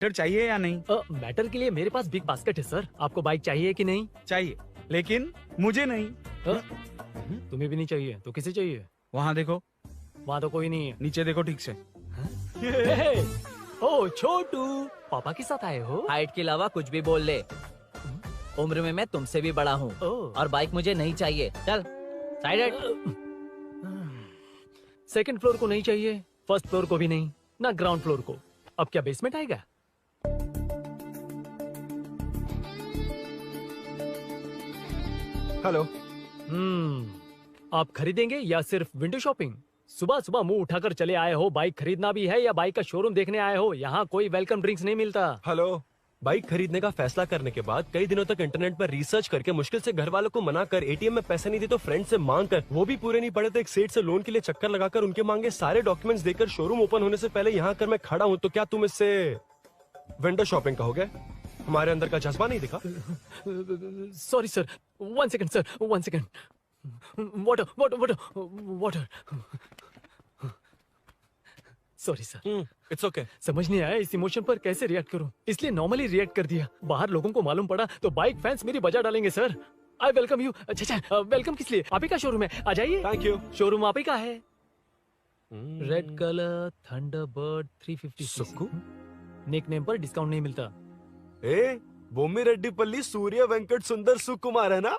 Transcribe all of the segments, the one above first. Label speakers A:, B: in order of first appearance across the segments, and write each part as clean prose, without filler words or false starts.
A: Matter चाहिए या नहीं?
B: मैटर के लिए मेरे पास बिग बास्केट है सर। आपको बाइक चाहिए कि नहीं?
A: चाहिए, लेकिन मुझे नहीं।
B: तुम्हें भी नहीं चाहिए तो किसे चाहिए?
A: वहाँ देखो,
B: वहाँ तो कोई नहीं है।
A: नीचे देखो ठीक से।
B: ओ छोटू, पापा के साथ आए हो?
C: हाइट के अलावा कुछ भी बोल ले। उम्र में मैं तुमसे भी बड़ा हूँ और बाइक मुझे नहीं चाहिए। चल साइड।
B: सेकंड फ्लोर को नहीं चाहिए, फर्स्ट फ्लोर को भी नहीं, ना ग्राउंड फ्लोर को। अब क्या बेसमेंट आएगा?
D: हेलो।
B: आप खरीदेंगे या सिर्फ विंडो शॉपिंग? सुबह सुबह मुंह उठाकर चले आए हो। बाइक खरीदना भी है या बाइक का शोरूम देखने आए हो? यहाँ कोई वेलकम ड्रिंक्स नहीं मिलता।
D: हेलो। बाइक खरीदने का फैसला करने के बाद कई दिनों तक इंटरनेट पर रिसर्च करके मुश्किल से घर वालों को मना कर, एटीएम में पैसे नहीं दी तो फ्रेंड से मांग कर, वो भी पूरे नहीं पड़े तो एक सेठ से लोन के लिए चक्कर लगाकर उनके मांगे सारे डॉक्यूमेंट्स देकर शोरूम ओपन होने से पहले यहाँ कर मैं खड़ा हूँ, तो क्या तुम इससे विंडो शॉपिंग कहोगे? हमारे अंदर का जज्बा नहीं दिखा?
B: Sorry sir, 1 second sir, 1 second. Water water water water. Sorry sir.
D: It's okay.
B: समझ नहीं आया इस इमोशन पर कैसे रिएक्ट करूं, इसलिए नॉर्मली रिएक्ट कर दिया। बाहर लोगों को मालूम पड़ा तो बाइक फैंस मेरी बजा डालेंगे सर। I welcome you. अच्छा, वेलकम किस लिए? आप ही का शोरूम है, आ जाइए।
D: Thank you.
B: शोरूम आप ही का है। रेड कलर थंडरबर्ड 350
D: सुक्कू?
B: निक नेम पर डिस्काउंट नहीं मिलता।
D: ए, बोम्मी रेड्डी पल्ली सूर्य वेंकट सुंदर सुकुमार है ना?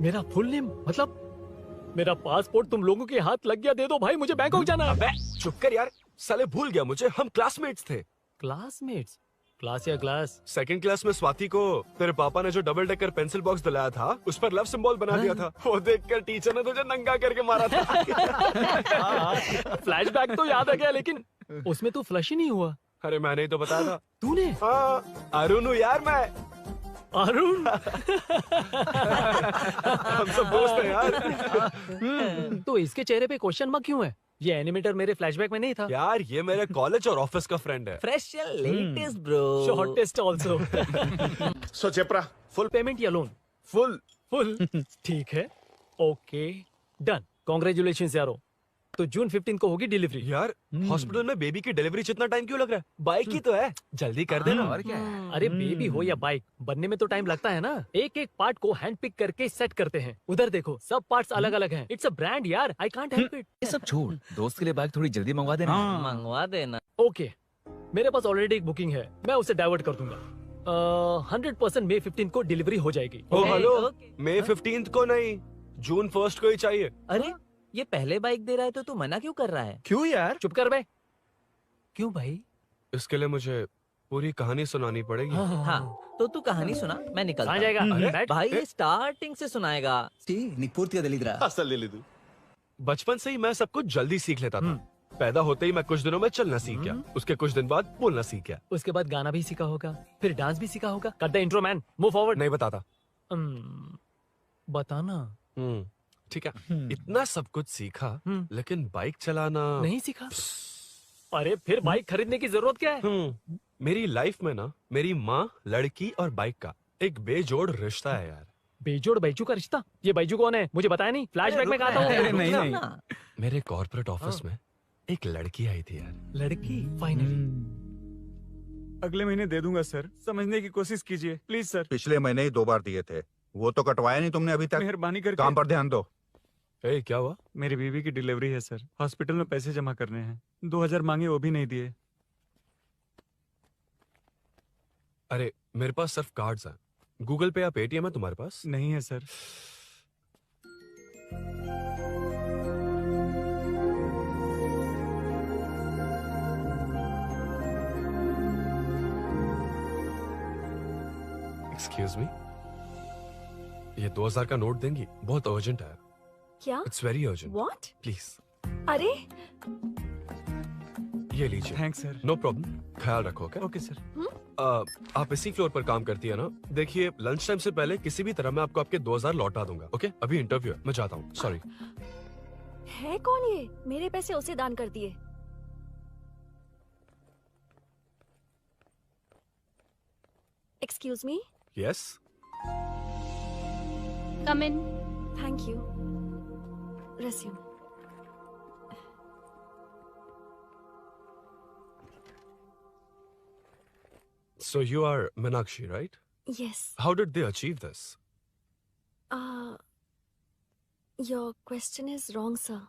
B: मेरा फुल नेम मतलब मेरा पासपोर्ट तुम लोगों के हाथ लग गया, दे दो भाई, मुझे बैंकॉक जाना है।
D: अबे चुप कर यार, साले भूल गया मुझे, हम क्लासमेट्स थे।
B: क्लासमेट्स? क्लास या क्लास?
D: सेकंड क्लास में स्वाति को तेरे पापा ने जो डबल डेकर पेंसिल बॉक्स दिलाया था उस पर लव सिंबल बना दिया था। वो देखकर टीचर ने तुझे नंगा करके मारा था।
B: फ्लैशबैक तो याद आ गया, लेकिन उसमें तो फ्लश ही नहीं हुआ।
D: अरे मैंने ही तो बताया था।
B: तूने?
D: हाँ, अरुण हूँ यार मैं।
B: अरुण?
D: हम सब दोस्त हैं यार।
B: तो इसके चेहरे पे क्वेश्चन मार्क क्यों है? ये एनिमेटर मेरे फ्लैशबैक में नहीं था।
D: यार ये मेरे कॉलेज और ऑफिस का फ्रेंड है।
C: Fresh latest bro.
B: Shortest also.
E: So चेपरा,
B: फुल पेमेंट या लोन?
D: फुल।
B: फुल। ठीक है, ओके डन। कांग्रेचुलेशंस यारो। तो जून 15 को होगी डिलीवरी।
D: यार हॉस्पिटल में बेबी की डिलीवरी से इतना टाइम क्यों लग रहा है? बाइक ही तो है, जल्दी कर देना। और क्या है?
B: अरे बेबी हो या बाइक, बनने में तो टाइम लगता है ना। एक एक पार्ट को हैंड पिक करके सेट करते हैं। उधर देखो, सब पार्ट्स अलग अलग हैं। इट्स अ ब्रांड यार, आई कांट हेल्प इट।
F: ये सब छोड़, दोस्त के लिए बाइक थोड़ी जल्दी मंगवा देना।
C: मंगवा देना।
B: ओके, मेरे पास ऑलरेडी एक बुकिंग है, मैं उसे डाइवर्ट कर दूंगा। 100% मई 15 को डिलीवरी हो जाएगी।
D: ओ हेलो,
C: ओके।
D: मई 15 को नहीं, जून 1 को ही चाहिए।
C: अरे ये पहले बाइक दे रहा है तो तू मना क्यों कर रहा है?
A: क्यों यार?
B: चुप कर बे। क्यों भाई?
D: इसके लिए मुझे पूरी कहानी सुनानी पड़ेगी।
C: हाँ तो तू कहानी सुना, मैं निकलता
B: कहाँ जाएगा?
C: हूँ।
B: बैठ।
C: भाई ये स्टार्टिंग से सुनाएगा।
F: నీకు పూర్తిగా తెలియదురా
E: అసలు తెలీదు.
D: बचपन से ही मैं सब कुछ जल्दी सीख लेता था। पैदा होते ही मैं कुछ दिनों में चलना सीख गया, उसके कुछ दिन बाद बोलना सीख गया।
B: उसके बाद गाना भी सीखा होगा, फिर डांस भी सीखा होगा। Cut the intro man, move forward.
D: नहीं बताता।
B: बताना।
D: ठीक है, इतना सब कुछ सीखा लेकिन बाइक चलाना
B: नहीं सीखा? अरे फिर बाइक खरीदने की जरूरत क्या है?
D: मेरी लाइफ में ना मेरी माँ, लड़की और बाइक का एक बेजोड़ रिश्ता है यार।
B: बेजोड़ बैजू का रिश्ता? ये बैजू कौन है? मुझे बताया नहीं। फ्लैशबैक में कहा था।
A: नहीं नहीं,
D: मेरे कॉर्पोरेट ऑफिस में एक लड़की आई थी यार।
B: लड़की? फाइनली।
A: अगले महीने दे दूंगा सर, समझने की कोशिश कीजिए प्लीज सर।
G: पिछले महीने ही 2 बार दिए थे, वो तो कटवाया नहीं तुमने अभी तक।
A: मेहरबानी करके।
G: काम पर ध्यान दो।
D: ए, क्या हुआ?
A: मेरी बीवी की डिलीवरी है सर, हॉस्पिटल में पैसे जमा करने हैं। 2000 मांगे, वो भी नहीं दिए।
D: अरे मेरे पास सिर्फ कार्ड्स हैं। गूगल पे या पेटीएम है तुम्हारे पास?
A: नहीं है सर।
D: एक्सक्यूज मी, ये 2000 का नोट देंगी? बहुत अर्जेंट है।
H: क्या?
D: It's very urgent.
H: What?
D: Please
H: अरे
D: ये लीजिए।
A: Thanks sir.
D: नो प्रॉब्लम, ख्याल रखो। Okay
A: okay sir.
D: आप इसी फ्लोर पर काम करती है ना? देखिए लंच टाइम से पहले किसी भी तरह मैं आपको आपके 2000 लौटा दूंगा। ओके, अभी इंटरव्यू है, मैं जाता हूँ। सॉरी।
H: है कौन ये? मेरे पैसे उसे दान कर दिए। Excuse me.
D: Yes.
H: Come in. Thank you. Resume.
D: So you are Meenakshi, right?
H: Yes.
D: How did they achieve this?
H: Your question is wrong, sir.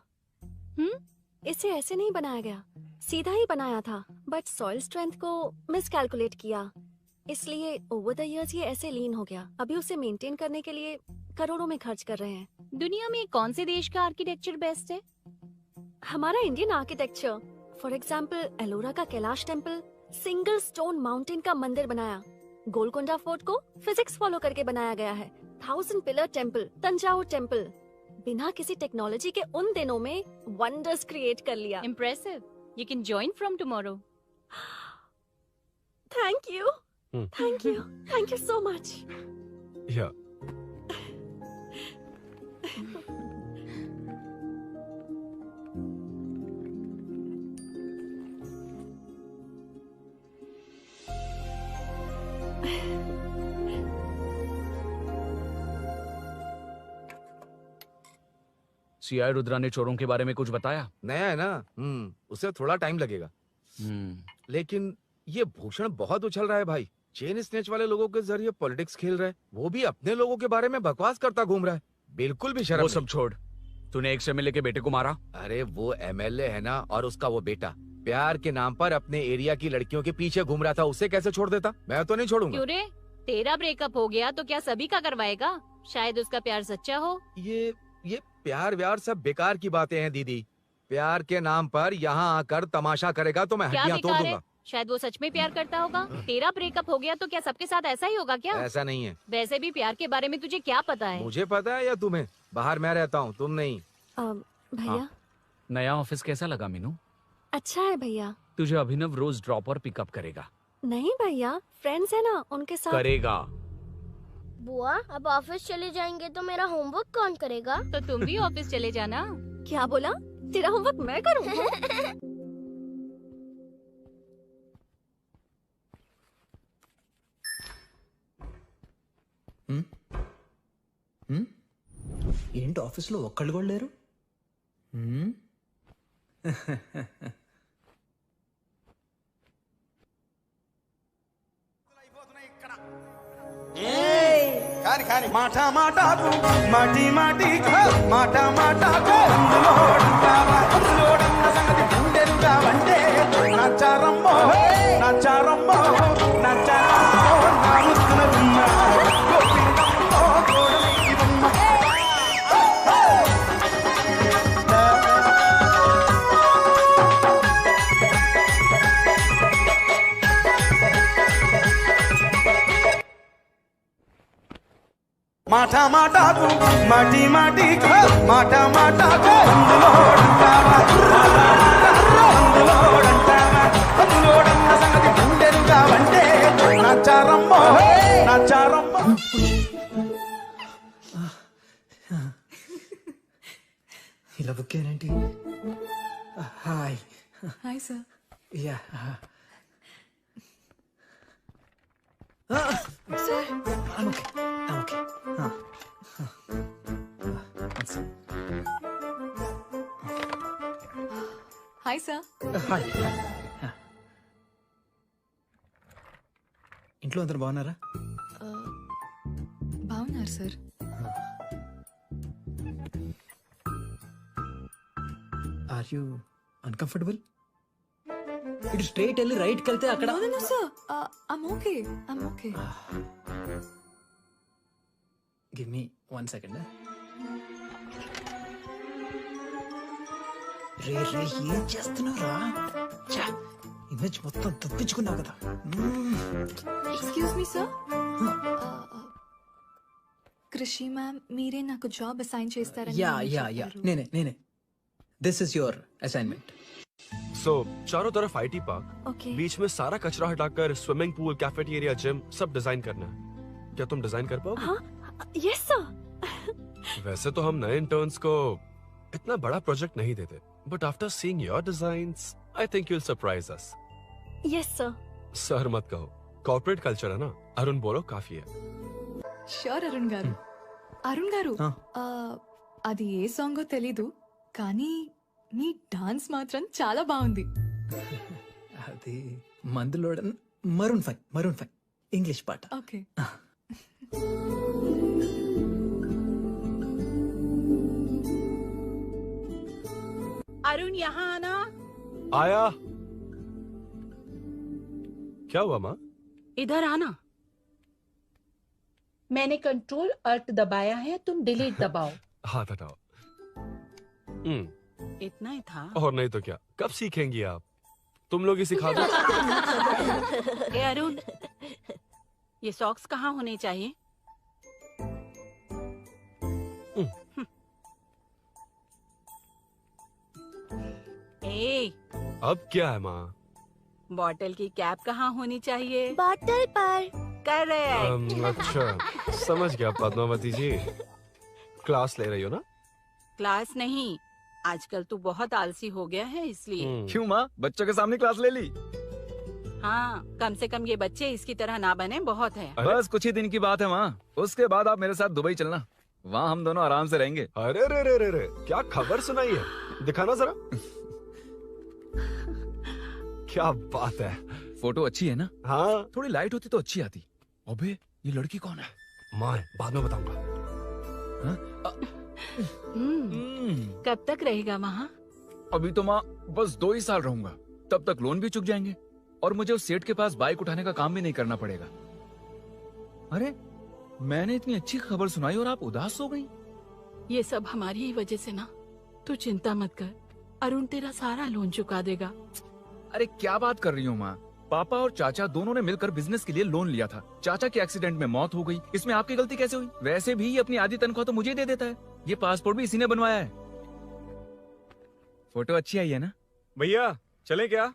H: इसे ऐसे नहीं बनाया गया, सीधा ही बनाया था, बट सॉइल स्ट्रेंथ को मिसकैलकुलेट किया, इसलिए ओवर द इयर्स ये ऐसे लीन हो गया। अभी उसे मेंटेन करने के लिए करोड़ों में खर्च कर रहे हैं।
I: दुनिया में कौन से देश का आर्किटेक्चर बेस्ट है?
H: हमारा Indian architecture, for example Ellora का Kailash temple, single stone mountain का मंदिर बनाया। गोलकोंडा फोर्ट को फिजिक्स फॉलो करके बनाया गया है। 1000 पिलर टेम्पल, तंजावुर टेम्पल, बिना किसी टेक्नोलॉजी के उन दिनों में वंडर्स क्रिएट कर लिया।
I: Impressive. You can join from tomorrow.
H: Thank you, thank you so much.
D: Yeah.
F: CI Rudra ने चोरों के बारे में कुछ बताया?
J: नया है ना, उसे थोड़ा टाइम लगेगा। लेकिन ये भूषण बहुत उछल रहा है भाई। चेन स्नेच वाले लोगों के जरिए पॉलिटिक्स खेल रहा है, वो भी अपने लोगों के बारे में बकवास करता घूम रहा है। बिल्कुल भी शर्म
F: वो
J: नहीं।
F: सब छोड़, तूने एक एमएलए के बेटे को मारा?
J: अरे वो एमएलए है ना, और उसका वो बेटा प्यार के नाम पर अपने एरिया की लड़कियों के पीछे घूम रहा था, उसे कैसे छोड़ देता? मैं तो नहीं छोड़ूंगा।
I: क्यों रे? तेरा ब्रेकअप हो गया तो क्या सभी का करवाएगा? शायद उसका प्यार सच्चा हो।
J: ये प्यार व्यार सब बेकार की बातें हैं दीदी। प्यार के नाम पर यहाँ आकर तमाशा करेगा तो मैं
I: क्या
J: हड्डियां तोड़
I: बेकार है?
J: दूंगा।
I: शायद वो सच में प्यार करता होगा। तेरा ब्रेकअप हो गया तो क्या सबके साथ ऐसा ही होगा क्या?
J: ऐसा नहीं है।
I: वैसे भी प्यार के बारे में तुझे क्या पता है?
J: मुझे पता है या तुम्हें? बाहर मैं रहता हूँ, तुम नहीं।
H: भैया,
F: नया ऑफिस कैसा लगा मीनू?
H: अच्छा है भैया।
F: तुझे अभिनव रोज ड्रॉप और पिकअप करेगा?
H: नहीं भैया, फ्रेंड्स है ना, उनके साथ।
F: करेगा।
K: बुआ, अब ऑफिस चले जाएंगे तो मेरा होमवर्क कौन करेगा?
I: तो तुम भी ऑफिस चले जाना।
H: क्या बोला? तेरा होमवर्क मैं करूँगा?
L: ఏంటి ఆఫీస్లో ఒక్కళ్ళు కూడా లేరు?
E: కాని కాని మాట మాటకు మాటి మాటికి మాట మాటకు అందులోడన్న సంగతి గుండెలుగా వంటే నచ్చారమ్మో నచ్చారమ్మో నచ్చారమ్మో నా ముద్దున గుమ్మ గోపిల్లమ్మో గోడలి బొమ్మ మాట మాటకు మాటి మాటికి మాట మాటకు అందులోడన్న సంగతి గుండెలుగా వంటే నచ్చారమ్మో నచ్చారమ్మో.
L: ఇలా బుక్ ఏంటి? Hi
H: hi sir.
L: Yeah
H: sir,
L: okay okay.
H: Hi sir.
L: Hi. ఇంట్లో అందరు బాగున్నారా?
H: బాగున్నారు సార్.
L: Are you uncomfortable? ఇటు స్ట్రైట్ వెళ్ళి రైట్కి వెళ్తే అక్కడ.
H: Sir, I'm okay.
L: Give me 1 second. రే రే ఏం చేస్తున్నావురా? ఇమేజ్ మొత్తం తప్పించుకున్నావు కదా.
H: Excuse me sir. Krishi ma'am, మీరే నాకు జాబ్ అసైన్ చేస్తారని
L: యా యా యా నేనే. This is your assignment.
D: So चारों तरफ IT पार्क,
H: ओके.
D: बीच में सारा कचरा हटाकर स्विमिंग पूल, कैफेटेरिया, जिम सब डिजाइन करना है। क्या तुम डिजाइन कर पाओगे?
H: हाँ, यस सर.
D: वैसे तो हम नए इंटर्न्स को इतना बड़ा प्रोजेक्ट नहीं देते, but after seeing your designs I think you will surprise us.
H: Yes sir.
D: Sir मत कहो, कॉर्पोरेट कल्चर है ना। अरुण बोलो, काफी है।
H: ష్యూర్ అరుణ్ గారు. అరుణ్ గారు, అది ఏ సాంగో తెలీదు కానీ మీ డాన్స్ మాత్రం చాలా బాగుంది.
L: అది మందులోడన్ Maroon 5 English part.
M: Okay.
N: Arun यहाँ आना।
D: आया। क्या हुआ माँ?
N: इधर आना। मैंने कंट्रोल अल्ट दबाया है, तुम डिलीट दबाओ।
D: हाथ हटाओ।
N: इतना ही था।
D: और नहीं तो क्या, कब सीखेंगी आप? तुम लोग ही सिखा दो।
N: ए अरुण, ये सॉक्स कहाँ होने चाहिए? ए,
D: अब क्या है माँ?
N: बॉटल की कैप कहाँ होनी चाहिए?
H: बॉटल पर।
N: करेक्ट।
D: अच्छा, समझ गया पद्मावती जी। क्लास ले रही हो ना?
N: क्लास नहीं, आजकल तू बहुत आलसी हो गया है इसलिए।
A: क्यों माँ, बच्चों के सामने क्लास ले ली?
N: हाँ, कम से कम ये बच्चे इसकी तरह ना बने, बहुत है।
A: बस कुछ ही दिन की बात है माँ, उसके बाद आप मेरे साथ दुबई चलना, वहाँ हम दोनों आराम से रहेंगे।
D: अरे रे रे रे रे, क्या खबर सुनाई है, दिखाना जरा। क्या बात है।
F: फोटो अच्छी है ना?
D: हाँ।
F: थोड़ी लाइट होती तो अच्छी आती। अबे ये लड़की कौन है?
D: माँ, बाद में बताऊंगा।
N: कब तक रहेगा वहाँ?
F: अभी तो माँ बस 2 ही साल रहूंगा, तब तक लोन भी चुक जाएंगे और मुझे उस सेठ के पास बाइक उठाने का काम भी नहीं करना पड़ेगा। अरे मैंने इतनी अच्छी खबर सुनाई और आप उदास हो गई।
N: ये सब हमारी ही वजह से ना, तू चिंता मत कर, अरुण तेरा सारा लोन चुका देगा।
F: अरे क्या बात कर रही हो माँ, पापा और चाचा दोनों ने मिलकर बिजनेस के लिए लोन लिया था। चाचा के एक्सीडेंट में मौत हो गई, इसमें आपकी गलती कैसे हुई? वैसे भी ये अपनी आधी तनख्वाह तो मुझे दे देता है। ये पासपोर्ट भी इसी ने बनवाया है। फोटो अच्छी आई है ना?
A: भैया चले क्या?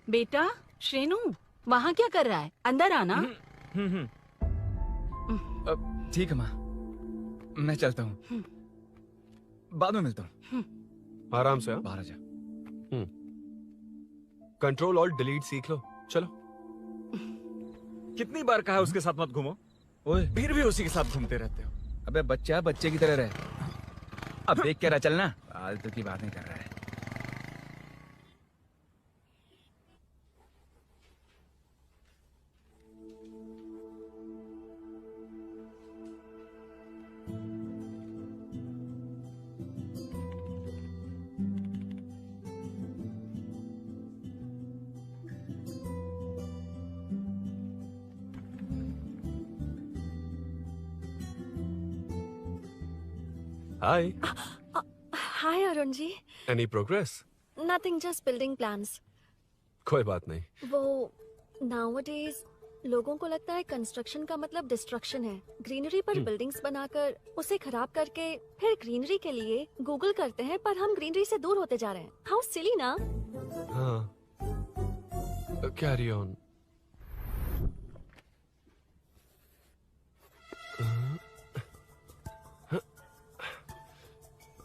N: बेटा श्रेनु, वहाँ क्या कर रहा है? अंदर आना।
F: ठीक है माँ, मैं चलता हूँ, बाद में मिलता हूँ।
D: आराम से।
F: बाहर आ जा।
D: कंट्रोल ऑल्ट डिलीट सीख लो, चलो।
A: कितनी बार कहा है उसके साथ मत घूमो,
F: ओए
A: फिर भी उसी के साथ घूमते रहते हो।
F: अबे बच्चा बच्चे की तरह रहे। अब देख के रहा चलना, फालतू की बातें कर रहा है।
D: Hi.
H: Hi Arun ji.
D: Any progress?
H: Nothing, just building plans.
D: कोई बात नहीं।
H: वो नाउअडेज लोगों को लगता है कंस्ट्रक्शन का मतलब डिस्ट्रक्शन है। ग्रीनरी पर बिल्डिंग्स बनाकर उसे खराब करके फिर ग्रीनरी के लिए गूगल करते हैं, पर हम ग्रीनरी से दूर होते जा रहे हैं। हाउ सिली ना?
D: हाँ, कैरी ऑन।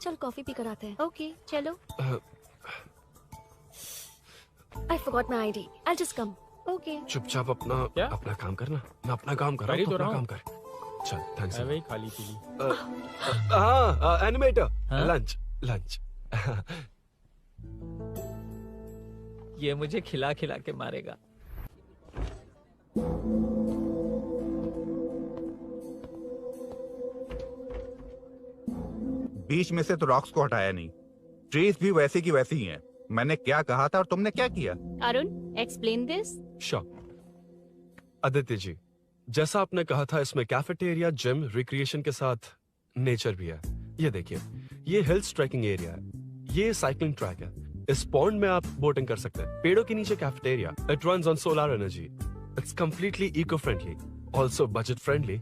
H: चल कॉफी पी कर आते हैं।
N: ओके चलो।
H: I forgot my ID. I'll just come. Okay.
D: चुपचाप अपना काम करना। मैं अपना काम कर रहा हूँ, अपना काम कर। चल, थैंक्स।
B: वही खाली पीली।
D: हाँ, एनिमेटर। लंच।
C: ये मुझे खिला खिला के मारेगा।
G: बीच में से तो रॉक्स को हटाया नहीं, ट्रीज भी वैसे की वैसी ही हैं। मैंने क्या कहा था और तुमने क्या किया?
I: Arun, explain this.
D: Sure. Aditya ji, जैसा आपने कहा था, इसमें कैफेटेरिया, जिम, रिक्रिएशन के साथ नेचर भी है। ये देखिए, ये हिल्स ट्रैकिंग एरिया है, ये साइकिलिंग ट्रैक है। इस पॉन्ड में आप बोटिंग कर सकते हैं। पेड़ों के नीचे cafeteria, it runs on solar energy. It's completely eco friendly, also budget friendly.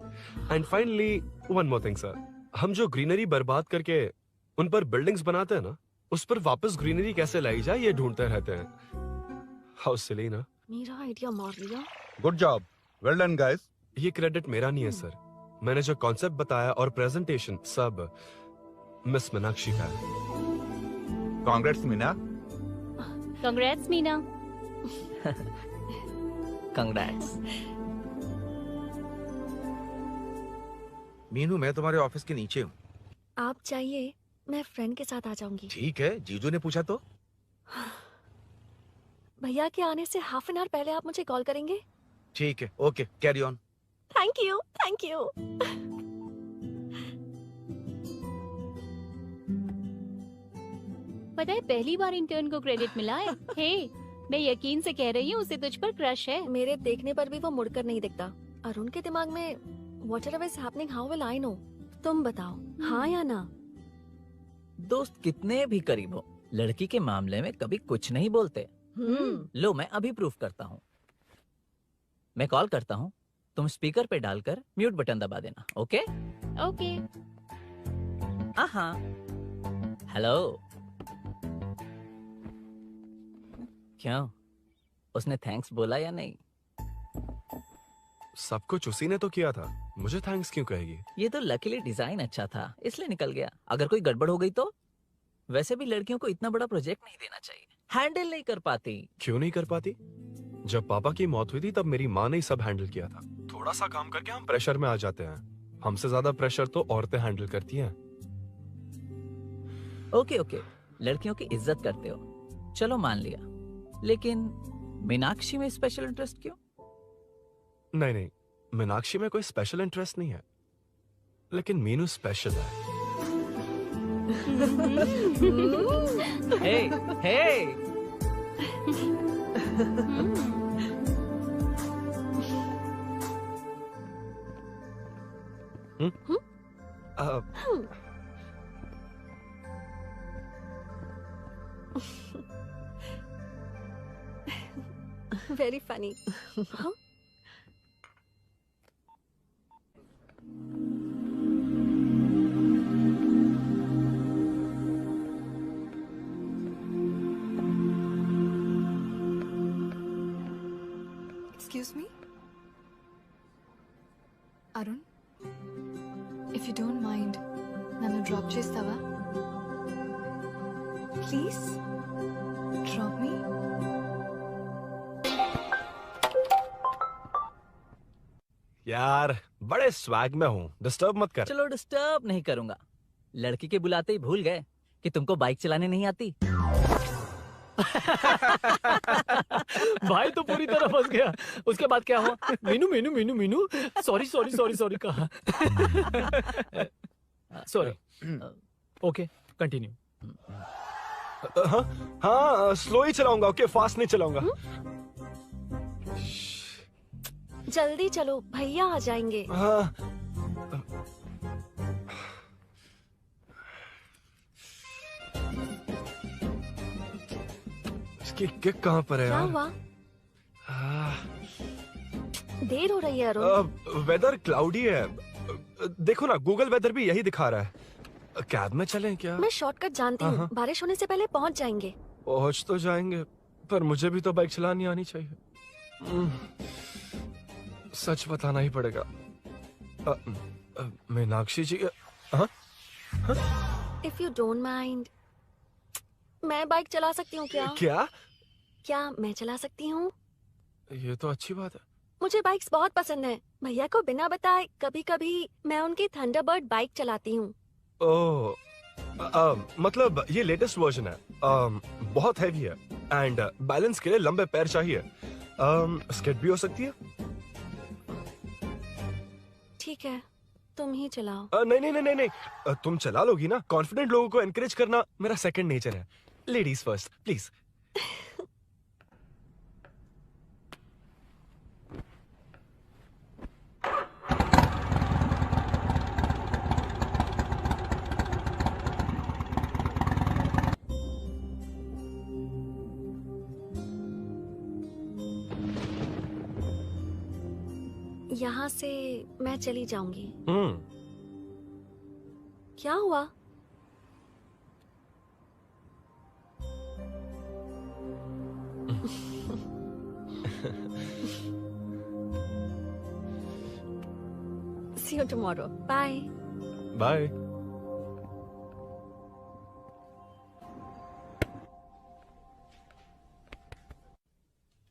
D: And finally one more thing sir, हम जो ग्रीनरी बर्बाद करके उन पर बिल्डिंग्स बनाते हैं ना, उस पर वापस ग्रीनरी कैसे लाई जाए ये ढूंढते रहते हैं। हाउ सिली ना?
H: मेरा आइडिया मार लिया।
G: Good job, well done guys.
D: ये क्रेडिट मेरा नहीं है सर, मैंने जो कॉन्सेप्ट बताया और प्रेजेंटेशन सब मिस मीनाक्षी का है।
G: Congrats Meena.
I: Congrats Meena.
C: Congrats.
J: Meenu, मैं तुम्हारे ऑफिस के नीचे हूँ।
H: आप चाहिए मैं फ्रेंड के साथ आ जाऊंगी।
J: ठीक है, जीजू ने पूछा तो।
H: भैया के आने से हाफ एन आवर पहले आप मुझे कॉल करेंगे?
J: ठीक है, okay, carry on.
H: Thank you, thank you.
I: पता है पहली बार इंटर्न को क्रेडिट मिला है। हे, मैं यकीन से कह रही हूँ उसे तुझ पर क्रश है।
H: मेरे देखने पर भी वो मुड़कर नहीं दिखता। अरुण के दिमाग में whatever is happening, how will I know? तुम बताओ, हाँ या ना?
C: दोस्त कितने भी करीब हो, लड़की के मामले में कभी कुछ नहीं बोलते। लो मैं अभी प्रूफ करता हूँ। मैं कॉल करता हूँ, तुम स्पीकर पे डालकर म्यूट बटन दबा देना। Okay
I: okay.
C: हाँ। हेलो। क्यों, उसने थैंक्स बोला या नहीं?
D: सब कुछ उसी ने तो किया था, मुझे थैंक्स क्यों कहेगी?
C: ये तो लकीली डिजाइन अच्छा था इसलिए निकल गया। अगर कोई गड़बड़ हो गई तो? वैसे भी लड़कियों को इतना बड़ा प्रोजेक्ट नहीं देना चाहिए, हैंडल नहीं कर पाती।
D: क्यों नहीं कर पाती? जब पापा की मौत हुई थी तब मेरी माँ ने ही सब हैंडल किया था। थोड़ा सा काम करके हम प्रेशर में आ जाते हैं। हमसे ज्यादा प्रेशर तो औरतें हैंडल करती हैं।
C: ओके ओके, लड़कियों की इज्जत करते हो, चलो मान लिया। लेकिन मीनाक्षी में स्पेशल इंटरेस्ट क्यों?
D: नहीं, मीनाक्षी में कोई स्पेशल इंटरेस्ट नहीं है, लेकिन मीनू स्पेशल है।
C: हे, हे।
H: Very funny. Huh?
M: Excuse me? Arun? If you don't mind, nanu drop chestava? Please? Drop me?
D: यार बड़े स्वैग में हूँ, डिस्टर्ब मत कर।
C: चलो डिस्टर्ब नहीं करूंगा। लड़की के बुलाते ही भूल गए कि तुमको बाइक चलाने नहीं आती।
B: भाई तो पूरी तरह फंस गया। उसके बाद क्या हुआ? Meenu Meenu Meenu Meenu sorry sorry sorry sorry कहा। सॉरी। Okay continue.
D: हाँ स्लो ही चलाऊंगा, ओके फास्ट नहीं चलाऊंगा।
H: जल्दी चलो, भैया आ जाएंगे।
D: हाँ। इसकी किक कहाँ पर है
H: क्या
D: यार?
H: हुआ? देर हो रही है अरुण।
D: वेदर क्लाउडी है, देखो ना गूगल वेदर भी यही दिखा रहा है। कैब में चलें क्या?
H: मैं शॉर्टकट जानती हूँ, बारिश होने से पहले पहुँच जाएंगे।
D: पहुँच तो जाएंगे, पर मुझे भी तो बाइक चलानी आनी चाहिए। सच बताना ही पड़ेगा। मीनाक्षी जी।
H: इफ यू डोंट माइंड, मैं बाइक चला सकती हूँ क्या? क्या मैं चला सकती हूँ?
D: ये तो अच्छी बात है।
H: मुझे बाइक्स बहुत पसंद है। भैया को बिना बताए कभी कभी मैं उनकी थंडरबर्ड बाइक चलाती हूँ।
D: ओह, मतलब ये लेटेस्ट वर्जन है। बहुत हैवी है एंड बैलेंस के लिए लंबे पैर चाहिए। स्किड भी हो सकती है।
H: ठीक है, तुम ही चलाओ।
D: नहीं नहीं नहीं नहीं, तुम चला लोगी ना। कॉन्फिडेंट लोगों को एनकरेज करना मेरा सेकंड नेचर है। Ladies first please.
H: यहाँ से मैं चली जाऊंगी। क्या हुआ? See you tomorrow. Bye.
D: Bye.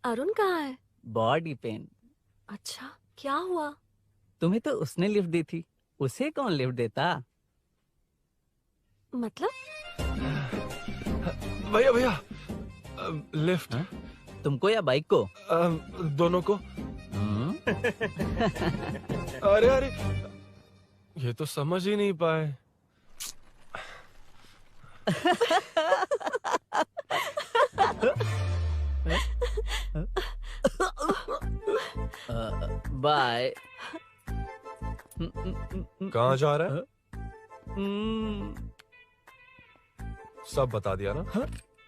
H: Arun कहाँ है?
C: Body pain.
H: अच्छा, क्या हुआ?
C: तुम्हें तो उसने लिफ्ट दी थी, उसे कौन लिफ्ट देता?
H: मतलब?
D: भैया भैया लिफ्ट।
C: तुमको या बाइक को?
D: दोनों को। अरे अरे, ये तो समझ ही नहीं पाए।
C: बाय।
D: कहाँ जा रहा है? सब बता दिया ना?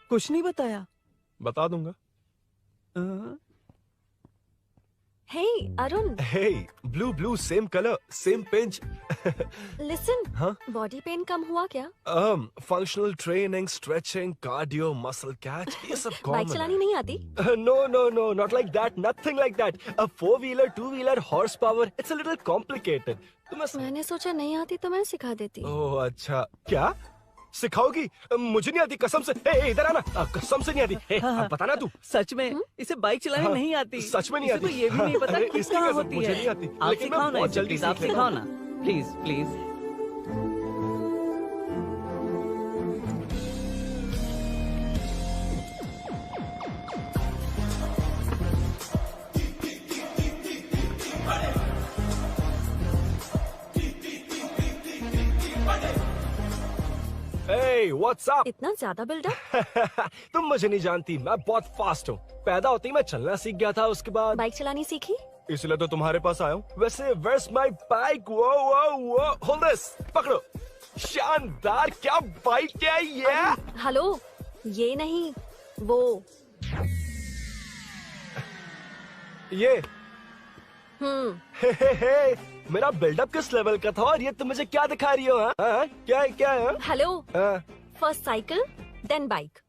O: कुछ नहीं बताया।
D: बता दूंगा।
H: Hey, Arun.
D: Hey, blue, same color, same pinch.
H: Listen.
D: हाँ?
H: Body pain कम हुआ क्या?
D: Functional training, stretching, cardio, muscle catch, ये सब common
H: बाइक चलानी नहीं आती?
D: No, not like that, nothing like that. A 4-wheeler, 2-wheeler, horsepower, it's a little complicated.
H: मैंने सोचा नहीं आती तो मैं सिखा देती।
D: ओह अच्छा, क्या? सिखाओगी? मुझे नहीं आती कसम से। इधर आना, कसम से नहीं आती। पता ना तू।
O: सच में इसे बाइक चलानी नहीं आती।
D: सच में नहीं आती।
O: तो ये भी नहीं पता कि
D: इसकी
O: कहाँ
D: कसम
O: होती
D: मुझे
O: है।
D: नहीं आती।
O: आप
D: लेकिन मैं
O: सिखाओ ना
D: बहुत
O: इसे,
D: जल्दी
O: प्लीज आप
D: सीख
O: सिखाओ
D: लूंगा।
O: ना, प्लीज।
D: Hey, what's up?
H: इतना ज्यादा बिल्डअप?
D: तुम मुझे नहीं जानती, मैं बहुत फास्ट हूँ। पैदा होते ही मैं चलना सीख गया था, उसके बाद
H: बाइक चलानी सीखी?
D: इसलिए तो तुम्हारे पास आया हूँ। वैसे where's my bike? Whoa, hold this, पकड़ो। शानदार, क्या बाइक है ये?
H: हेलो, ये नहीं, वो।
D: ये? हे, मेरा बिल्डअप किस लेवल का था और ये तुम मुझे क्या दिखा रही हो? हाँ? क्या है?
H: Hello, first cycle, then bike.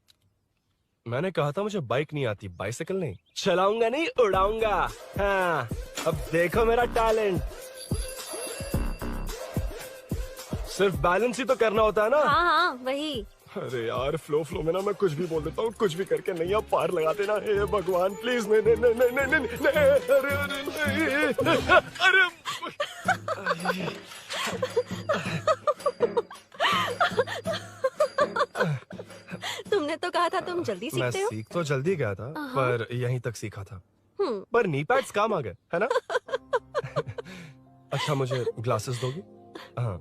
D: मैंने कहा था मुझे बाइक नहीं आती, बाइसिकल नहीं। चलाऊंगा नहीं, उड़ाऊंगा। हाँ, अब देखो मेरा टैलेंट। सिर्फ बैलेंस ही तो करना होता है ना?
H: हाँ, वही।
D: अरे यार, फ्लो में ना मैं कुछ भी बोल देता हूँ, कुछ भी करके नहीं आप पार लगा देना। हे भगवान प्लीज, नहीं, अरे
H: तुमने तो कहा था तुम जल्दी
D: मैं
H: सीखते हो।
D: सीख तो जल्दी गया था, पर यहीं तक सीखा था।
H: हम्म।
D: पर नी पैड्स काम आ गए, है ना? अच्छा, मुझे ग्लासेस दोगी? हाँ,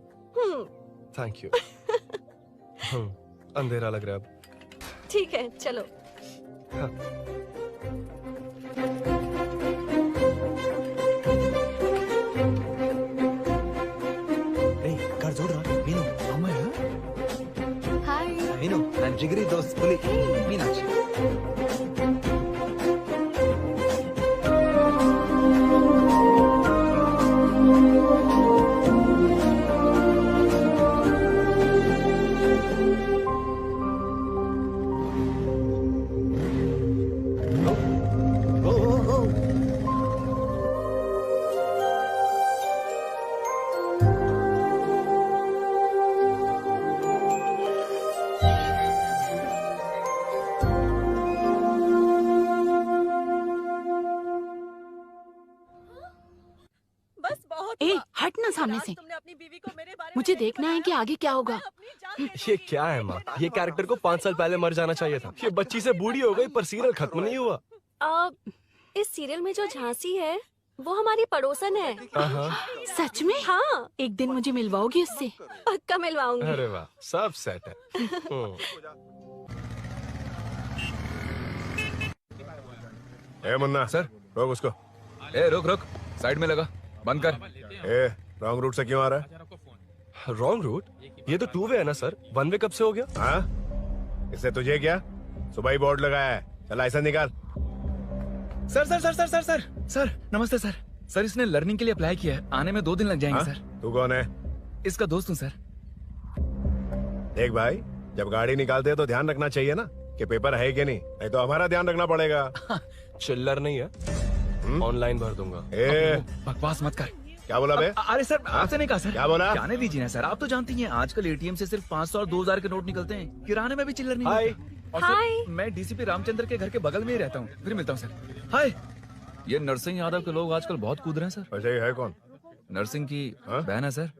D: थैंक यू। अंधेरा लग रहा है अब।
H: ठीक है, चलो।
D: हाँ।
L: घर जोड़ रहा मीनू।
M: Hi.
L: मीनू, I'm जिगरी दोस्त पुली मीनाक्षी।
N: ए, हट ना सामने से। मुझे देखना है कि आगे क्या होगा।
D: ये क्या है माँ? ये कैरेक्टर को 5 साल पहले मर जाना चाहिए था। ये बच्ची से बूढ़ी हो गई पर सीरियल खत्म नहीं हुआ।
H: इस सीरियल में जो झांसी है वो हमारी पड़ोसन है।
N: सच में?
H: हाँ।
N: एक दिन मुझे मिलवाओगी उससे?
H: पक्का मिलवाऊंगी।
D: अरे वाह, सब सेट है।
P: ए मुन्ना
F: सर,
P: रोक उसको।
F: ए रुक, साइड में लगा, बंद कर।
P: ए, रॉन्ग रूट से क्यों आ रहा है?
D: Wrong route? ये तो 2 वे है ना सर, 1 वे कब से हो गया?
P: हाँ, इससे तुझे क्या? सुबह ही बोर्ड लगाया है, चल लाइसेंस निकाल।
F: सर, नमस्ते सर। सर, इसने लर्निंग के लिए अप्लाई किया है, आने में 2 दिन लग जाएंगे।
P: हाँ?
F: सर,
P: तू कौन है?
F: इसका दोस्त हूँ सर।
P: देख भाई, जब गाड़ी निकालते हैं तो ध्यान रखना चाहिए ना कि पेपर है कि नहीं तो हमारा ध्यान रखना पड़ेगा।
D: चिल्लर नहीं है, ऑनलाइन भर दूंगा।
F: बकवास मत कर।
P: क्या बोला बे?
F: अरे सर, आपसे नहीं कहा सर।
P: क्या बोला?
F: जाने दीजिए ना सर, आप तो जानती हैं आजकल एटीएम से सिर्फ 500 और 2000 के नोट निकलते हैं, किराने में भी चिल्लर नहीं मिलता। और सर, मैं डीसीपी रामचंद्र के घर के बगल में ही रहता हूँ, फिर मिलता हूँ सर। हाय, ये नरसिंह यादव के लोग आजकल बहुत कूद रहे हैं सर।
P: अच्छा, ये है कौन?
F: नरसिंह की बहन है सर।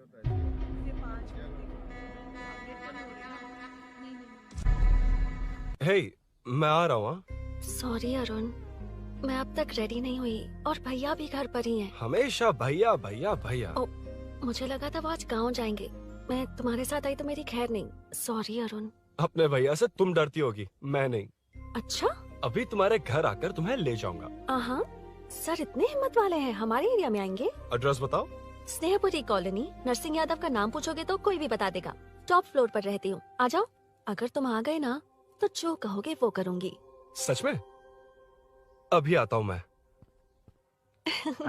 D: हे, मैं आ रहा हूँ।
H: सॉरी अरुण, मैं अब तक रेडी नहीं हुई और भैया भी घर पर ही हैं।
D: हमेशा भैया भैया भैया।
H: मुझे लगा था वो आज गाँव जाएंगे। मैं तुम्हारे साथ आई तो मेरी खैर नहीं। सॉरी अरुण।
D: अपने भैया से तुम डरती होगी, मैं नहीं।
H: अच्छा?
D: अभी तुम्हारे घर आकर तुम्हें ले जाऊंगा।
H: हाँ, सर इतने हिम्मत वाले हैं, हमारे एरिया में आएंगे?
D: एड्रेस बताओ।
H: स्नेहपुरी कॉलोनी, नरसिंह यादव का नाम पूछोगे तो कोई भी बता देगा। टॉप फ्लोर पर रहती हूँ, आ जाओ। अगर तुम आ गए ना तो जो कहोगे वो करूँगी।
D: सच में? अभी आता हूँ मैं।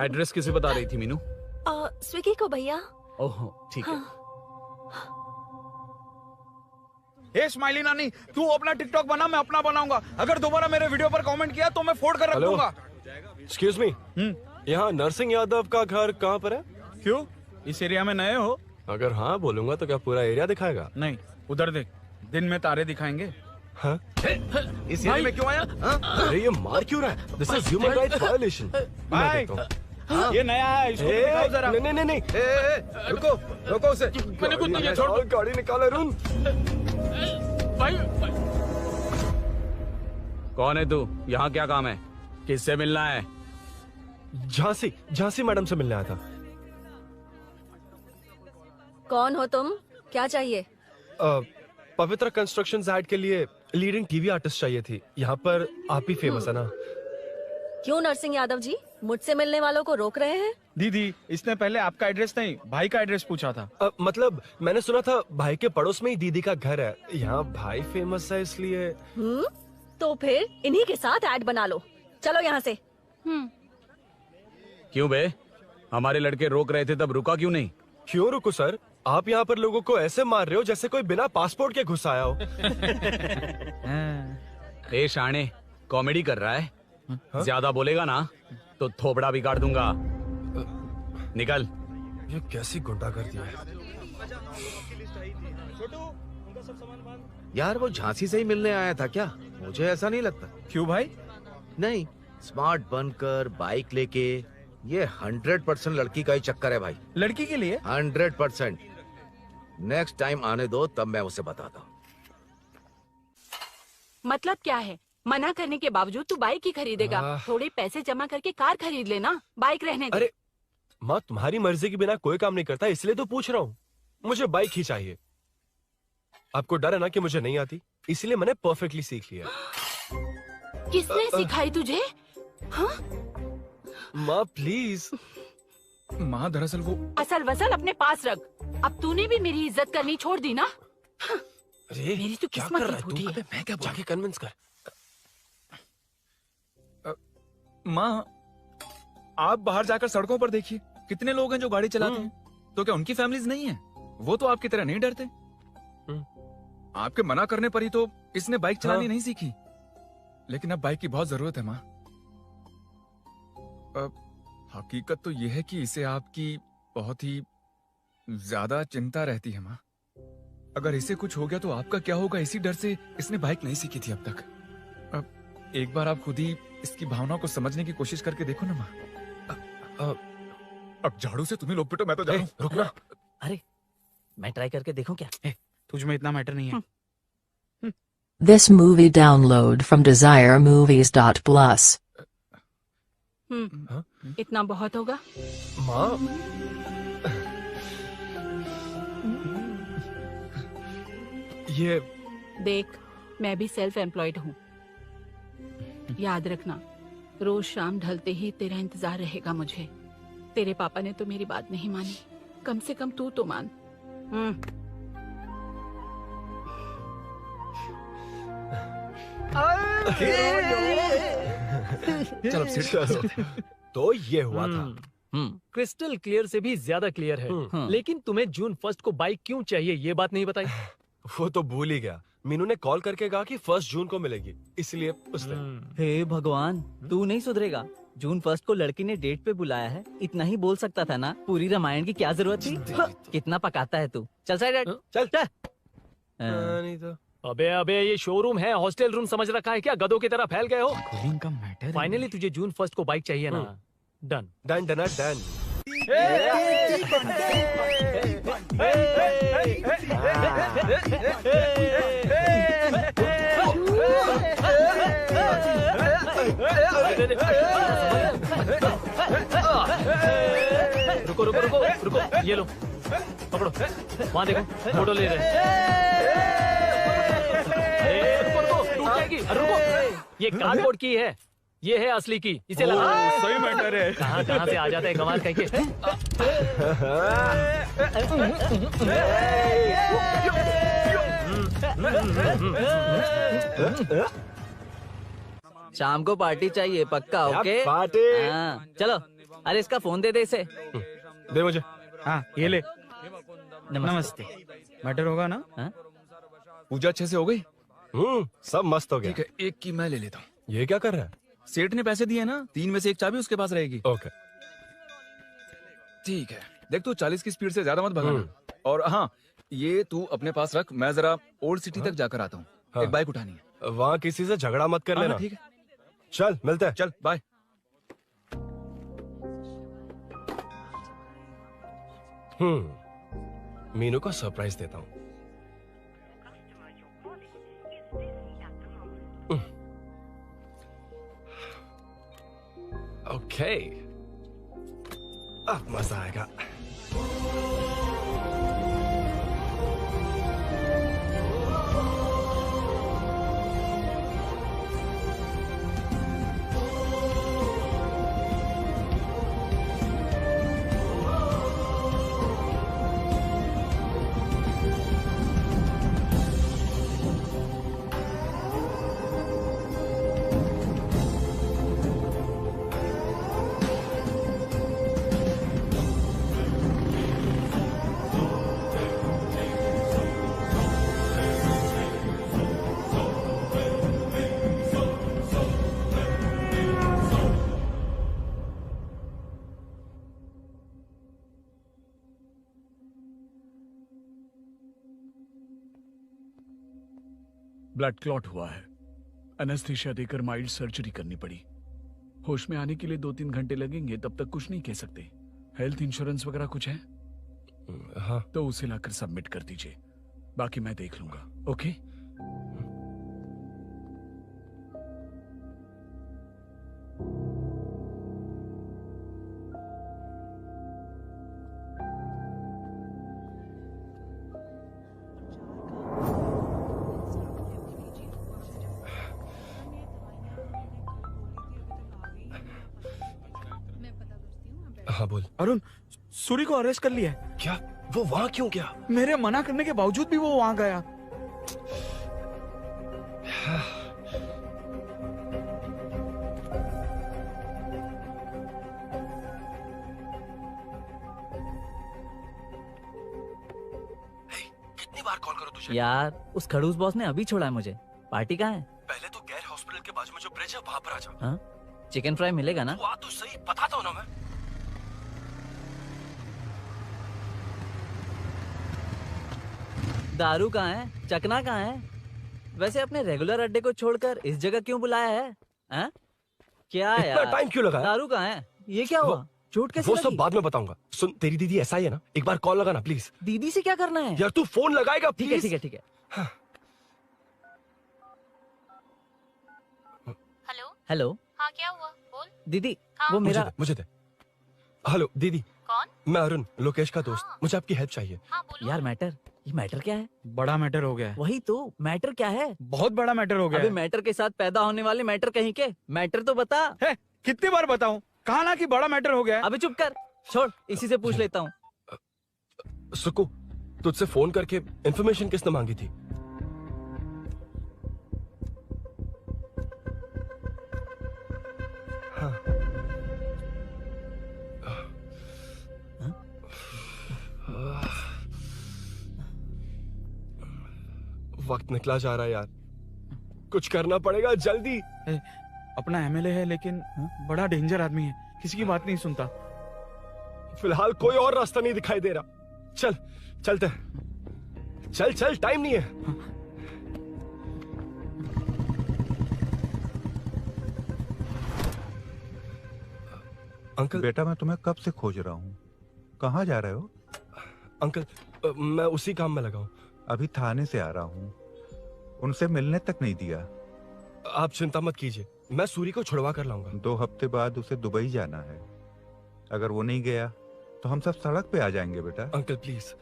F: एड्रेस किसे बता रही थी मीनू?
H: स्विगी को भैया।
F: ओह ठीक है।
E: हे स्माइली नानी, तू अपना टिकटॉक बना, मैं अपना बनाऊंगा। अगर दोबारा मेरे वीडियो पर कमेंट किया तो मैं फोड़ कर रख
D: हेलो।
E: दूंगा।
D: एक्सक्यूज मी, यहाँ नरसिंह यादव का घर कहाँ पर है?
E: क्यों, इस एरिया में नए हो?
D: अगर हाँ बोलूंगा तो क्या पूरा एरिया दिखाएगा?
E: नहीं, उधर देख, दिन में तारे दिखाएंगे।
D: हाँ?
E: इस एरिया में क्यों आया?
D: अरे ये मार क्यों रहा है? This is human rights violation.
E: भाई, ये नया है, इसको दिखाओ जरा।
D: नहीं।
E: रुको रुको उसे।
B: मैंने कुछ नहीं किया, छोड़।
D: गाड़ी निकाल अरुण।
B: भाई
F: कौन है तू? यहाँ क्या काम है? किससे मिलना है?
D: झांसी मैडम से मिलने आया था।
H: कौन हो तुम? क्या चाहिए?
D: पवित्र कंस्ट्रक्शंस ऐड के लिए लीडिंग टीवी आर्टिस्ट चाहिए थी। यहाँ पर आप ही फेमस है ना?
H: क्यों नरसिंह यादव जी मुझसे मिलने वालों को रोक रहे हैं?
E: दीदी, इसने पहले आपका एड्रेस नहीं, भाई का एड्रेस पूछा था।
D: मतलब मैंने सुना था भाई के पड़ोस में ही दीदी का घर है। यहाँ भाई फेमस है इसलिए।
H: तो फिर इन्हीं के साथ ऐड बना लो। चलो यहाँ से।
F: क्यों बे? हमारे लड़के रोक रहे थे तब रुका क्यों नहीं?
D: क्यों रुको सर? आप यहाँ पर लोगों को ऐसे मार रहे हो जैसे कोई बिना पासपोर्ट के घुस आया हो।
F: ए शाणे, कॉमेडी कर रहा है? ज्यादा बोलेगा ना तो थोपड़ा भी काट दूंगा। निकल।
D: ये कैसी गुंडागर्दी है?
J: यार वो झांसी से ही मिलने आया था क्या? मुझे ऐसा नहीं लगता।
E: क्यों भाई?
J: नहीं, स्मार्ट बनकर बाइक लेके, ये 100% लड़की का ही चक्कर है भाई।
E: लड़की के लिए?
J: 100%। नेक्स्ट टाइम आने दो, तब मैं उसे बताता हूँ।
N: मतलब क्या है? मना करने के बावजूद तू बाइक ही खरीदेगा? थोड़े पैसे जमा करके कार खरीद लेना, बाइक रहने दे।
D: अरे माँ, तुम्हारी मर्जी के बिना कोई काम नहीं करता, इसलिए तो पूछ रहा हूँ। मुझे बाइक ही चाहिए। आपको डर है ना कि मुझे नहीं आती, इसलिए मैंने परफेक्टली सीख लिया।
N: किसने सिखाई तुझे? हाँ?
D: माँ प्लीज।
F: माँ दरअसल वो
N: असल वसल अपने पास रख। अब तूने भी मेरी इज्जत करनी छोड़ दी ना?
D: अरे
N: मेरी तो
D: क्या
N: किस्मत
D: कर
N: ही
D: रहा है
N: फूटी
D: तू?
N: है।
D: मैं क्या जाके कन्विंस कर।
F: माँ, आप बाहर जाकर सड़कों पर देखिए, कितने लोग हैं जो गाड़ी चलाते हैं। तो क्या उनकी फैमिलीज नहीं है? वो तो आपकी तरह नहीं डरते। आपके मना करने पर ही तो इसने बाइक चलानी नहीं सीखी। लेकिन अब बाइक की बहुत जरूरत है माँ। हकीकत तो यह है कि इसे आपकी बहुत ही ज्यादा चिंता रहती है माँ। अगर इसे कुछ हो गया तो आपका क्या होगा, इसी डर से इसने बाइक नहीं सीखी थी अब तक। अब एक बार आप खुद ही इसकी भावनाओं को समझने की कोशिश करके देखो ना माँ। अब झाड़ू से तुम्हें लोग पिटो, मैं तो जा रहा हूं।
C: रुकना। अरे मैं ट्राई करके देखूं क्या?
E: तुझ में इतना मैटर नहीं है।
Q: This movie download from desiremovies.plus.
N: इतना बहुत होगा?
D: माँ, ये
N: देख, मैं भी सेल्फ एम्प्लॉयड हूँ। याद रखना, रोज शाम ढलते ही तेरा इंतजार रहेगा मुझे। तेरे पापा ने तो मेरी बात नहीं मानी, कम से कम तू तो मान।
D: चलो तो ये हुआ था।
B: क्रिस्टल क्लियर से भी ज्यादा क्लियर है। लेकिन तुम्हें जून 1 को बाइक क्यों चाहिए, ये बात नहीं बताई।
D: वो तो भूल ही गया। मीनू ने कॉल करके कहा कि 1 जून को मिलेगी, इसलिए उसने।
O: हे भगवान, तू नहीं सुधरेगा। जून 1 को लड़की ने डेट पे बुलाया है, इतना ही बोल सकता था ना। पूरी रामायण की क्या जरूरत थी? कितना पकाता है तू। चल साइड चल।
D: नहीं तो
B: अबे ये शोरूम है, हॉस्टल रूम समझ रखा है क्या? गधों की तरह फैल गए हो।
F: का मैटर।
B: फाइनली तुझे जून 1 को बाइक चाहिए ना? Done
D: done done done.
B: रुको रुको रुको रुको, ये लो पकड़ो, वहाँ देखो फोटो ले रहे हैं। रुको रुको, टूट जाएगी, रुको, ये कार्डबोर्ड की है, ये है असली की, इसे लगा।
E: सही मैटर है।
B: कहाँ कहाँ से आ जाते हैं कमाल कहीं के।
O: शाम को पार्टी चाहिए पक्का, ओके?
P: पार्टी।
O: हाँ, चलो। अरे इसका फोन दे दे इसे।
E: दे मुझे। हाँ ये ले।
O: नमस्ते।
E: मैटर होगा ना?
F: पूजा अच्छे से हो गई?
P: सब मस्त हो गया।
F: ठीक है, एक की मैं ले लेता हूँ।
P: ये क्या कर रहा है?
F: सेठ ने पैसे दिए ना, 3 में से 1 चाबी उसके पास रहेगी।
P: ओके
F: ठीक है, देख तू 40 की स्पीड से ज्यादा मत भगाना। और हाँ, ये तू अपने पास रख, मैं जरा ओल्ड सिटी तक जाकर आता हूँ। एक बाइक उठानी है।
P: वहाँ किसी से झगड़ा मत कर लेना।
F: ठीक है,
P: चल मिलते हैं।
F: चल बाय।
P: मीनू को सरप्राइज देता हूँ। ओके, अब मजा आएगा।
R: ब्लड क्लॉट हुआ है, एनेस्थीसिया देकर माइल्ड सर्जरी करनी पड़ी। होश में आने के लिए 2-3 घंटे लगेंगे, तब तक कुछ नहीं कह सकते। हेल्थ इंश्योरेंस वगैरह कुछ है?
P: हाँ।
R: तो उसे लाकर सबमिट कर दीजिए, बाकी मैं देख लूंगा। ओके?
P: हाँ बोल।
E: अरुण, सूरी को अरेस्ट कर लिया है।
P: क्या? वो वहाँ क्यों गया?
E: मेरे मना करने के बावजूद भी वो वहाँ गया।
P: कितनी बार कॉल करो तुझे?
O: यार उस खड़ूस बॉस ने अभी छोड़ा है मुझे। पार्टी कहाँ है?
P: पहले तो गैर हॉस्पिटल के बाजू में जो ब्रिज है वहाँ पर आ जा।
O: हाँ? चिकन फ्राई मिलेगा ना?
P: तू आ तो सही, बताता हूँ ना मैं।
O: दारू कहाँ है? चकना कहाँ है? वैसे अपने रेगुलर अड्डे को छोड़कर इस जगह क्यों बुलाया है? हाँ? क्या
P: इतना
O: यार?
P: टाइम क्यों लगा?
O: दारू कहाँ है? ये क्या हुआ? चोट कैसे
P: वो
O: लगी?
P: सब बाद में बताऊंगा। सुन, तेरी दीदी ऐसा ही है ना, एक बार कॉल लगाना प्लीज।
O: दीदी से क्या करना है?
P: यार तू फोन लगाएगा
O: ठीक है
P: प्लीज?
O: ठीक है ठीक है।
I: Hello
O: hello.
I: हाँ क्या हुआ, बोल।
O: दीदी
I: हाँ?
O: वो मेरा
P: मुझे दे। हेलो दीदी।
I: कौन?
P: मैं अरुण, लोकेश का दोस्त। मुझे आपकी हेल्प चाहिए।
O: यार मैटर, ये मैटर क्या है?
E: बड़ा मैटर हो गया है।
O: वही तो, मैटर क्या है?
E: बहुत बड़ा मैटर हो गया
O: अबे
E: है।
O: मैटर के साथ पैदा होने वाले मैटर कहीं के, मैटर तो बता।
E: है, कितनी बार बताऊं? कहा ना कि बड़ा मैटर हो गया है।
O: अबे चुप कर, छोड़, इसी से पूछ लेता हूँ।
P: सुकू, तुझसे फोन करके इन्फॉर्मेशन किसने मांगी थी? हाँ। वक्त निकला जा रहा है यार, कुछ करना पड़ेगा जल्दी।
E: अपना एमएलए है लेकिन बड़ा डेंजर आदमी है, किसी की बात नहीं सुनता।
P: फिलहाल कोई और रास्ता नहीं दिखाई दे रहा। चल चलते हैं। चल चल, टाइम नहीं है। अंकल।
G: बेटा मैं तुम्हें कब से खोज रहा हूँ, कहाँ जा रहे हो?
P: अंकल मैं उसी काम में लगा हूँ।
G: अभी थाने से आ रहा हूँ, उनसे मिलने तक नहीं दिया।
P: आप चिंता मत कीजिए,
D: मैं सूरी को छुड़वा कर लाऊंगा।
G: 2 हफ्ते बाद उसे दुबई जाना है। अगर वो नहीं गया तो हम सब सड़क पे आ जाएंगे बेटा।
D: अंकल प्लीज,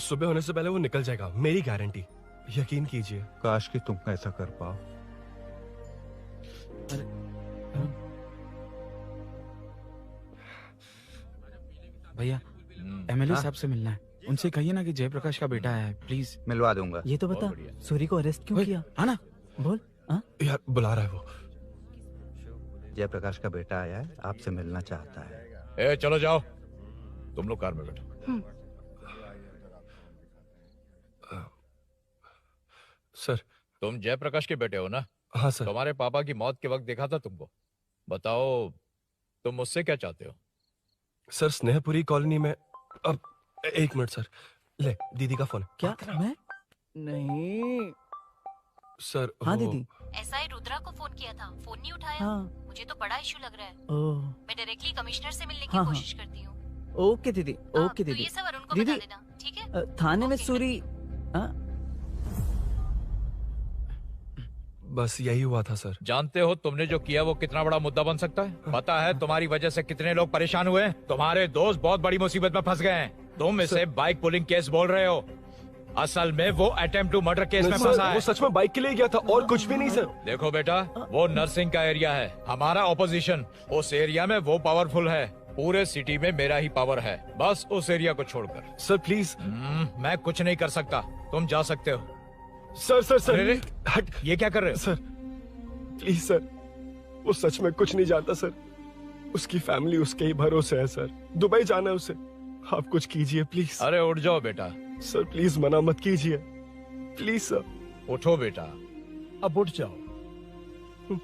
D: सुबह होने से पहले वो निकल जाएगा, मेरी गारंटी, यकीन कीजिए।
G: काश कि तुम ऐसा कर पाओ।
E: भैया एमएलए साहब से मिलना है, उनसे कहिए ना कि जयप्रकाश का बेटा है, प्लीज।
G: मिलवा दूंगा।
O: ये तो बता, सूरी को अरेस्ट क्यों किया?
E: हाँ ना,
O: बोल।
D: यार बुला रहा है वो।
G: जयप्रकाश का बेटा आया है, आपसे मिलना चाहता है।
S: ए चलो जाओ, तुम लोग कार में बैठो।
D: सर,
S: तुम जयप्रकाश के बेटे हो ना?
D: हाँ सर।
S: तुम्हारे पापा की मौत के वक्त देखा था तुमको। बताओ तुम मुझसे क्या चाहते हो?
D: सर, स्नेहपुरी कॉलोनी में। अब 1 मिनट सर, ले दीदी का फोन।
O: क्या? मैं नहीं
D: सर।
O: हाँ दीदी।
T: एसआई रुद्रा को फोन किया था, फोन नहीं उठाया।
O: हाँ।
T: मुझे तो बड़ा इशू लग रहा है।
O: ओह।
T: मैं डायरेक्टली कमिश्नर से मिलने की
O: हाँ,
T: कोशिश करती हूँ।
O: ओके दीदी, ओके
T: तो
O: दीदी।
T: ये सब अरुण को
O: दीदी,
T: बता देना, ठीक है?
O: थाने में सूरी।
D: बस यही हुआ था सर।
S: जानते हो तुमने जो किया वो कितना बड़ा मुद्दा बन सकता है? पता है तुम्हारी वजह से कितने लोग परेशान हुए हैं? तुम्हारे दोस्त बहुत बड़ी मुसीबत में फंस गए हैं। तुम इसे बाइक पुलिंग केस बोल रहे हो, असल में वो अटेम्प्ट टू मर्डर केस में फंसा है।
D: वो सच में बाइक के लिए गया था और कुछ भी नहीं सर।
S: देखो बेटा, वो नर्सिंग का एरिया है, हमारा ऑपोजिशन उस एरिया में वो पावरफुल है। पूरे सिटी में मेरा ही पावर है, बस उस एरिया को छोड़कर।
D: Sir please.
S: मैं कुछ नहीं कर सकता, तुम जा सकते हो।
D: सर सर सर
S: अरे, हट, ये क्या कर रहे हो?
D: सर प्लीज सर, वो सच में कुछ नहीं जानता सर। उसकी फैमिली उसके ही भरोसे है सर। दुबई जाना है उसे, आप कुछ कीजिए प्लीज।
S: अरे उठ जाओ बेटा।
D: सर प्लीज मना मत कीजिए, प्लीज सर।
S: उठो बेटा, अब उठ जाओ।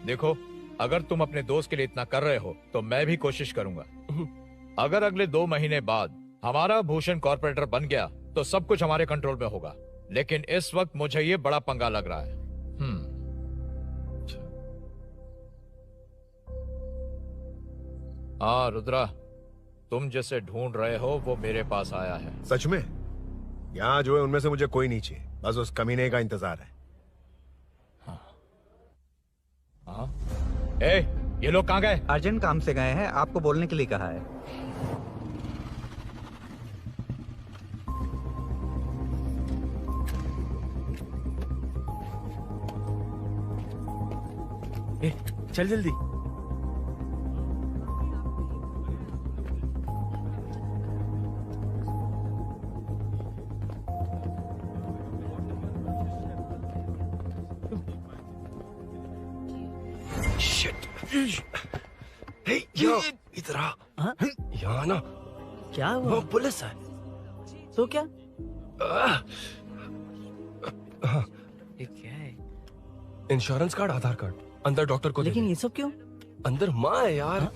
S: देखो, अगर तुम अपने दोस्त के लिए इतना कर रहे हो तो मैं भी कोशिश करूंगा। अगर अगले 2 महीने बाद हमारा भूषण कॉर्पोरेटर बन गया तो सब कुछ हमारे कंट्रोल में होगा, लेकिन इस वक्त मुझे ये बड़ा पंगा लग रहा है। हाँ रुद्रा, तुम जैसे ढूंढ रहे हो वो मेरे पास आया है।
P: सच में? यहाँ जो है उनमें से मुझे कोई नहीं चाहिए, बस उस कमीने का इंतजार है।
S: हाँ? ए, ये लोग कहाँ गए?
G: अर्जेंट काम से गए हैं, आपको बोलने के लिए कहा है।
E: ए, चल जल्दी।
D: इधर आ। यहाँ ना
O: क्या हुआ?
D: वो पुलिस है।
O: तो क्या?
D: हाँ।
O: ये क्या है?
D: इंश्योरेंस कार्ड, आधार कार्ड, अंदर डॉक्टर को।
O: लेकिन ये सब क्यों?
D: अंदर माँ है यार।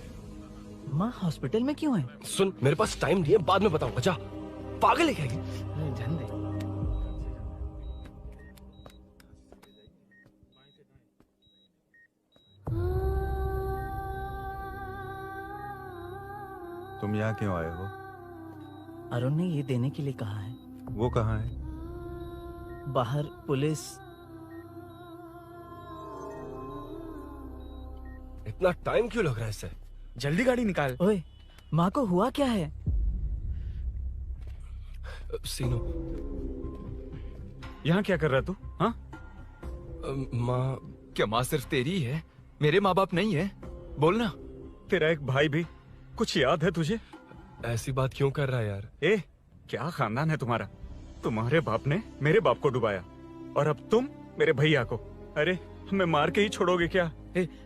O: माँ हॉस्पिटल में क्यों है?
D: सुन, मेरे पास टाइम नहीं है, बाद में बताऊंगा। जा, पागल है क्या ये?
O: जान दे।
G: तुम यहाँ क्यों आए हो?
O: अरुण ने ये देने के लिए कहा है।
G: वो कहाँ है?
O: बाहर पुलिस।
D: इतना टाइम क्यों लग रहा है इससे?
E: जल्दी गाड़ी निकाल।
O: ओए, माँ को हुआ क्या है?
D: सीनो,
A: यहाँ क्या कर रहा तू? हाँ?
D: माँ।
F: क्या माँ सिर्फ तेरी है? मेरे माँ बाप नहीं है? बोलना।
A: तेरा एक भाई भी, कुछ याद है तुझे?
D: ऐसी बात क्यों कर रहा है यार?
A: ए, क्या खानदान है तुम्हारा? तुम्हारे बाप ने मेरे बाप को डुबाया और अब तुम मेरे भैया को। अरे हमें मार के ही छोड़ोगे क्या?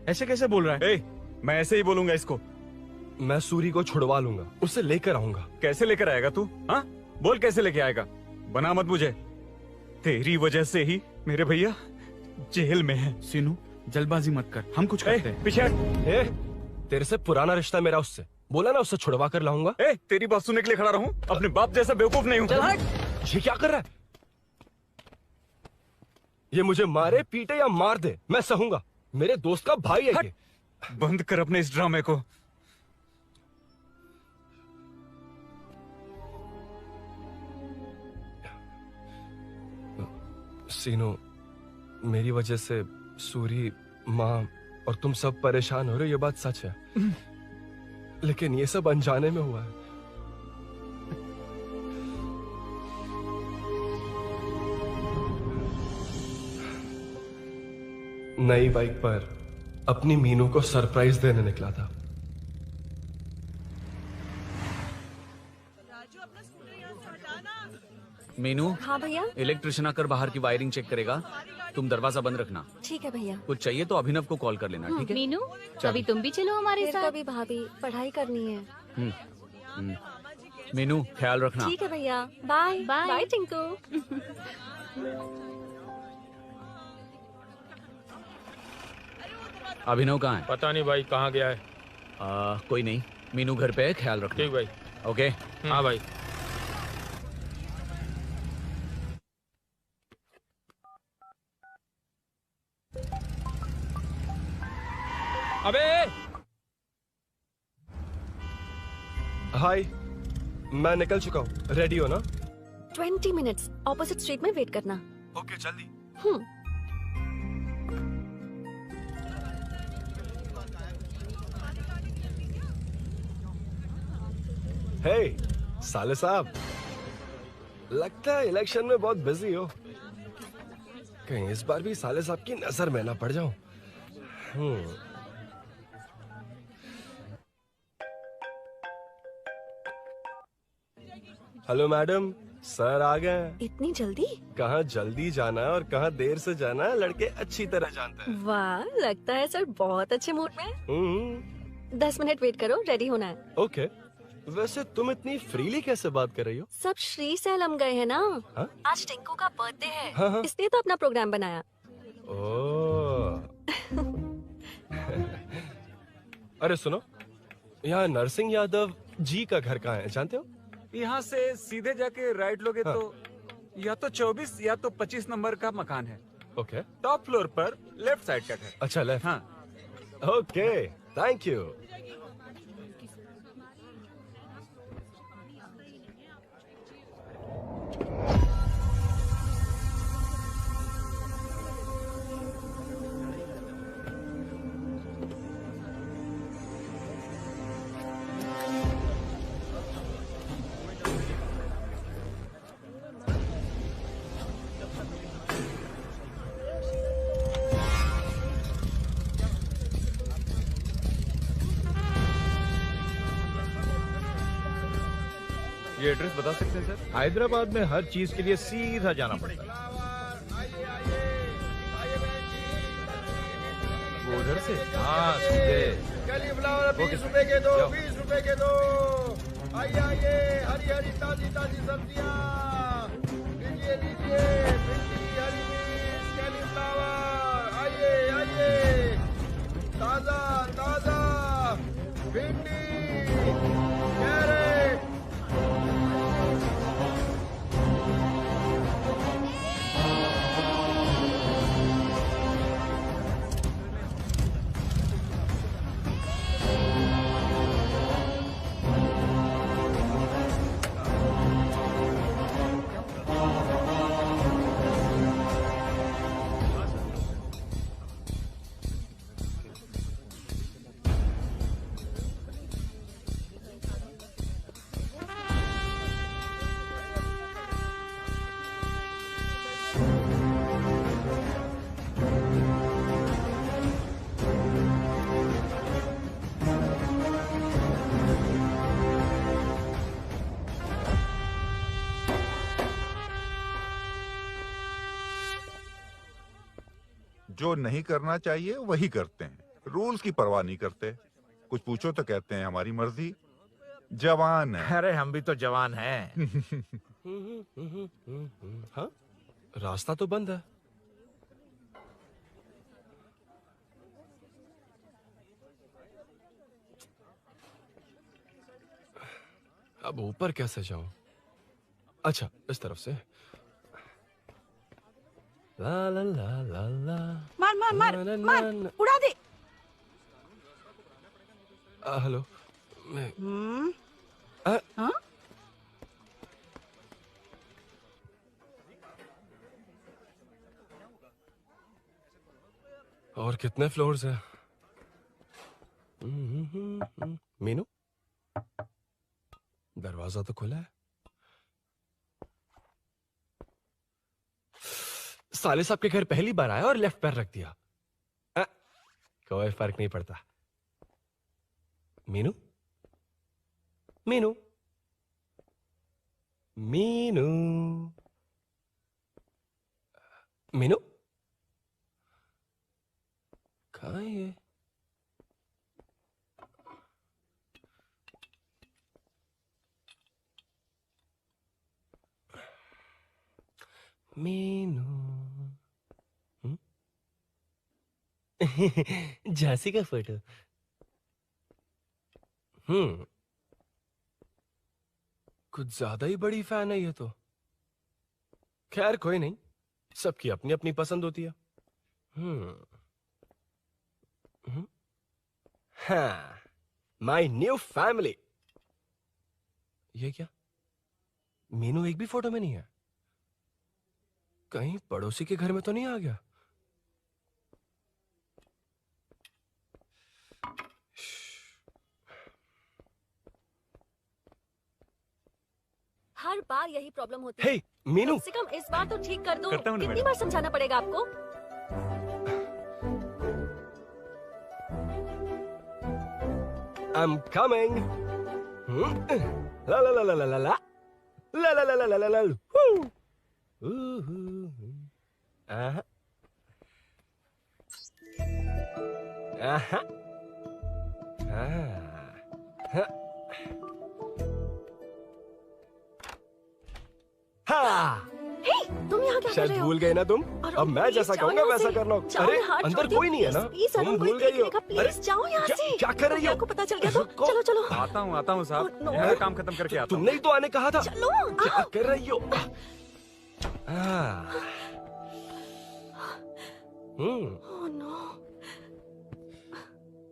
E: ऐसे कैसे बोल रहा है?
A: मैं ऐसे ही बोलूंगा इसको।
D: मैं सूरी को छुड़वा लूंगा, उससे लेकर आऊंगा।
A: कैसे लेकर आएगा तू? हाँ, बोल कैसे लेके आएगा? बना मत मुझे। तेरी वजह से ही मेरे भैया जेल में है।
E: सीनू, जल्दबाजी मत कर, हम कुछ करते हैं।
A: पीछे
D: तेरे से पुराना रिश्ता मेरा उससे, बोला ना उससे छुड़वा कर लाऊंगा।
A: तेरी बात सुनने के लिए खड़ा रहूं? अपने बाप जैसा बेवकूफ नहीं हूं।
O: चल हट।
D: ये क्या कर रहा है? ये मुझे मारे पीटे या मार दे, मैं सहूंगा। मेरे दोस्त का भाई है ये।
A: बंद कर अपने इस ड्रामे को।
D: सीनो, मेरी वजह से सूरी, माँ, और तुम सब परेशान हो रहे हो, ये बात सच है। लेकिन ये सब अनजाने में हुआ है। नई बाइक पर अपनी मीनू को सरप्राइज देने निकला था।
E: मीनू,
H: हाँ भैया।
E: इलेक्ट्रिशियन आकर बाहर की वायरिंग चेक करेगा, तुम दरवाजा बंद रखना।
H: ठीक है भैया।
E: कुछ चाहिए तो अभिनव को कॉल कर लेना, ठीक है?
I: मीनू,
E: चल।
I: कभी तुम भी चलो हमारे
H: फिर
I: साथ।
H: कभी भाभी, पढ़ाई करनी है।
E: मीनू, ख्याल रखना।
H: ठीक है भैया, बाय
I: बाय।
H: बाय टिंकू।
E: अभिनव कहाँ है?
U: पता नहीं भाई, कहाँ गया है।
E: कोई नहीं, मीनू घर पे है, ख्याल रखना।
U: ठीक भाई।
E: ओके।
U: हाँ भाई। अबे
D: हाय, मैं निकल चुका हूँ, रेडी हो ना?
H: 20 मिनट्स ऑपोजिट स्ट्रीट में वेट करना।
D: ओके, जल्दी। हे साले साहब, लगता है इलेक्शन में बहुत बिजी हो। कहीं इस बार भी साले साहब की नजर में ना पड़ जाऊं। हेलो मैडम, सर आ गए हैं।
H: इतनी जल्दी?
D: कहाँ जल्दी जाना है और कहाँ देर से जाना है, लड़के अच्छी तरह जानते हैं।
H: वाह, लगता है सर बहुत अच्छे मूड में है। 10 मिनट वेट करो, रेडी होना है।
D: ओके। वैसे तुम इतनी फ्रीली कैसे बात कर रही हो?
H: सब श्री सैलम गए हैं ना।
D: हाँ?
H: आज टिंकू का बर्थडे है,
D: हाँ, हाँ।
H: इसलिए तो अपना प्रोग्राम बनाया।
D: ओह। अरे सुनो, यहाँ नरसिंह यादव जी का घर कहाँ है, जानते हो?
A: यहाँ से सीधे जाके राइट लोगे
D: हाँ।
A: तो या तो 24 या तो 25 नंबर का मकान है।
D: ओके।
A: टॉप फ्लोर पर लेफ्ट साइड का घर।
D: अच्छा, लेफ्ट।
A: हाँ।
D: Okay, thank you.
S: ये एड्रेस बता सकते हैं सर? हैदराबाद में हर चीज के लिए सीधा जाना पड़ेगा। वो उधर से? हाँ, सीधे।
P: कैलीफ्लावर 20 रुपए के दो, 20 रुपए के दो। आइए आइए, हरी हरी ताजी ताजी सब्जियाँ लीजिए लीजिए। भिंडी, हरी मिर्च, कैलीफ्लावर, आइए आइए। ताजा ताजा भिंडी, कैरेट।
G: जो नहीं करना चाहिए वही करते हैं, रूल्स की परवाह नहीं करते। कुछ पूछो तो कहते हैं हमारी मर्जी। जवान है।
S: अरे हम भी तो जवान हैं।
D: हाँ, रास्ता तो बंद है। अब ऊपर कैसे जाऊं? अच्छा, इस तरफ से। ला ला ला ला ला।
N: मार मार मार मार, उड़ा दे।
D: हेलो। मैं
N: हाँ?
D: और कितने फ्लोर्स हैं? दरवाजा तो खुला है। साले साहब के घर पहली बार आया और लेफ्ट पैर रख दिया। कोई फर्क नहीं पड़ता। मीनू, मीनू, मीनू, मीनू, कहाँ है ये? मीनू, झांसी का फोटो। कुछ ज्यादा ही बड़ी फैन है ये तो। खैर कोई नहीं, सबकी अपनी अपनी पसंद होती है। हाँ, माई न्यू फैमिली। ये क्या? मीनू एक भी फोटो में नहीं है। कहीं पड़ोसी के घर में तो नहीं आ गया?
H: हर बार यही प्रॉब्लम होती है।
D: हे, मीनू।
H: कम से कम इस बार तो ठीक कर दो।
A: करता हूँ ना
H: कितनी
A: मैडम।
H: बार समझाना पड़ेगा आपको?
D: I'm coming. La la la la la la la. La la la la la la la. Woo. Aha. Aha. हाँ।
H: हे, तुम यहाँ क्या कर
D: शायद
H: रहे हो?
D: भूल गए ना तुम। अब मैं जैसा
H: जाओ
D: कहूँगा
H: यहाँ
D: वैसा
H: से।
D: करना।
H: जाओ,
D: अरे
H: हाथ
D: अंदर
H: छोड़ दो,
D: कोई नहीं है ना?
H: प्लीज,
D: तुम
H: अरुण,
D: भूल
H: कोई
D: गई हो।
H: देखेगा, प्लीज जाओ यहाँ से।
D: क्या कर रही हो?
H: को पता चल गया तो चलो चलो।
A: आता हूँ साहब।
H: no.
A: यहाँ का काम खत्म करके आता हूँ।
D: तुमने ही तो आने कहा था।
H: चलो,
D: क्या कर रही हो?
H: Oh no.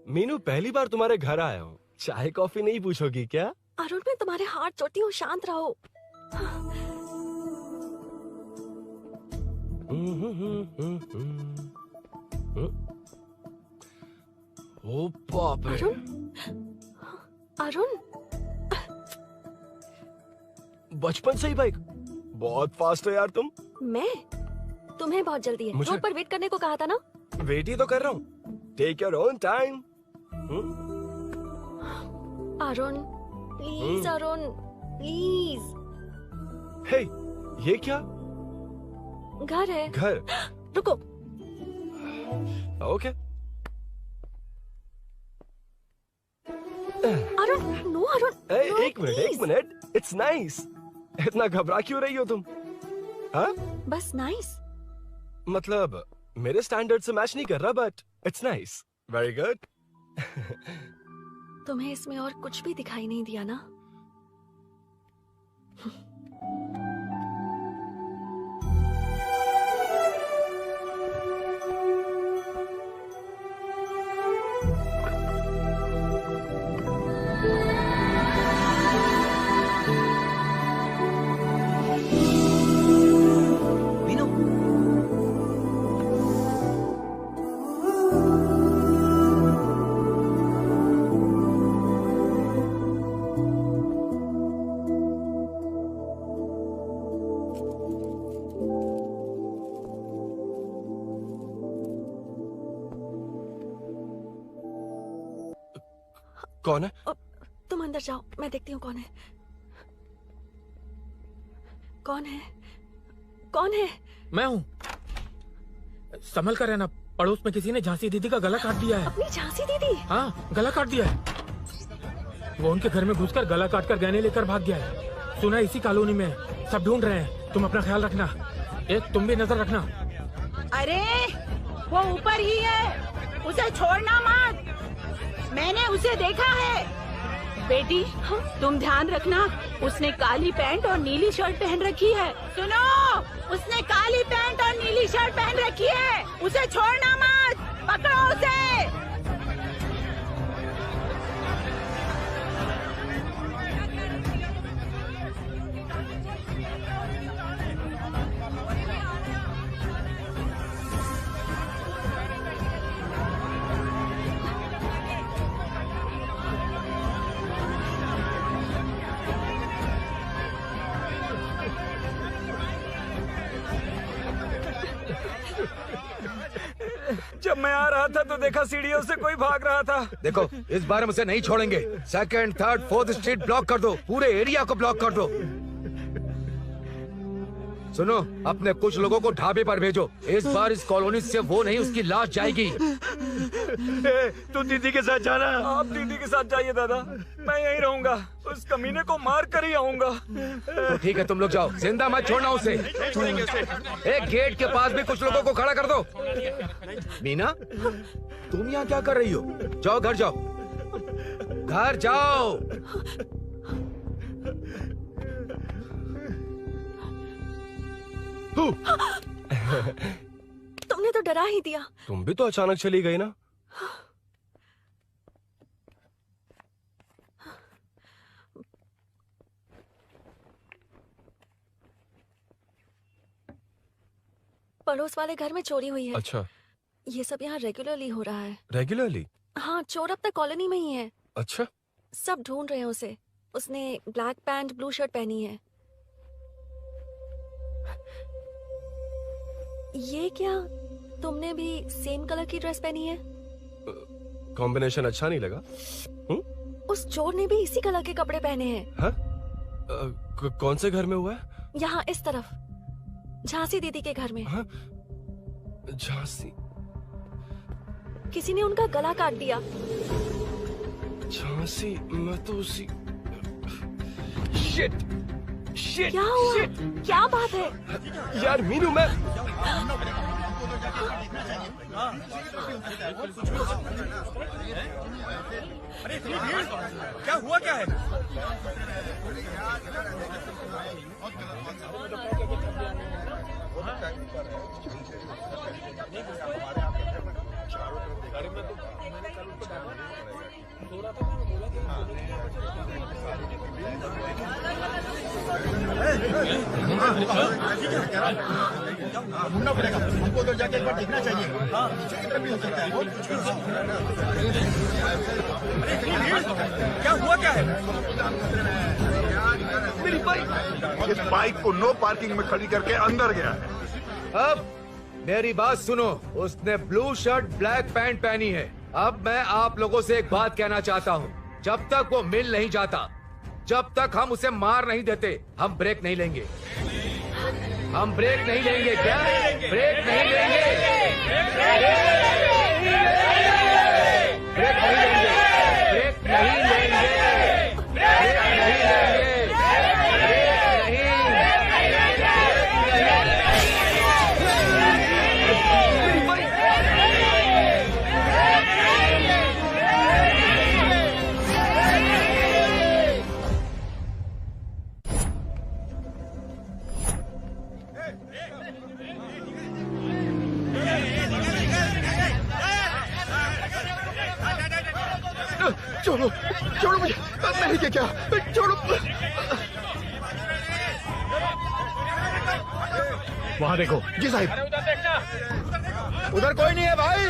D: मीनू, पहली बार तुम्हारे घर आया हूँ। चाय कॉफी नहीं पूछोगी क्या?
H: अरुण, मैं तुम्हारे हाथ जोड़ती हूँ, शांत रहो।
D: ओ बाप रे।
H: अरुण,
D: बचपन से ही बाइक। बहुत फास्ट है यार तुम।
H: मैं? तुम्हें बहुत जल्दी है।
D: मुझे-
H: रोड पर वेट करने को कहा था ना?
D: वेट ही तो कर रहा हूँ। Take your own time.
H: Arun, please Arun, please.
D: Hey, ये क्या?
H: घर है।
D: घर?
H: रुको।
D: ओके।
H: अरुण, नो अरुण।
D: एक मिनट। It's nice. इतना घबरा क्यों रही हो तुम? हाँ?
H: बस नाइस।
D: मतलब मेरे स्टैंडर्ड से मैच नहीं कर रहा, but it's nice. Very good.
H: तुम्हें इसमें और कुछ भी दिखाई नहीं दिया ना?
D: कौन है?
H: तुम अंदर जाओ, मैं देखती हूँ कौन है। कौन है? कौन है?
U: मैं हूँ। संभल कर रहना। पड़ोस में किसी ने झांसी दीदी का गला काट दिया है।
H: अपनी झांसी दीदी?
U: हाँ, गला काट दिया है। वो उनके घर में घुसकर गला काट कर गहने लेकर भाग गया है। सुना इसी कॉलोनी में है। सब ढूंढ रहे हैं। तुम अपना ख्याल रखना। एक तुम भी नजर रखना।
N: अरे वो ऊपर ही है, उसे छोड़ना मत। मैंने उसे देखा है। बेटी, तुम ध्यान रखना। उसने काली पैंट और नीली शर्ट पहन रखी है। सुनो, उसने काली पैंट और नीली शर्ट पहन रखी है। उसे छोड़ना मत। पकड़ो उसे।
A: मैं आ रहा था तो देखा सीढ़ियों से कोई भाग रहा था।
J: देखो इस बार हम उसे नहीं छोड़ेंगे। Second, third, fourth street block कर दो, पूरे एरिया को ब्लॉक कर दो। सुनो, अपने कुछ लोगों को ढाबे पर भेजो। इस बार इस कॉलोनी से वो नहीं, उसकी लाश जाएगी।
A: तू दीदी के साथ जाना। आप दीदी के साथ जाइए दादा, मैं यहीं रहूंगा। उस कमीने को मार कर ही आऊंगा।
J: तो ठीक है, तुम लोग जाओ, जिंदा मत छोड़ना उसे। एक गेट के पास भी कुछ लोगों को खड़ा कर दो। मीना, तुम यहाँ क्या कर रही हो? जाओ घर जाओ, घर जाओ।
H: तुमने तो डरा ही दिया।
D: तुम भी तो अचानक चली गई ना।
H: पड़ोस वाले घर में चोरी हुई है।
D: अच्छा,
H: ये सब यहाँ रेगुलरली हो रहा है।
D: रेगुलरली?
H: हाँ, चोर अब तक कॉलोनी में ही है।
D: अच्छा,
H: सब ढूंढ रहे हैं उसे। उसने ब्लैक पैंट ब्लू शर्ट पहनी है। ये क्या, तुमने भी सेम कलर की ड्रेस पहनी है?
D: कॉम्बिनेशन अच्छा नहीं लगा?
H: उस चोर ने भी इसी कलर के कपड़े पहने हैं।
D: हाँ? कौन से घर में हुआ है?
H: यहाँ इस तरफ, झांसी दीदी के घर में।
D: हाँ? झांसी?
H: किसी ने उनका गला काट दिया।
D: झांसी? मैं तो उसी... शिट! शिट!
H: क्या हुआ? क्या बात है?
D: यार मीनू, मैं...
E: अरे क्या हुआ, क्या है? ढूंढना पड़ेगा हमको, उधर जाके एक बार देखना चाहिए। हाँ, पीछे की तरफ भी हो सकता है। क्या हुआ, क्या है?
G: मेरी बाइक, इस बाइक को नो पार्किंग में खड़ी करके अंदर गया है।
J: अब मेरी बात सुनो, उसने ब्लू शर्ट ब्लैक पैंट पहनी है। अब मैं आप लोगों से एक बात कहना चाहता हूँ, जब तक वो मिल नहीं जाता, जब तक हम उसे मार नहीं देते, हम ब्रेक नहीं लेंगे। हम ब्रेक नहीं लेंगे। क्या ब्रेक नहीं लेंगे? ब्रेक नहीं लेंगे। ब्रेक नहीं लेंगे। ब्रेक नहीं लेंगे। ब्रेक नहीं।
P: छोड़ो, छोड़ो मुझे, मैंने क्या किया? छोड़ो।
R: वहाँ देखो।
P: जी साहिब। उधर कोई नहीं है भाई।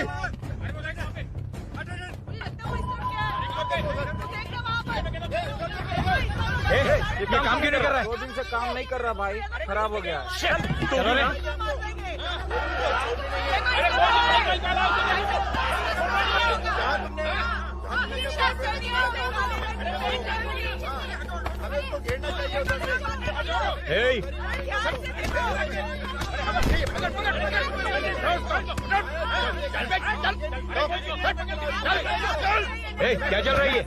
E: ये काम क्यों नहीं कर रहा है? 2 दिन से काम नहीं कर रहा भाई, खराब हो गया।
S: क्या चल रही है?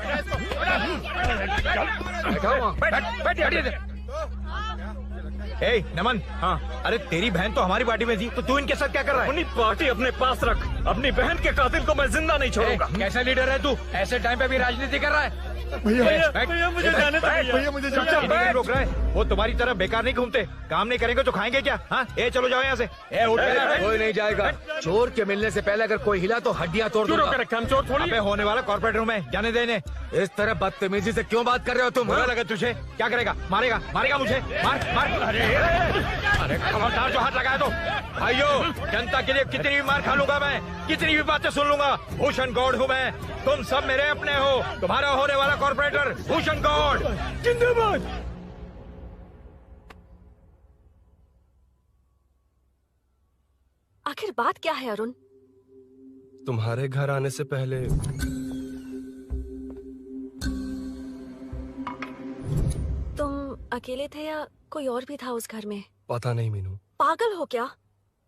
S: नमन। हाँ, अरे तेरी बहन तो हमारी पार्टी में थी, तो तू इनके साथ क्या कर रहा है?
A: अपनी पार्टी अपने पास रख। अपनी बहन के कातिल को मैं जिंदा नहीं छोड़ूंगा।
J: कैसा लीडर है तू? ऐसे टाइम पे भी राजनीति कर रहा है?
A: भैया मुझे जाने दो।
J: भैया मुझे जाने दो।
S: रोक रहा है? वो तुम्हारी तरह बेकार नहीं घूमते। काम नहीं करेंगे तो खाएंगे क्या? हाँ, चलो जाओ यहाँ से।
J: कोई नहीं जाएगा। चोर के मिलने से पहले अगर कोई हिला तो हड्डियां तोड़ दूंगा।
S: हम चोर थोड़ी होने वाला कॉर्पोरेट रूम है, जाने देने।
J: इस तरह बदतमीजी से क्यों बात कर रहे हो तुम?
S: बुरा लगा तुझे? क्या करेगा? मारेगा? मारेगा मुझे? मार मार। अरे खबरदार जो हाथ लगाया तो। भाइयों, जनता के लिए कितनी भी मार खा लूंगा मैं, कितनी भी बातें सुन लूंगा। भूषण गौड़ हूँ मैं, तुम सब मेरे अपने हो। तुम्हारा होने वाला कॉर्पोरेटर भूषण गौड़ जिंदाबाद।
H: आखिर बात क्या है अरुण?
D: तुम्हारे घर आने से पहले
H: तुम अकेले थे या कोई और भी था उस घर में?
D: पता नहीं मीनू।
H: पागल हो क्या?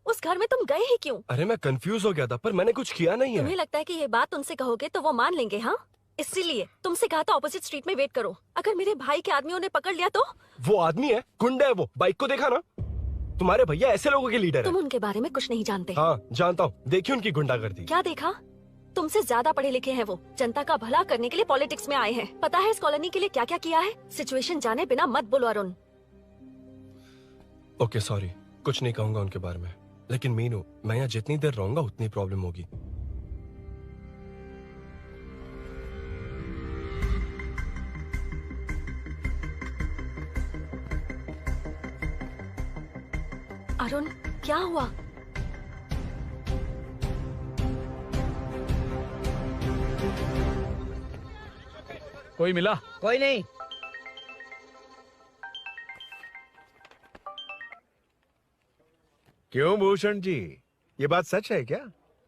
H: उस घर में तुम गए ही क्यों?
D: अरे मैं कंफ्यूज हो गया था, पर मैंने कुछ किया नहीं
H: तुम्हें
D: है।
H: लगता है कि ये बात उनसे कहोगे तो वो मान लेंगे? हाँ, इसीलिए तुमसे कहा था ऑपोजिट स्ट्रीट में वेट करो। अगर मेरे भाई के आदमियों ने पकड़ लिया तो?
D: वो आदमी है, गुंडा है वो। बाइक को देखा ना? तुम्हारे भैया ऐसे लोगों के लीडर
H: तुम
D: है।
H: उनके बारे में कुछ नहीं जानते।
D: हाँ जानता हूँ, देखिए उनकी गुंडागर्दी।
H: क्या देखा? तुमसे ज्यादा पढ़े लिखे हैं वो। जनता का भला करने के लिए पॉलिटिक्स में आए हैं। पता है इस कॉलोनी के लिए क्या क्या किया है? सिचुएशन जाने बिना मत बोलो अरुण।
D: ओके सॉरी, कुछ नहीं कहूंगा उनके बारे में। लेकिन मीनू, मैं यहाँ जितनी देर रहूंगा उतनी प्रॉब्लम होगी।
H: अरुण, क्या हुआ?
R: कोई मिला?
K: कोई नहीं।
V: क्यों भूषण जी, ये बात सच है क्या?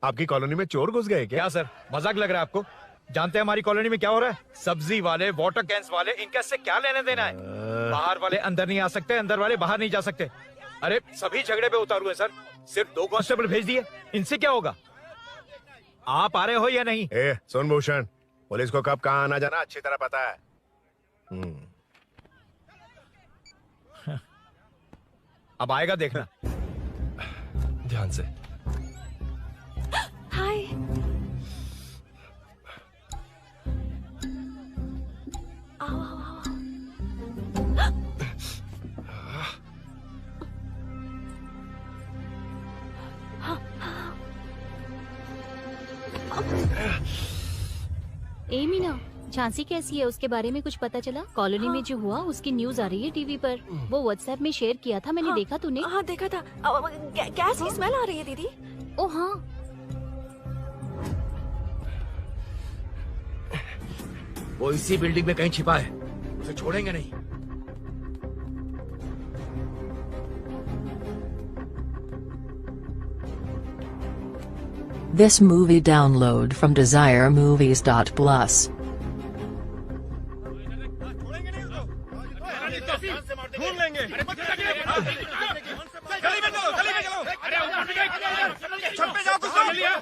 V: आपकी कॉलोनी में चोर घुस गए क्या?
S: सर, मजाक लग रहा है आपको? जानते हैं हमारी कॉलोनी में क्या हो रहा है? सब्जी वाले, वाटर कैंस वाले, इनका से क्या लेने देना है? बाहर वाले अंदर नहीं आ सकते, अंदर वाले बाहर नहीं जा सकते। अरे सभी झगड़े पे उतारू है सर। सिर्फ 2 कांस्टेबल भेज दिए, इनसे क्या होगा? आप आ रहे हो या नहीं?
V: ए, सुन भूषण, पुलिस को कब कहाँ आना जाना अच्छी तरह पता है।
S: अब आएगा देखना।
D: ध्यान से।
H: हाय। आओ आओ आओ।
I: ए मीना, झांसी कैसी है? उसके बारे में कुछ पता चला? कॉलोनी में जो हुआ उसकी न्यूज आ रही है टीवी पर। वो व्हाट्सएप में शेयर किया था, मैंने देखा। तूने?
H: हाँ देखा था। गैस की स्मेल आ रही है दीदी।
I: ओ हाँ।
J: वो इसी बिल्डिंग में कहीं छिपा है, उसे छोड़ेंगे नहीं।
Q: This movie download from DesireMovies.plus.
P: ढूंढ लेंगे। गली में चलो, गली में चलो। छत पे जाओ, कुछ छोड़ना नहीं यार।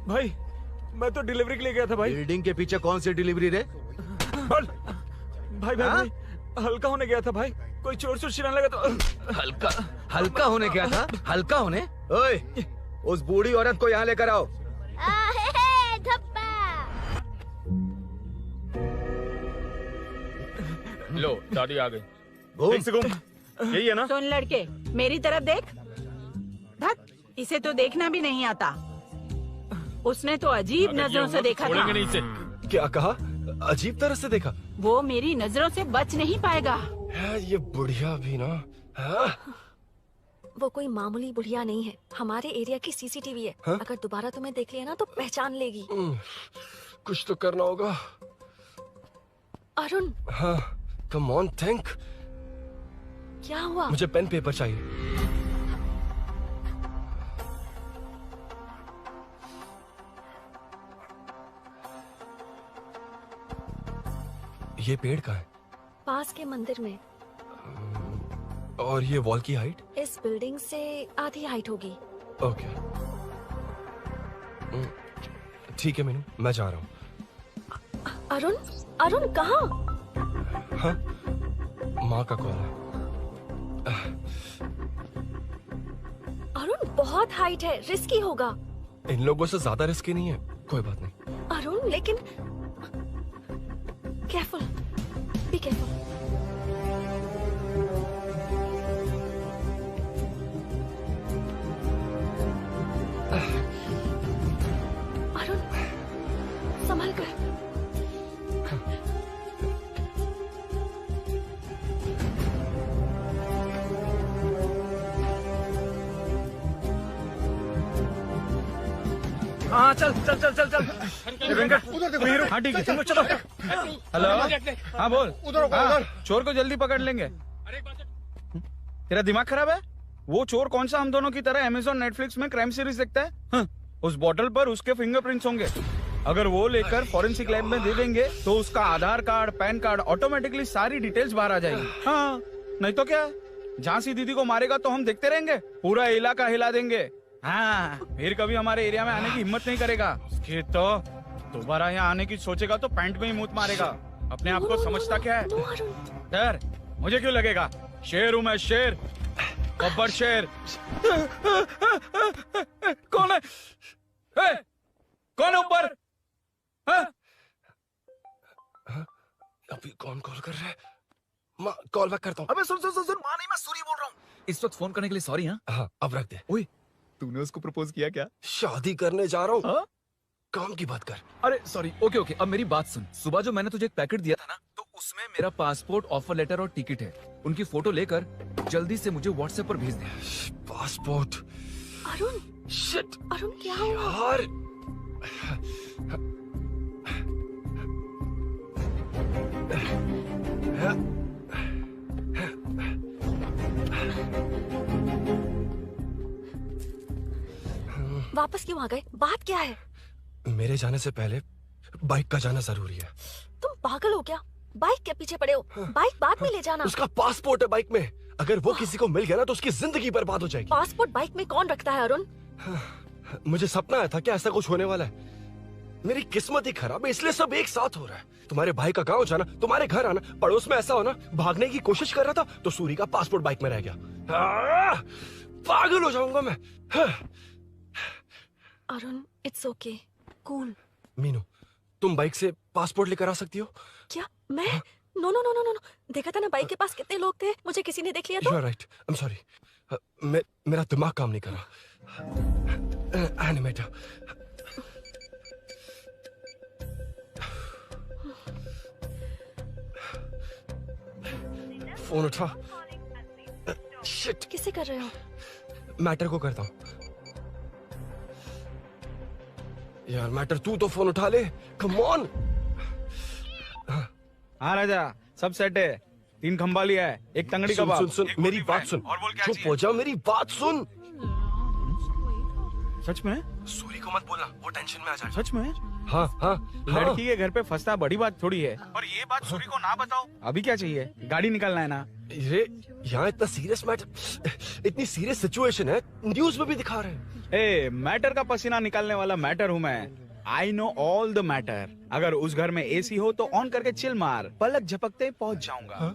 A: भाई, मैं तो डिलीवरी के लिए गया था भाई।
J: बिल्डिंग के पीछे कौन सी डिलीवरी रे?
A: भाई भाई भाई, हल्का होने गया था भाई। कोई चोर चोर चिल्लाने लगा तो।
J: हल्का होने गया था? हल्का होने? ओए, उस बूढ़ी औरत को यहाँ लेकर आओ।
F: लो, दादी आ गई।
A: यही है ना?
N: सुन लड़के, मेरी तरफ देख। धत, इसे तो देखना भी नहीं आता। उसने तो अजीब नजरों से देखा था।
D: नहीं से। क्या कहा? अजीब तरह से देखा?
N: वो मेरी नजरों से बच नहीं पाएगा।
D: ये बुढ़िया भी ना।
H: वो कोई मामूली बुढ़िया नहीं है, हमारे एरिया की सीसीटीवी है। अगर दोबारा तुम्हें देख लिया ना तो पहचान लेगी।
D: कुछ तो करना होगा।
H: अरुण।
D: हाँ, कम ऑन थिंक।
H: क्या हुआ?
D: मुझे पेन पेपर चाहिए। ये पेड़ कहाँ है?
H: पास के मंदिर में।
D: और ये वॉल की हाइट?
H: इस बिल्डिंग से आधी हाइट होगी।
D: ओके, ठीक है मीनू, मैं जा रहा हूँ।
H: अरुण, अरुण कहाँ?
D: हाँ, माँ का कॉल है।
H: अरुण बहुत हाइट है, रिस्की होगा।
D: इन लोगों से ज्यादा रिस्की नहीं है, कोई बात नहीं।
H: अरुण लेकिन केयरफुल, बी केयरफुल। अरुण संभल कर।
E: हाँ चल चल चल चल चल वेंकट वीरू, हाँ ठीक है तुम लोग चलो। हेलो हाँ बोल। हाँ, चोर को जल्दी पकड़ लेंगे। तेरा दिमाग खराब है? वो चोर कौन सा हम दोनों की तरह अमेज़न नेटफ्लिक्स में क्राइम सीरीज देखता है? हाँ, उस बोतल पर उसके फिंगरप्रिंट्स होंगे। अगर वो लेकर फॉरेंसिक लैब में दे देंगे तो उसका आधार कार्ड, पैन कार्ड, ऑटोमेटिकली सारी डिटेल्स बाहर आ जाएगी। हाँ नहीं तो क्या, झांसी दीदी को मारेगा तो हम देखते रहेंगे, पूरा इलाका हिला देंगे। हाँ फिर कभी हमारे एरिया में आने की हिम्मत नहीं करेगा। कि तो दोबारा यहाँ आने की सोचेगा तो पैंट में ही मूत मारेगा। अपने आप को समझता क्या है? डर मुझे क्यों लगेगा? शेर हूँ मैं, शेर, गब्बर शेर। कौन है? कौन है ऊपर?
D: अभी कौन कॉल कर रहा है? माँ कॉल बैक करता हूँ।
F: अबे सुन सुन सुन सुन, माँ नहीं, मैं सूरी बोल रहा हूँ। इस वक्त फोन करने के लिए सॉरी। हाँ
D: अब रख दे।
F: ओए तूने उसको प्रपोज किया क्या?
D: शादी करने जा रहा हूँ। काम की बात कर।
F: अरे सॉरी, ओके ओके, अब मेरी बात सुन। सुबह जो मैंने तुझे एक पैकेट दिया था ना, तो उसमें मेरा पासपोर्ट, ऑफर लेटर और टिकट है। उनकी फोटो लेकर जल्दी से मुझे व्हाट्सएप पर भेज दे।
D: पासपोर्ट?
H: अरुण
D: शिट,
H: अरुण क्या हुआ?
D: यार
H: वापस क्यों आ गए? बात क्या है?
D: मेरे जाने से पहले बाइक का जाना जरूरी है।
H: तुम पागल हो क्या? बाइक के पीछे पड़े हो? बाइक बाद में ले जाना।
D: उसका पासपोर्ट है बाइक में, अगर वो किसी को मिल गया ना तो उसकी जिंदगी बर्बाद हो जाएगी।
H: पासपोर्ट बाइक में कौन रखता है अरुण?
D: मुझे सपना आया था कि ऐसा कुछ होने वाला है। मेरी किस्मत ही खराब है, इसलिए सब एक साथ हो रहा है। तुम्हारे भाई का गांव जाना, तुम्हारे घर आना, पड़ोस में ऐसा होना। भागने की कोशिश कर रहा था तो सूरी का पासपोर्ट बाइक में रह गया। पागल हो जाऊंगा मैं।
H: Arun it's okay, cool.
D: Meenu, तुम बाइक से पासपोर्ट लेकर आ सकती हो?
H: क्या मैं? No no no no no, देखा था ना बाइक के पास कितने लोग थे, मुझे किसी ने देख लिया तो।
D: You are right. I'm sorry. मेरा दिमाग काम नहीं कर रहा। एनिमेटर। फोन उठा। शिट।
H: किसे कर रहे हो?
D: मैटर को करता हूँ। यार मैटर, तू तो फोन उठा ले। Come on.
E: हाँ राजा, सब सेट है। 3 खंबा लिया है, एक तंगड़ी
D: सुन,
E: कबाब।
D: सुन सुन, मेरी बात सुन। चुप हो जा, मेरी बात सुन।
E: सच में?
D: सूरी को मत बोलना, वो टेंशन में आ जाए।
E: सच में?
D: हाँ हाँ।
E: लड़की के घर पे फंसना बड़ी बात थोड़ी है। और ये बात सूरी को ना बताओ। अभी क्या चाहिए? गाड़ी निकालना है ना?
D: ये यहाँ इतना सीरियस मैटर, इतनी सीरियस सिचुएशन है, न्यूज में भी दिखा रहे हैं।
E: ए, मैटर का पसीना निकालने वाला मैटर हूँ मैं। I know all the matter. अगर उस घर में एसी हो तो ऑन करके चिल मार, पलक झपकते पहुंच जाऊंगा।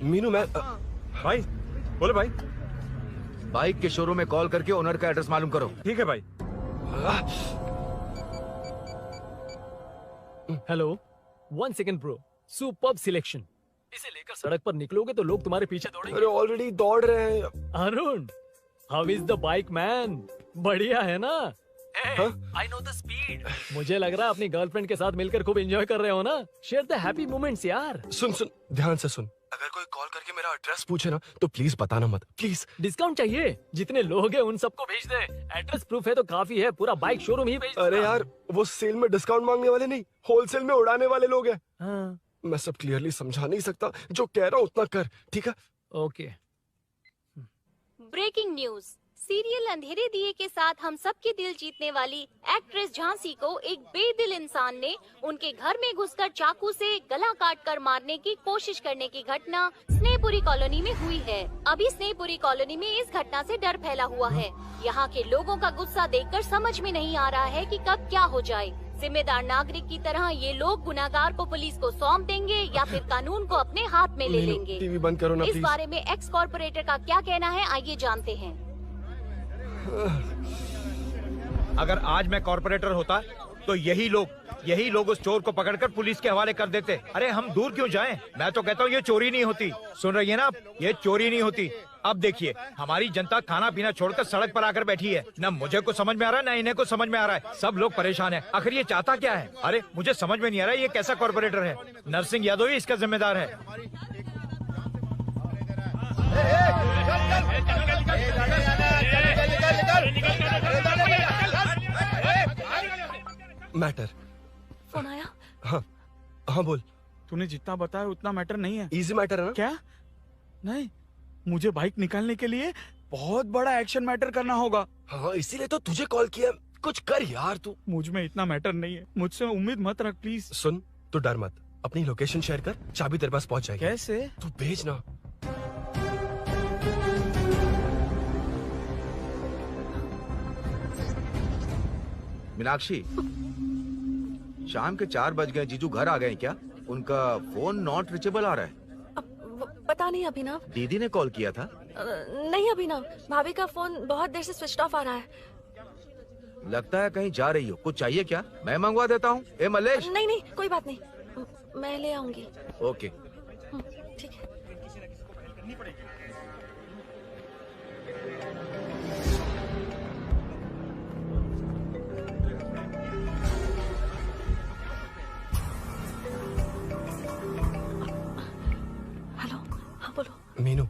D: मीनू, मैं
E: भाई बोले भाई।
J: बाइक के शोरूम में कॉल करके ओनर का एड्रेस मालूम करो।
E: ठीक है भाई।
B: Hello, 1 second bro. Superb selection. इसे लेकर सड़क पर निकलोगे तो लोग तुम्हारे पीछे दौड़ेंगे।
D: अरे ऑलरेडी दौड़ रहे हैं।
B: Arun, how is the bike man? बढ़िया है ना? I know the speed. मुझे लग रहा है अपनी गर्लफ्रेंड के साथ मिलकर खूब एंजॉय कर रहे हो ना? शेयर द हैप्पी मोमेंट्स यार।
D: सुन सुन, ध्यान से सुन। अगर कोई कॉल करके मेरा एड्रेस पूछे ना तो प्लीज बताना मत, प्लीज।
B: डिस्काउंट चाहिए? जितने लोग हैं उन सबको भेज दे। एड्रेस प्रूफ है तो काफी है, पूरा बाइक शोरूम ही भेज दे।
D: अरे यार, वो सेल में डिस्काउंट मांगने वाले नहीं, होलसेल में उड़ाने वाले लोग हैं।
B: हाँ।
D: मैं सब क्लियरली समझा नहीं सकता, जो कह रहा हूँ उतना कर, ठीक है?
B: ओके।
T: Breaking news. सीरियल अंधेरे दिए के साथ हम सबके दिल जीतने वाली एक्ट्रेस झांसी को एक बेदिल इंसान ने उनके घर में घुसकर चाकू से गला काटकर मारने की कोशिश करने की घटना स्नेहपुरी कॉलोनी में हुई है। अभी स्नेहपुरी कॉलोनी में इस घटना से डर फैला हुआ है। यहाँ के लोगों का गुस्सा देखकर समझ में नहीं आ रहा है कि कब क्या हो जाए। जिम्मेदार नागरिक की तरह ये लोग गुनाहगार को पुलिस को सौंप देंगे या फिर कानून को अपने हाथ में ले लेंगे।
D: टीवी बंद करो ना
T: इस
D: प्लीज।
T: बारे में एक्स कॉर्पोरेटर का क्या कहना है, आइए जानते हैं।
S: अगर आज मैं कॉर्पोरेटर होता तो यही लोग उस चोर को पकड़कर पुलिस के हवाले कर देते। अरे हम दूर क्यों जाएं? मैं तो कहता हूँ ये चोरी नहीं होती। सुन रही है ना आप? ये चोरी नहीं होती। अब देखिए, हमारी जनता खाना पीना छोड़कर सड़क पर आकर बैठी है। न मुझे को समझ में आ रहा है, न इन्हें को समझ में आ रहा है। सब लोग परेशान हैं। आखिर ये चाहता क्या है? अरे मुझे समझ में नहीं आ रहा है, ये कैसा कॉर्पोरेटर है? नरसिंह यादव ही इसका जिम्मेदार है।
D: मैटर।
H: फोन आया?
D: हाँ हाँ बोल।
E: तूने जितना बताया उतना मैटर नहीं है।
D: इजी मैटर है ना?
E: क्या? नहीं, मुझे बाइक निकालने के लिए बहुत बड़ा एक्शन मैटर करना होगा।
D: हाँ इसीलिए तो तुझे कॉल किया। कुछ कर यार तू।
E: मुझ में इतना मैटर नहीं है, मुझसे उम्मीद मत रख प्लीज।
D: सुन, तू डर मत, अपनी लोकेशन शेयर कर, चाबी तेरे पास पहुंच जाएगी।
E: कैसे?
D: तू भेज ना।
J: मीनाक्षी, शाम के 4 बज गए, जीजू घर आ गए क्या? उनका फोन नॉट रीचेबल आ रहा है।
H: पता नहीं अभिनव।
J: दीदी ने कॉल किया था?
H: नहीं अभिनव, भाभी का फोन बहुत देर से स्विच ऑफ आ रहा है।
J: लगता है कहीं जा रही हो। कुछ चाहिए क्या? मैं मंगवा देता हूँ। ए मल्लेश।
H: नहीं नहीं कोई बात नहीं, मैं ले आऊंगी।
J: ओके
H: ठीक है। हेलो, हाँ बोलो।
D: मीनू,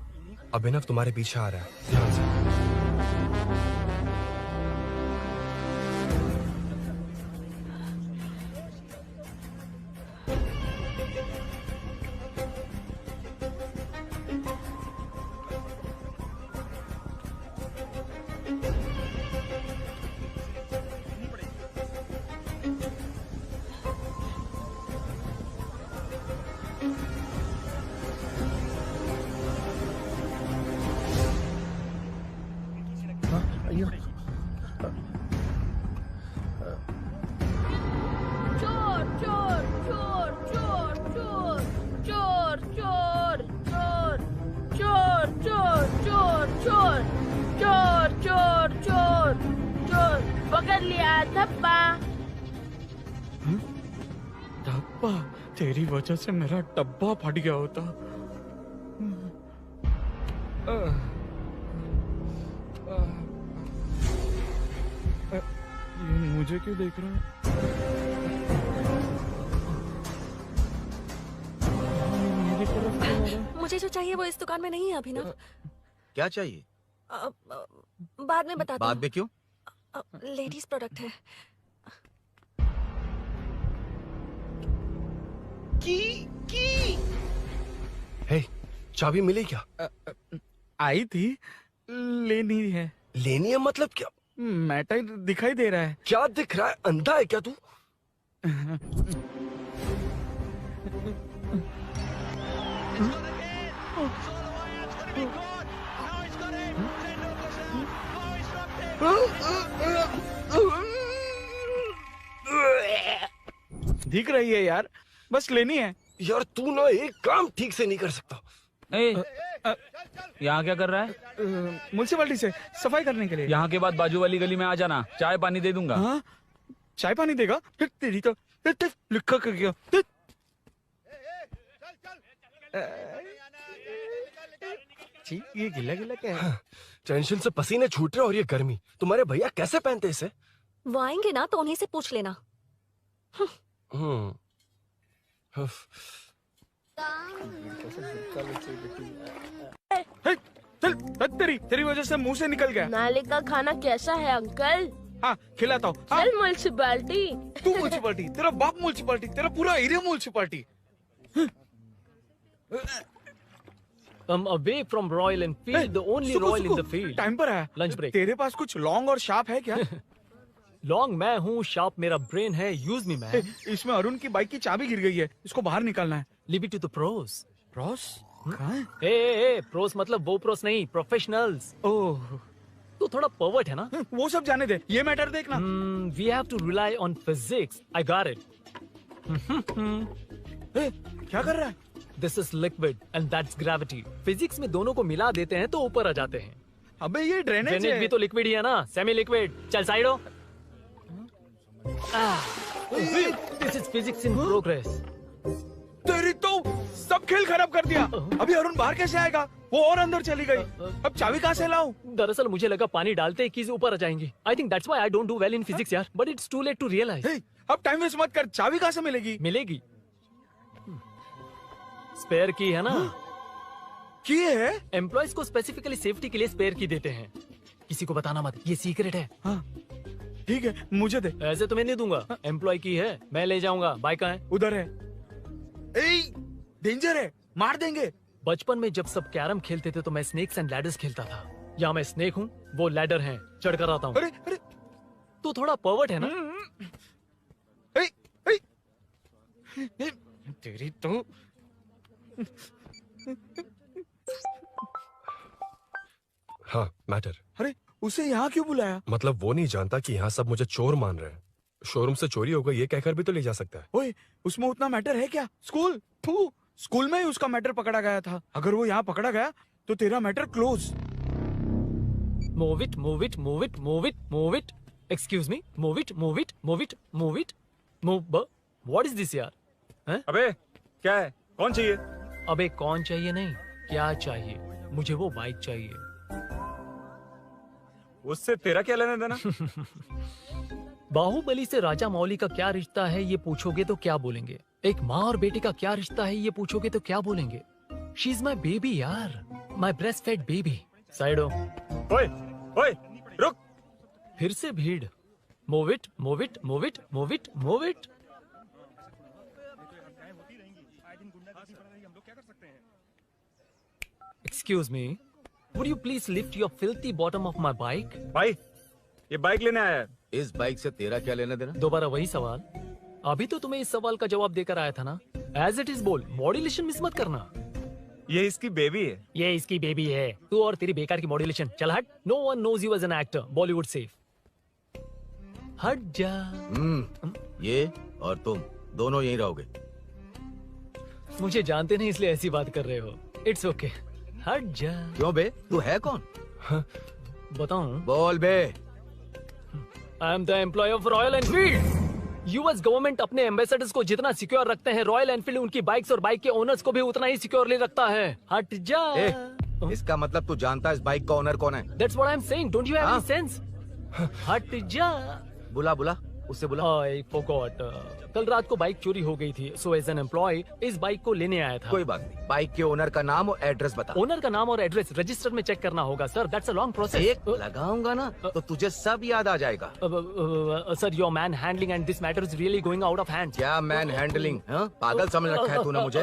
D: अभिनव तुम्हारे पीछे आ रहा है, ध्यान से।
K: चोर चोर चोर चोर चोर चोर चोर चोर चोर चोर चोर चोर चोर चोर चोर पकड़ लिया धप्पा।
E: डब्बा? तेरी वजह से मेरा डब्बा फट गया होता। ये मुझे क्यों देख रहा है? मेरी तरफ क्यों आ रहा है?
H: मुझे जो चाहिए वो इस दुकान में नहीं है अभिनव।
J: क्या चाहिए?
H: बाद में बताता
J: बाद में क्यों?
H: हूँ। लेडीज प्रोडक्ट है।
E: की
D: हे, चाबी मिली क्या?
E: आई थी, लेनी है।
D: लेनी है मतलब क्या?
E: मैटर दिखाई दे रहा है।
D: क्या दिख रहा है? अंधा है क्या तू?
E: दिख रही है यार, बस लेनी है।
D: यार तू ना एक काम ठीक से नहीं कर सकता।
E: यहाँ क्या कर रहा है? म्युनिसिपैलिटी से सफाई करने के लिए। यहाँ के बाद बाजू वाली गली में आ जाना, चाय पानी दे दूंगा। हाँ? चाय पानी देगा? तेरी तो लिखा कर गया। ये गिला गिला क्या है?
D: टेंशन से पसीने छूट रहे और ये गर्मी, तुम्हारे भैया कैसे पहनते इसे?
H: वो आएंगे ना तो उन्हीं से पूछ लेना।
E: तेरी वजह से मुंह से निकल गया।
K: नाले का खाना कैसा है अंकल?
E: हाँ खिलाता हूँ।
K: चल म्युनिसिपैलिटी।
E: तू म्युनिसिपैलिटी, तेरा बाप म्युनिसिपैलिटी, तेरा पूरा area municipality.
B: I'm away from Royal Enfield, the only Royal in the field.
E: Time पर है।
B: Lunch break.
E: तेरे पास कुछ लॉन्ग और शार्प है क्या?
B: लॉन्ग मैं हूँ, शार्प मेरा ब्रेन है, यूज मी मैन।
E: इसमें अरुण की बाइक की चाबी गिर गई है, इसको बाहर निकालना है।
B: Leave it to the pros.
E: Pros? कहाँ है?
B: ए प्रोस मतलब वो प्रोस नहीं, प्रोफेशनल्स।
E: ओह,
B: तू थोड़ा पर्वर्ट है ना?
E: वो सब जाने दे, ये मैटर देखना।
B: We have to rely on physics. I got it.
E: क्या कर रहा है?
B: This is liquid and that's gravity. Physics में दोनों को मिला देते हैं तो ऊपर आ जाते हैं।
E: अबे ये ड्रेनेज है।
B: भी तो लिक्विड ही है ना, सेमी लिक्विड। चल साइड हो। This is physics in progress.
E: तेरी तो सब खेल खराब कर दिया। अभी अरुण बाहर कैसे आएगा? वो और अंदर चली गई। अब चाबी कहाँ से लाऊं?
B: दरअसल मुझे लगा पानी डालते ही कीज ऊपर आ जाएंगी। I think that's why I don't do well in physics यार। But it's too late to realize.
E: अब टाइम वेस्ट मत कर, चाबी कहाँ से मिलेगी?
B: मिलेगी। स्पेयर की है ना?
E: की है?
B: एम्प्लॉयज को स्पेसिफिकली सेफ्टी के लिए स्पेयर की देते हैं। किसी को बताना मत, ये सीक्रेट है।
E: हाँ। ठीक है, मुझे दे।
B: ऐसे तो मैं नहीं दूंगा, एम्प्लॉय की है, मैं ले जाऊंगा। बाइक कहाँ है?
E: उधर है। डेंजर है, मार देंगे।
B: बचपन में जब सब कैरम खेलते थे तो मैं स्नेक्स एंड लैडर्स खेलता था। यहाँ मैं स्नेक हूँ, वो लैडर है, चढ़ कर आता हूँ।
E: अरे अरे,
B: तू थोड़ा पर्वर्ट है ना?
E: तेरी तो
D: हाँ, मैटर।
E: अरे उसे यहाँ क्यों बुलाया?
D: मतलब वो नहीं जानता कि यहाँ सब मुझे चोर मान रहे हैं। शोरूम से चोरी होगा ये कहकर भी तो ले जा सकता है।
E: ओए, उसमें उतना मैटर है क्या? स्कूल में ही उसका मैटर पकड़ा गया था। अगर वो यहाँ पकड़ा गया तो तेरा matter close.
B: Move it, move it, move it, move it, move it. Excuse me, move it, move it, move it, move it, move. What is this यार? हैं?
A: अबे क्या है? कौन चाहिए?
B: अबे कौन चाहिए नहीं, क्या चाहिए? मुझे वो बाइक चाहिए।
A: उससे तेरा क्या लेना देना?
B: बाहुबली से राजा मौली का क्या रिश्ता है ये पूछोगे तो क्या बोलेंगे? एक माँ और बेटे का क्या रिश्ता है ये पूछोगे तो क्या बोलेंगे? शी इज माई बेबी यार, माई ब्रेस्ट फेड बेबी। साइडो।
A: ओए, ओए, रुक।
B: फिर से भीड़। Move it, move it, move it, move it, move it. Excuse me, would you please lift your filthy bottom of my bike?
A: भाई, ये बाइक लेने आया है।
J: इस बाइक से तेरा क्या लेना देना?
B: दोबारा वही सवाल। अभी तो तुम्हें इस सवाल का जवाब देकर आया था ना। एज इट इज बोल, मॉड्यूलेशन मिस मत करना।
A: ये इसकी बेबी है।
B: ये इसकी बेबी है। तू और तेरी बेकार की मॉड्यूलेशन। चल हट। No one knows you as an actor. Bollywood safe. हट जा।
J: ये और तुम दोनों यहीं रहोगे।
B: मुझे जानते नहीं इसलिए ऐसी बात कर रहे हो। It's okay. हट जा।
J: क्यों बे? तू है कौन?
B: बताऊं?
J: बोल बे।
B: I am the employ of Royal Enfield. US government अपने एम्बेसडर्स को जितना सिक्योर रखते हैं, रॉयल एनफील्ड उनकी बाइक्स और बाइक के ओनर्स को भी उतना ही सिक्योरली रखता है। हट जा।
J: इसका मतलब तू जानता है इस बाइक का ओनर कौन है?
B: That's what I'm saying. Don't you have any sense? हट जा।
J: बुला बुला, उससे बुला।
B: I forgot. कल रात को बाइक चोरी हो गई थी, so as an employee इस बाइक को लेने आया था।
J: कोई बात नहीं, बाइक के ओनर का नाम और एड्रेस बता।
B: ओनर का नाम और एड्रेस रजिस्टर में चेक करना होगा sir. That's a long process.
J: एक लगाऊंगा ना तो तुझे सब याद आ जाएगा।
B: Sir your man handling and this matter is really going out of hand.
J: क्या मैन हैंडलिंग? पागल समझ रखा है तूने मुझे?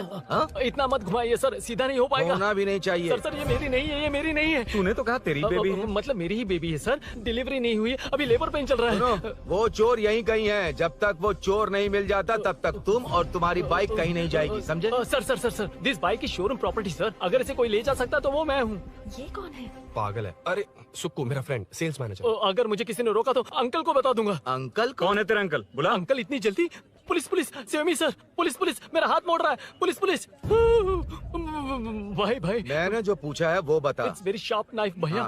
B: इतना मत घुमाइए सर, सीधा नहीं हो पाएगा।
J: होना भी नहीं चाहिए।
B: सर ये मेरी नहीं है, ये मेरी नहीं है।
A: तूने तो कहा तेरी बेबी है।
B: मतलब मेरी ही बेबी है सर। डिलीवरी नहीं हुई, अभी लेबर पेन चल रहा है।
J: वो चोर यहीं कहीं है। जब तक वो चोर नहीं मिल जाता तब तक तुम और तुम्हारी बाइक कहीं नहीं जाएगी, समझे?
B: Sir this bike is showroom property sir. अगर इसे कोई ले जा सकता तो वो मैं हूँ।
H: ये कौन है?
D: पागल है। अरे सुक्कू, मेरा फ्रेंड, सेल्स मैनेजर।
B: अगर मुझे किसी ने रोका तो अंकल को बता दूंगा।
J: अंकल?
A: कौन है तेरा अंकल? बुला।
B: अंकल इतनी जल्दी? Police police, save me sir. Police police, मेरा हाथ मोड़ रहा है। Police police. भाई
J: मैंने जो पूछा है वो बता।
B: इट्स वेरी शार्प नाइफ भैया।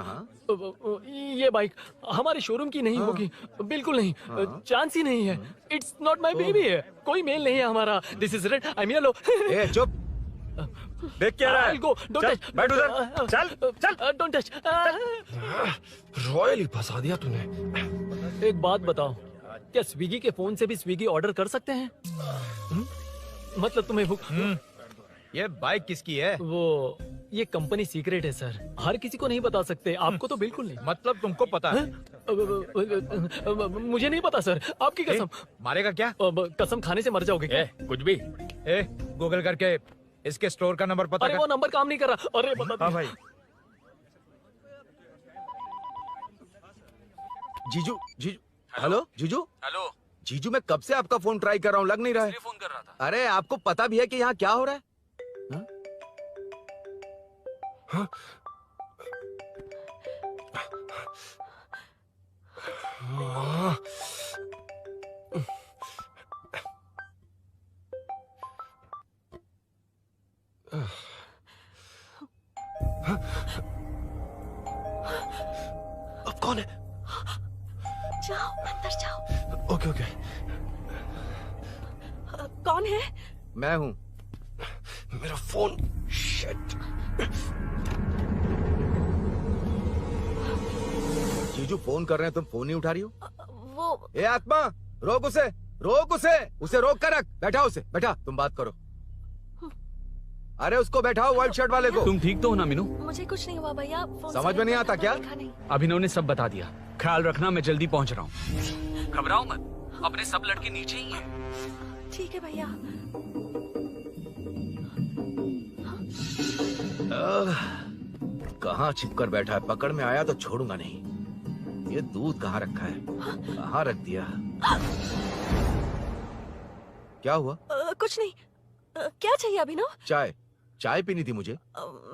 B: ये बाइक हमारे शोरूम की नहीं होगी, बिल्कुल नहीं। चांस ही नहीं है। इट्स नॉट माई बेबी है, कोई मेल नहीं है हमारा। This is red, I am yellow.
J: चुप।
A: देख क्या रहा है?
B: गो, डोंट टच।
A: बैठ उधर। चल
B: डोंट टच।
D: रॉयली फंसा दिया तूने।
B: एक बात बताओ, क्या स्विगी के फोन से भी स्विगी ऑर्डर कर सकते हैं? मतलब तुम्हें भूख?
S: ये बाइक किसकी है?
B: वो ये कंपनी सीक्रेट है सर, हर किसी को नहीं बता सकते। आपको तो बिल्कुल नहीं।
S: मतलब तुमको पता है?
B: मुझे नहीं पता सर, आपकी कसम।
S: मारेगा क्या?
B: कसम खाने से मर जाओगे क्या?
S: कुछ भी। गूगल करके इसके स्टोर का नंबर पता
B: अरे वो नंबर काम नहीं कर रहा। अरे बता।
A: हाँ भाई।
J: जीजू हेलो जीजू।
L: हेलो
J: जीजू, मैं कब से आपका फोन ट्राई कर रहा हूँ, लग नहीं रहा है।
L: फोन कर रहा था।
J: अरे आपको पता भी है कि यहाँ क्या हो रहा है?
D: हाँ? अब कौन है?
H: जाओ अंदर जाओ।
D: Okay okay.
H: कौन है?
J: मैं हूँ।
D: मेरा फोन। शिट।
J: जीजू फोन कर रहे हैं, तुम फोन नहीं उठा रही हो?
H: वो
J: ए आत्मा, रोक उसे, रोक उसे रोक कर रख। बैठा उसे, बैठा, तुम बात करो। अरे उसको बैठाओ, व्हाइट शर्ट वाले को।
E: तुम ठीक तो हो ना मीनू?
H: मुझे कुछ नहीं हुआ भैया।
J: समझ में नहीं आता क्या?
E: अभिनव ने सब बता दिया। ख्याल रखना, मैं जल्दी पहुंच रहा हूँ। घबराओ मत, अपने सब लड़के नीचे ही हैं।
H: ठीक है भैया।
J: कहाँ छिपकर बैठा है? पकड़ में आया तो छोड़ूंगा नहीं। ये दूध कहाँ रखा है? कहाँ रख दिया? क्या हुआ?
H: कुछ नहीं। क्या चाहिए अभिनव?
J: चाय। चाय पीनी थी मुझे।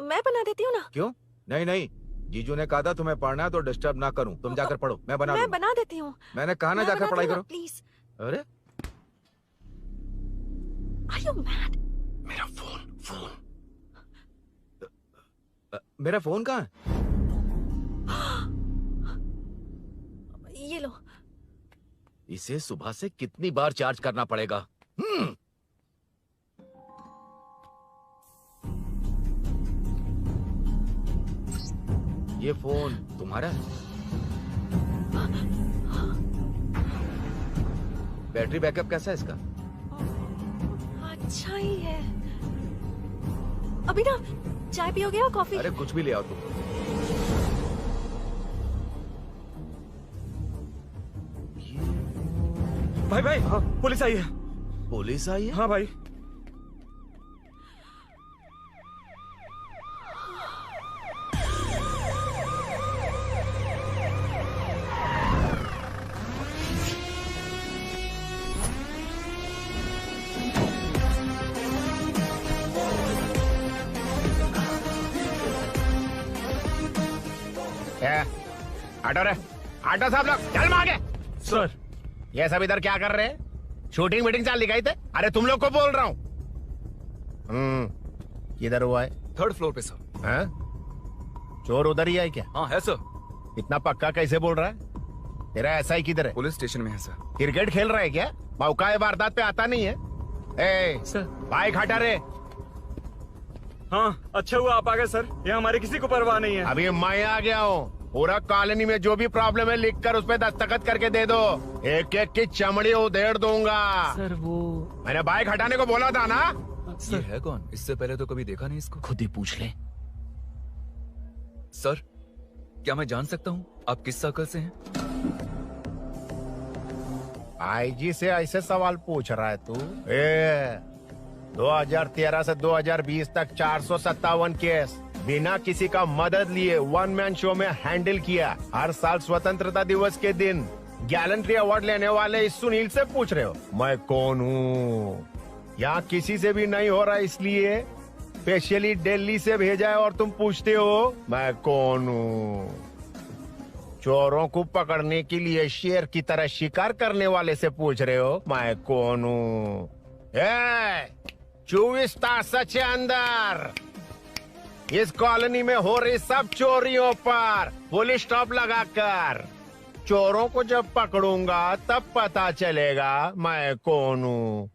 H: मैं बना देती हूँ ना।
J: क्यों? नहीं नहीं, जीजू ने कहा था तुम्हें पढ़ना है तो डिस्टर्ब ना करूं। तुम जाकर पढ़ो, मैं बना
H: मैं बना देती हूँ।
J: मैंने कहा ना जाकर पढ़ाई करो
H: प्लीज।
J: अरे
H: Are you mad?
J: मेरा फोन मेरा फोन कहाँ है?
H: ये लो।
J: इसे सुबह से कितनी बार चार्ज करना पड़ेगा? ये फोन तुम्हारा है? बैटरी बैकअप कैसा है इसका?
H: अच्छा ही है। अभिनव, चाय पियोगे या कॉफी?
J: अरे कुछ भी ले आओ तुम।
E: भाई भाई, हाँ, पुलिस आई है।
J: पुलिस आई है?
E: हाँ भाई।
V: ऑटो रे, ऑटो साहब लोग चल मांगे।
E: सर,
V: ये सब इधर क्या कर रहे हैं? शूटिंग मीटिंग चाल दिखाई थे? अरे तुम लोग को बोल रहा हूँ। किधर हुआ है?
F: 3rd फ्लोर पे सर।
V: हैं? चोर उधर ही है क्या?
F: हाँ है सर।
V: इतना पक्का कैसे बोल रहा है? तेरा एसआई किधर है?
F: पुलिस स्टेशन में है सर।
V: क्रिकेट खेल रहा है क्या? मौका वारदात पे आता नहीं है? ए
E: सर,
V: बाइक हटा रे।
A: हाँ, अच्छा हुआ आप आ गए सर। ये हमारे किसी को परवाह नहीं है।
V: अभी मैं आ गया हूँ। पूरा कॉलोनी में जो भी प्रॉब्लम है लिख कर उस पर दस्तखत करके दे दो। एक एक की चमड़ी उधेड़ दूंगा।
B: सर वो
V: मैंने बाइक हटाने को बोला था ना?
F: ये है कौन? इससे पहले तो कभी देखा नहीं इसको।
O: खुद ही पूछ ले।
F: सर, क्या मैं जान सकता हूँ आप किस सर्कल से हैं?
V: आईजी से ऐसे सवाल पूछ रहा है तू? 2013 से 2020 तक 457 केस बिना किसी का मदद लिए 1 मैन शो में हैंडल किया। हर साल स्वतंत्रता दिवस के दिन गैलेंट्री अवार्ड लेने वाले इस सुनील से पूछ रहे हो मैं कौन हूँ? यहाँ किसी से भी नहीं हो रहा, इसलिए स्पेशली दिल्ली से भेजा है और तुम पूछते हो मैं कौन हूँ? चोरों को पकड़ने के लिए शेर की तरह शिकार करने वाले से पूछ रहे हो मैं कौन हूँ? 24 तास से अंदर इस कॉलोनी में हो रही सब चोरियों पर पुलिस स्टॉप लगाकर चोरों को जब पकड़ूंगा तब पता चलेगा मैं कौन हूँ।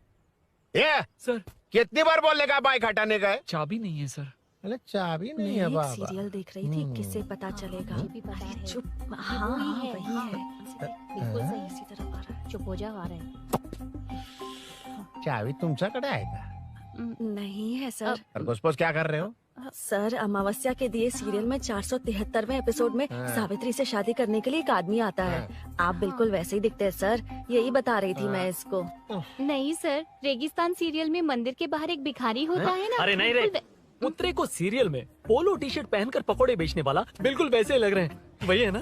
V: ये
F: सर,
V: कितनी बार बोलेगा बाइक हटाने का?
F: चाबी नहीं है सर।
V: अरे चाबी
H: मैं
V: नहीं है
H: एक
V: बाबा।
H: सीरियल देख रही थी, किससे पता चलेगा? अरे चुप। हाँ वही है।
I: बिल्कुल सही।
H: इसी तरफ आ रहा है।
I: चुप हो जा, आ रहा है।
V: चाबी तुमच्याकडे आहे का?
H: नहीं है सर।
V: और घुसपौस क्या कर रहे हो?
H: सर, अमावस्या के दिए सीरियल में 473वें एपिसोड में
V: हाँ।
H: सावित्री से शादी करने के लिए एक आदमी आता है। आप बिल्कुल वैसे ही दिखते हैं सर। यही बता रही थी मैं इसको।
I: नहीं सर, रेगिस्तान सीरियल में मंदिर के बाहर एक भिखारी होता है ना।
B: अरे नहीं रे, पुत्रे को सीरियल में पोलो टी शर्ट पहनकर पकोड़े बेचने वाला बिल्कुल वैसे लग रहे हैं। वही है ना?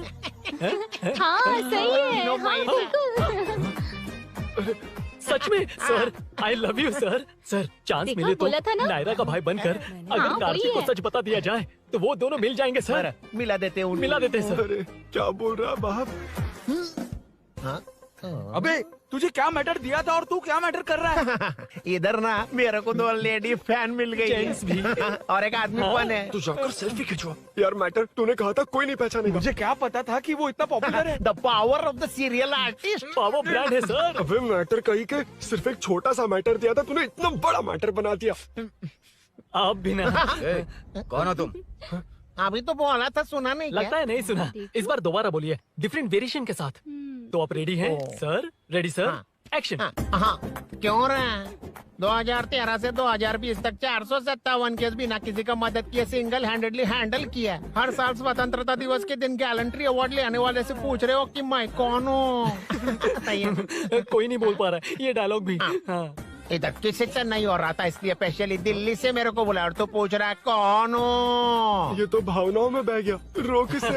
I: हाँ सही है। हाँ, बिल्कुल।
B: सच में sir, I love you sir. Sir, chance
I: देखा,
B: मिले तो
I: बोला था ना?
B: नायरा का भाई बनकर
I: हाँ,
B: अगर
I: वही
B: कार्तिक को
I: है।
B: सच बता दिया जाए तो वो दोनों मिल जाएंगे सर।
V: मिला देते हैं
B: मिला देते हैं सर।
V: क्या बोल रहा बाप?
E: अबे तुझे क्या मैटर दिया था और तू क्या मैटर कर रहा है?
V: इधर ना मेरे को 2 लेडी फैन मिल गई है।
E: जेंट्स भी।
V: और एक आदमी कौन है?
D: तू जाकर सेल्फी खिंचवा। यार मैटर तूने कहा था कोई नहीं पहचानेगा।
E: मुझे क्या पता था कि वो इतना पॉपुलर है?
V: The power of the serial artist.
B: Power brand है सर।
D: अबे मैटर कहीं के सिर्फ एक छोटा सा मैटर दिया था, तूने इतना बड़ा मैटर बना दिया।
B: आप भी ना।
J: कौन हो तुम?
V: अभी तो बोला था, सुना नहीं
B: लगता है नहीं सुना। इस बार दोबारा बोलिए, डिफरेंट वेरिएशन के साथ। तो आप रेडी हैं सर? Ready sir? एक्शन।
V: हाँ, क्यों रहा? 2013 से 2020 तक 457 केस बिना किसी का मदद किए सिंगल हैंडेडली हैंडल किया। हर साल स्वतंत्रता दिवस के दिन गैलेंट्री अवार्ड ले आने वाले से पूछ रहे हो कि मैं कौन हूँ?
B: कोई नहीं बोल पा रहा है ये डायलॉग भी। हाँ।
V: इधर किसी से नहीं हो रहा था, इसलिए स्पेशली दिल्ली से मेरे को बुलाया और तू पूछ रहा है कौन हूँ?
D: ये तो भावनाओं में बह गया। रोक से।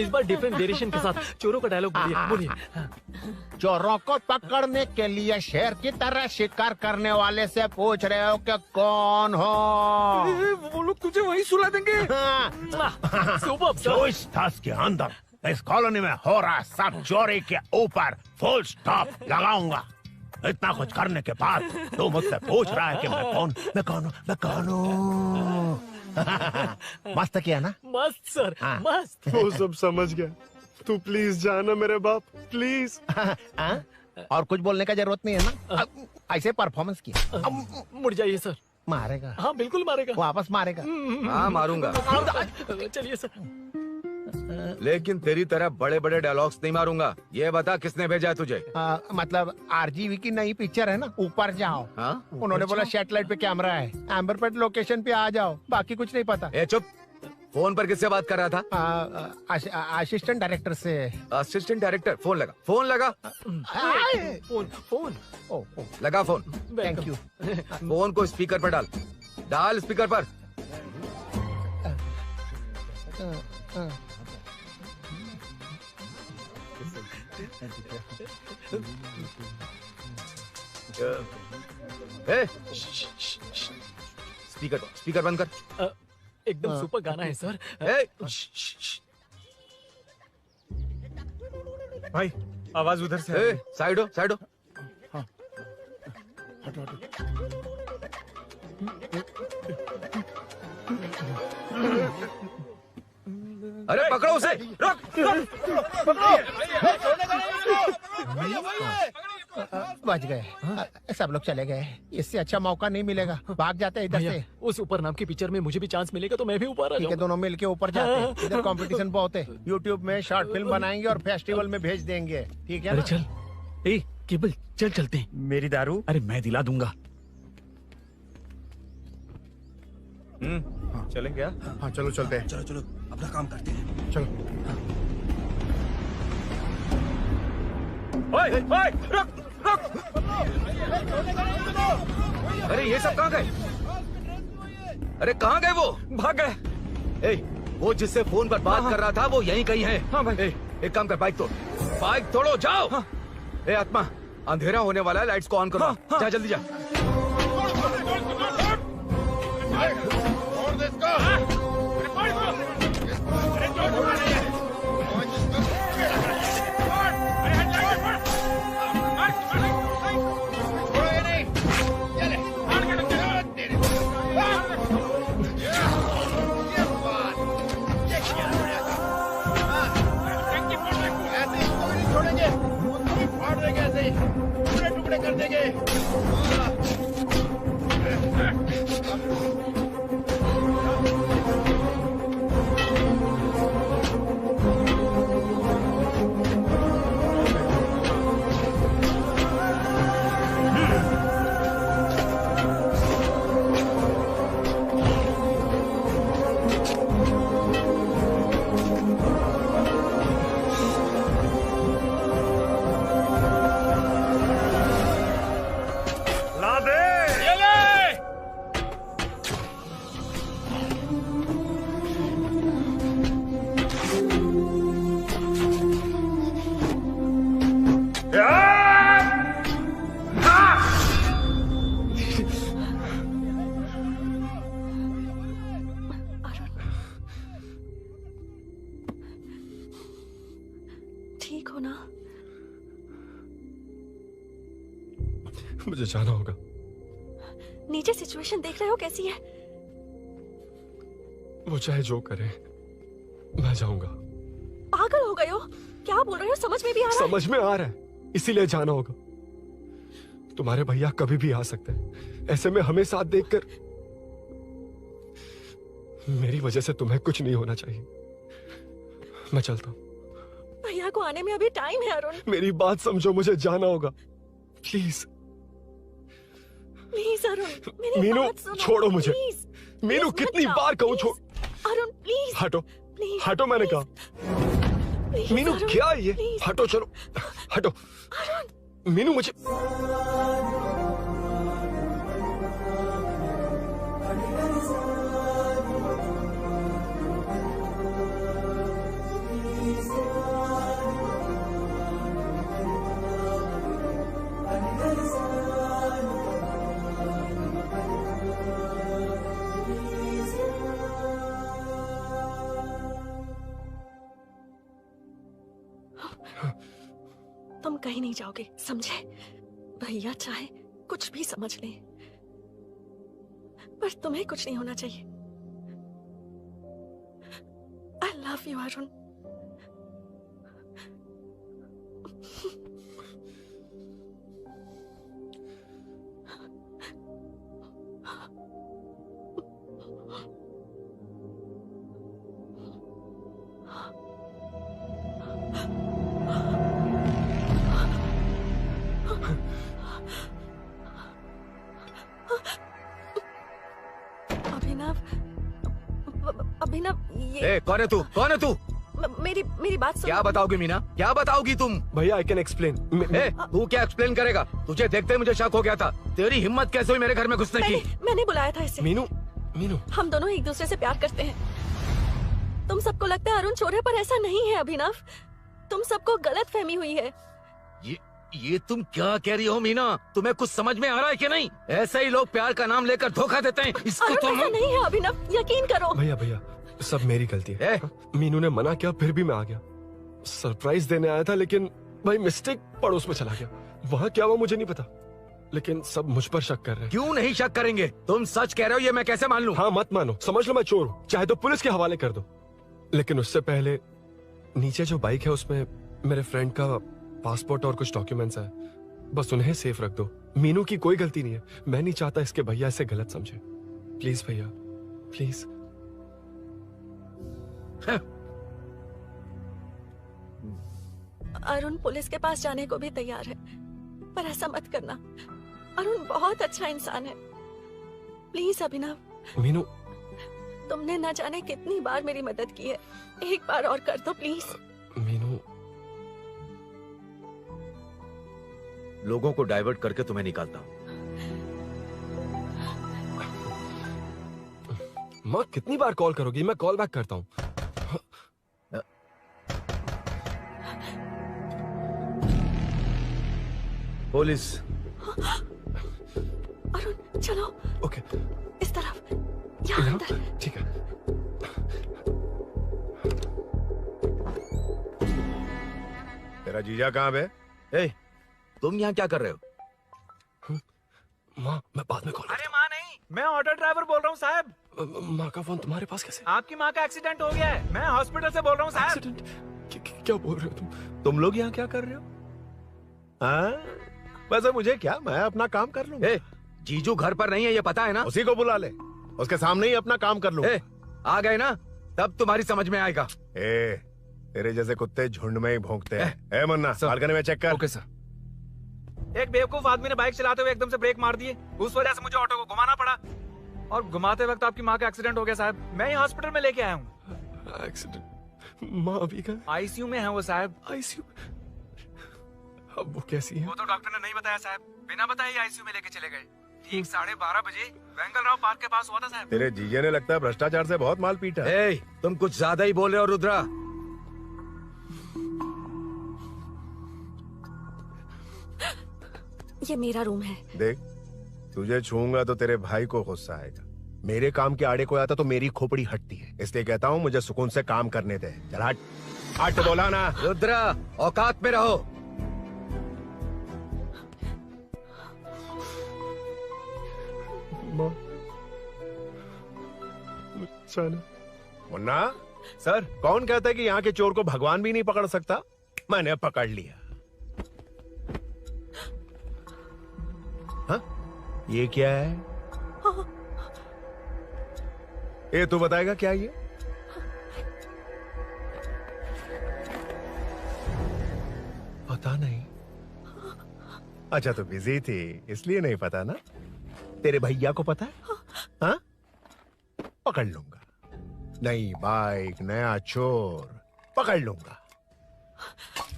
B: इस बार डिफरेंट वेरिएशन के साथ चोरों का डायलॉग बोलिए।
V: चोरों को पकड़ने के लिए शेर की तरह शिकार करने वाले से पूछ रहे हो कि कौन हो?
E: वो लोग तुझे वही सुला देंगे।
V: जो इस ताश के अंदर इस कॉलोनी में हो रहा सब चोरी के ऊपर फुल स्टॉप लगाऊंगा। इतना कुछ करने के बाद तू मुझसे पूछ रहा है कि मैं कौन हूँ? मस्त किया ना?
B: मस्त सर, मस्त।
D: वो सब समझ गया। तू प्लीज जाना मेरे बाप, प्लीज।
V: और कुछ बोलने का जरूरत नहीं है ना? ऐसे परफॉर्मेंस किया।
B: मुड़ जाइए सर।
V: मारेगा?
B: हाँ बिल्कुल मारेगा।
V: वापस मारेगा?
J: हाँ मारूंगा।
B: चलिए सर।
J: लेकिन तेरी तरह बड़े बड़े डायलॉग्स नहीं मारूंगा। ये बता किसने भेजा है तुझे?
V: मतलब आरजीवी की नई पिक्चर है ना, ऊपर जाओ। उन्होंने बोला सैटेलाइट पे कैमरा है, एम्बरपेट लोकेशन पे आ जाओ, बाकी कुछ नहीं पता।
J: ए चुप। फोन पर किससे बात कर रहा था?
V: असिस्टेंट डायरेक्टर से।
J: Assistant director? फोन लगा, फोन लगा।
B: फोन
J: लगा फोन।
V: Thank you.
J: फोन को स्पीकर पर डाल, डाल स्पीकर पर। स्पीकर बंद कर।
B: एकदम सुपर गाना है सर।
A: भाई आवाज उधर से।
J: साइड हो, साइड हो। अरे पकड़ो उसे, रुक।
V: बच गए। सब लोग चले गए, इससे अच्छा मौका नहीं मिलेगा। भाग जाते इधर से।
B: उस ऊपर नाम की पिक्चर में मुझे भी चांस मिलेगा तो मैं भी ऊपर आ
V: ठीक है, दोनों मिलके ऊपर जाते हैं। इधर कंपटीशन बहुत है। यूट्यूब में शॉर्ट फिल्म बनाएंगे और फेस्टिवल में भेज देंगे, ठीक है ना?
R: चल ए केबल, चल चलते हैं।
A: मेरी दारू?
R: अरे मैं दिला दूंगा।
A: चलें क्या?
P: हाँ चलो चलते हैं।
L: चलो चलो अपना काम करते हैं।
P: चलो।
J: ओए, ओए, रुक, रुक। अरे ये सब कहाँ गए? अरे कहाँ गए वो?
A: भाग गए।
J: वो जिससे फोन पर बात कर रहा था वो यहीं कहीं है।
A: हाँ भाई।
J: एक काम कर, बाइक तोड़, बाइक तोड़ो, जाओ। आत्मा, अंधेरा होने वाला है, लाइट्स को ऑन करो। जा जल्दी जा।
P: टुकड़े टुकड़े कर देंगे।
H: ठीक हो ना?
D: मुझे जाना होगा।
H: नीचे सिचुएशन देख रहे हो कैसी है?
D: वो चाहे जो करे, मैं जाऊंगा।
H: पागल हो गए हो? क्या बोल रहे हो? समझ में भी आ रहा है?
D: समझ में आ रहा है, इसीलिए जाना होगा। तुम्हारे भैया कभी भी आ सकते हैं, ऐसे में हमें साथ देखकर मेरी वजह से तुम्हें कुछ नहीं होना चाहिए। मैं चलता हूँ।
H: भैया को आने में अभी टाइम है अरुण।
D: मेरी बात समझो, मुझे जाना होगा, प्लीज।
H: प्लीज अरुण, मेरी
D: मीनू
H: बात सुनो,
D: छोड़ो मुझे।
H: प्लीज,
D: मीनू
H: प्लीज
D: कितनी
H: मत
D: बार
H: जाओ,
D: कहूँ छोड़।
H: प्लीज। अरुण प्लीज
D: हटो
H: प्लीज,
D: हटो मैंने कहा।
H: प्लीज,
D: मीनू
H: अरुण,
D: क्या है ये?
H: प्लीज।
D: हटो चलो हटो। मीनू मुझे
H: तुम कहीं नहीं जाओगे, समझे? भैया चाहे कुछ भी समझ ले, पर तुम्हें कुछ नहीं होना चाहिए। I love you Arun. Abhinav ये
J: कौन है तू? कौन है तू?
H: मेरी बात सुनो।
J: क्या बताओगी मीना? क्या बताओगी तुम?
D: भैया आई कैन एक्सप्लेन।
J: तू क्या एक्सप्लेन करेगा? तुझे देखते ही मुझे शक हो गया था। तेरी हिम्मत कैसे हुई मेरे घर में घुसने की?
H: मैंने बुलाया था इसे।
D: मीनू मीनू
H: हम दोनों एक दूसरे से प्यार करते हैं। तुम सबको लगता है अरुण चोर है, पर ऐसा नहीं है अभिनव। तुम सबको गलत फहमी हुई है।
J: ये तुम क्या कह रही हो मीना? तुम्हें कुछ समझ में आ रहा है कि नहीं? ऐसे ही लोग प्यार का नाम लेकर धोखा देते हैं। इसको तुम
H: ऐसा नहीं है अभिनव, यकीन करो।
D: भैया भैया सब मेरी गलती है। मीनू ने मना किया फिर भी मैं आ गया। सरप्राइज देने आया था लेकिन भाई मिस्टेक पड़ोस में चला गया। वहाँ क्या हुआ मुझे नहीं पता, लेकिन सब मुझ पर शक कर रहे हैं।
J: क्यों नहीं शक करेंगे? तुम सच कह रहे हो, ये मैं कैसे मान लूं?
D: हाँ मत मानो, समझ लो मैं चोर हूँ, चाहे तो पुलिस के हवाले कर दो। लेकिन उससे पहले नीचे जो बाइक है उसमें मेरे फ्रेंड का पासपोर्ट और कुछ डॉक्यूमेंट्स है, बस उन्हें सेफ रख दो। मीनू की कोई गलती नहीं है। मैं नहीं चाहता इसके भैया इसे गलत समझे। प्लीज भैया प्लीज।
H: अरुण पुलिस के पास जाने को भी तैयार है, पर ऐसा मत करना। अरुण बहुत अच्छा इंसान है। प्लीज अभिनव।
D: मीनू
H: तुमने न जाने कितनी बार मेरी मदद की है, एक बार और कर दो प्लीज।
D: मीनू
J: लोगों को डाइवर्ट करके तुम्हें निकालता हूँ।
D: माँ कितनी बार कॉल करोगी? मैं कॉल बैक करता हूँ।
J: पुलिस।
H: अरुण चलो।
D: ओके
H: इस तरफ, यहाँ अंदर।
D: ठीक है।
V: तेरा जीजा कहाँ पे?
J: तुम यहाँ क्या कर रहे हो?
D: माँ मैं बाद में कॉल।
E: अरे माँ नहीं, मैं ऑटो ड्राइवर बोल रहा हूँ साहब।
D: माँ का फोन तुम्हारे पास कैसे?
E: आपकी माँ का एक्सीडेंट हो गया है, मैं हॉस्पिटल से बोल रहा हूँ साहब।
D: क्या बोल रहे हो
V: तुम लोग यहाँ क्या कर रहे हो? हाँ वैसे मुझे क्या, मैं अपना काम कर लूँ।
J: जीजू घर पर नहीं है ये पता है ना?
V: उसी को बुला ले, उसके सामने ही अपना काम कर लूँ।
J: आ गए ना, तब तुम्हारी समझ में आएगा।
V: तेरे जैसे कुत्ते झुंड में ही भौंकते हैं। मुन्ना बालकनी में चेक कर।
E: Okay sir. एक बेवकूफ आदमी ने बाइक चलाते हुए एकदम से ब्रेक मार दिए, उस वजह से मुझे ऑटो को घुमाना पड़ा, और घुमाते वक्त आपकी माँ का एक्सीडेंट हो गया साहब। मैं ही हॉस्पिटल में लेके आया हूँ।
D: एक्सीडेंट? माँ अभी कहाँ?
E: आईसीयू में है वो साहब।
D: आईसीयू? अब वो कैसी है?
E: वो तो डॉक्टर ने नहीं बताया साहब, बिना बताए आईसीयू में लेके चले गए। ठीक 12:30 बजे वेंगल राव पार्क के पास हुआ था साहब।
V: तेरे जीजे ने लगता है भ्रष्टाचार से बहुत माल पीटा।
J: तुम कुछ ज्यादा ही बोल रहे हो रुद्रा।
H: ये मेरा रूम है।
V: देख तुझे छूंगा तो तेरे भाई को गुस्सा आएगा। मेरे काम के आड़े कोई आता तो मेरी खोपड़ी हटती है, इसलिए कहता हूँ मुझे सुकून से काम करने दे। चल हट। हट बोला ना।
J: रुद्रा औकात में रहो।
V: मुन्ना सर, कौन कहता है कि यहाँ के चोर को भगवान भी नहीं पकड़ सकता? मैंने पकड़ लिया। हाँ? ये क्या है? ये तू बताएगा क्या ये? पता नहीं। अच्छा तो बिजी थी इसलिए नहीं पता ना? तेरे भैया को पता है? हाँ? पकड़ लूंगा। नई बाइक, नया चोर, पकड़ लूंगा।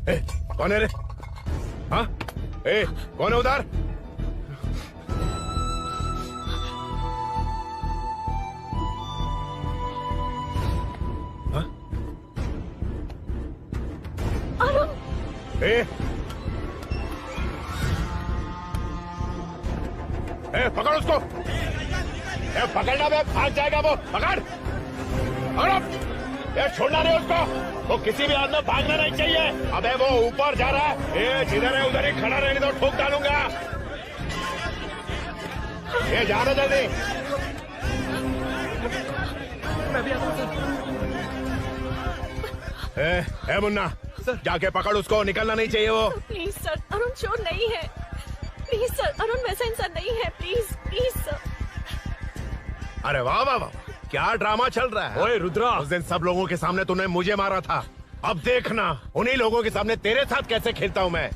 V: ए, कौन है रे? हाँ? ए, कौन है उधर? हाँ? ए, पकड़ उसको। पकड़ना बे, भाग जाएगा वो। पकड़, पकड़ो। छोड़ना नहीं उसको। वो किसी भी हाथ में भागना नहीं चाहिए। अबे वो ऊपर जा रहा है। जिधर है उधर ही खड़ा रहने दो, ठोक डालूंगा। जाना जल्दी।
U: मैं भी आता हूं।
V: मुन्ना, जाके पकड़ उसको, निकलना नहीं चाहिए वो।
H: प्लीज सर, अरुण चोर नहीं है। प्लीज सर, अरुण वैसा इंसान नहीं है। Please please sir.
V: अरे वाह वाह वाह, क्या ड्रामा चल रहा है।
D: ओए रुद्रा,
V: उस दिन सब लोगों के सामने तूने मुझे मारा था। अब देखना उन्हीं लोगों के सामने तेरे साथ कैसे खेलता हूं मैं।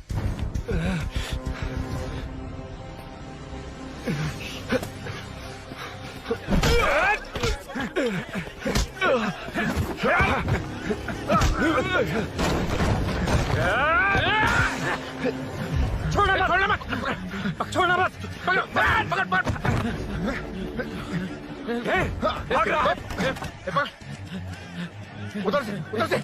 U: छोड़ना मत, छोड़ना मत, पकड़, पकड़, पकड़। भाग रहा है।
V: उधर से, उधर से।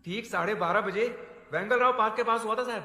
J: ठीक 12:30 बजे वेंगल राव पार्क के पास हुआ था साहब।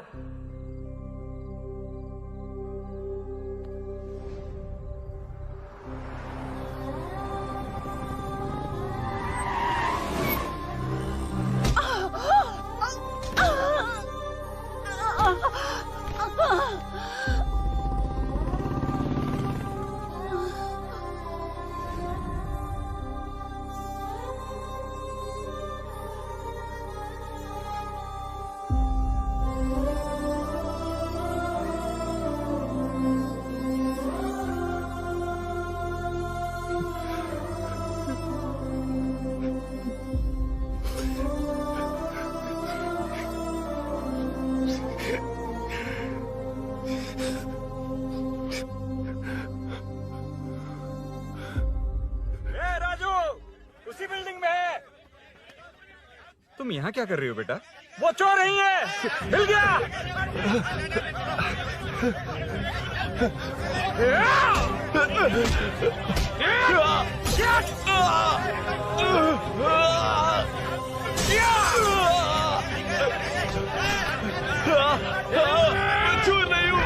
A: तुम यहाँ क्या कर रही हो बेटा?
U: वो चोर नहीं है, हिल गया।
V: चोर नहीं हूँ।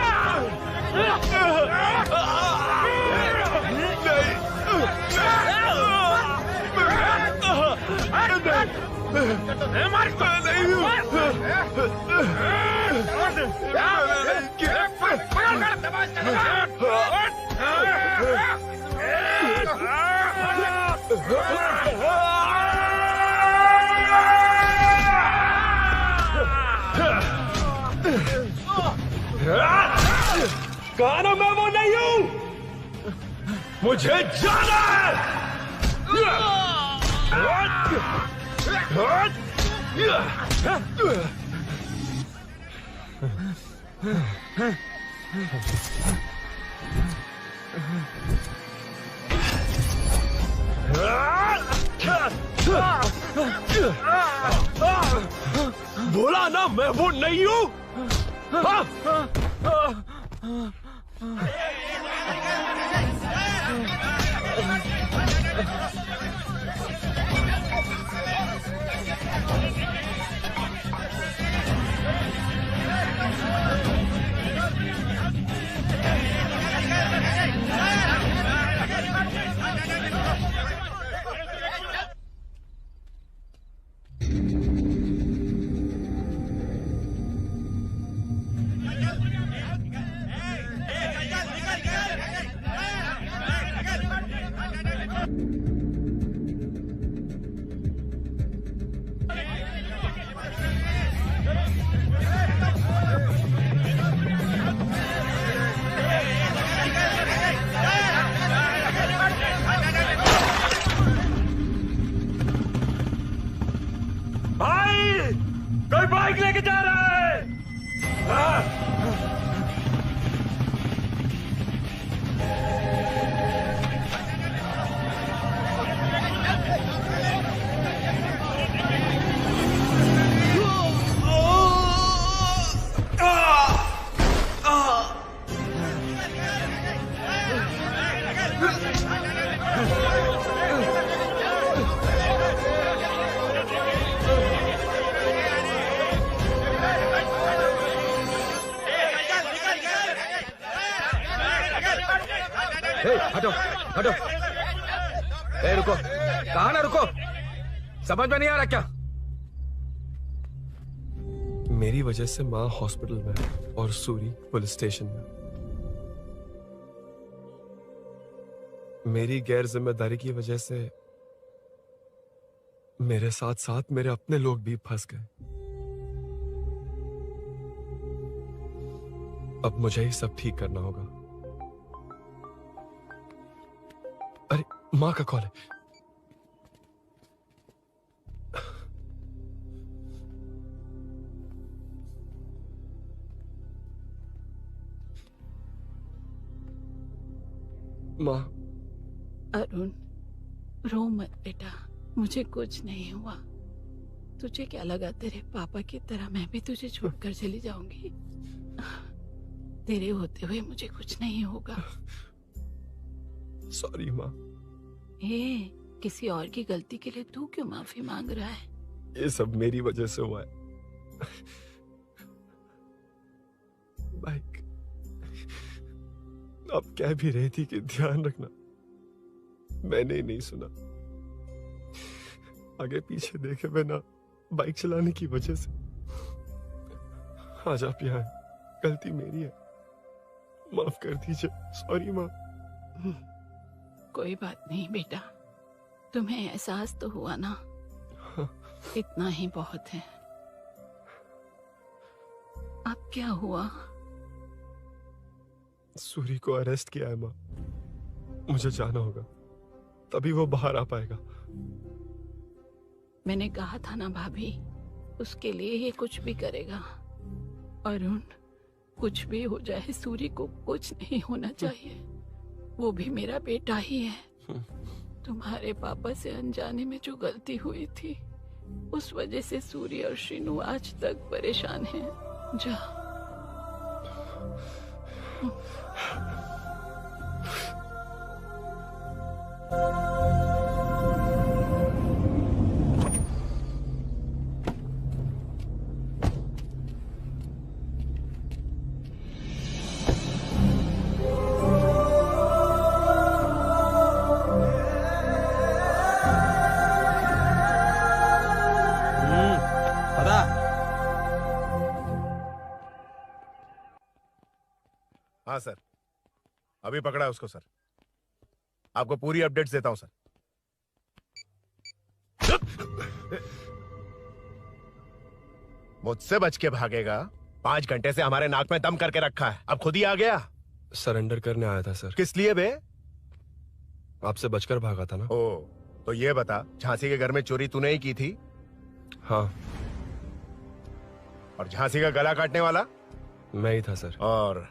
D: कहा ना मैं वो नहीं हूँ, मुझे जाना है। बोला ना मैं वो नहीं हूँ।
A: भाई कोई बाइक लेके जा रहा है।
J: हटो हटो। ए रुको, कहा ना रुको, समझ में नहीं आ रहा क्या?
D: मेरी वजह से माँ हॉस्पिटल में और सूरी पुलिस स्टेशन में। मेरी गैर जिम्मेदारी की वजह से मेरे साथ साथ मेरे अपने लोग भी फंस गए। अब मुझे ही सब ठीक करना होगा। अरे माँ का कॉल है। माँ।
N: अरुण, रो मत बेटा, मुझे कुछ नहीं हुआ। तुझे क्या लगा तेरे पापा की तरह मैं भी तुझे छोड़कर चली जाऊंगी? तेरे होते हुए मुझे कुछ नहीं होगा।
D: सॉरी माँ।
N: किसी और की गलती के लिए तू क्यों माफी मांग रहा है?
D: ये सब मेरी वजह से हुआ है। बाइक अब कह भी रही थी कि ध्यान रखना, मैंने ही नहीं सुना। आगे पीछे देखे बिना बाइक चलाने की वजह से आज आप यहाँ हैं। गलती मेरी है, माफ कर दीजिए। सॉरी माँ।
N: कोई बात नहीं बेटा, तुम्हें एहसास तो हुआ ना, इतना ही बहुत है। अब क्या हुआ?
D: सूरी को अरेस्ट किया है माँ, मुझे जाना होगा, तभी वो बाहर आ पाएगा।
N: मैंने कहा था ना भाभी, उसके लिए ये कुछ भी करेगा। अरुण, कुछ भी हो जाए सूरी को कुछ नहीं होना चाहिए। वो भी मेरा बेटा ही है। तुम्हारे पापा से अनजाने में जो गलती हुई थी, उस वजह से सूरी और श्रीनु आज तक परेशान हैं। जा।
V: हाँ सर, अभी पकड़ा है उसको सर। आपको पूरी अपडेट्स देता हूं सर। मुझसे बच के भागेगा? 5 घंटे से हमारे नाक में दम करके रखा है, अब खुद ही आ गया।
D: सरेंडर करने आया था सर।
V: किस लिए बे?
D: आपसे बचकर भागा था ना।
V: ओ, तो ये बता, झांसी के घर में चोरी तूने ही की थी?
D: हाँ।
V: और झांसी का गला काटने वाला?
D: मैं ही था सर।
V: और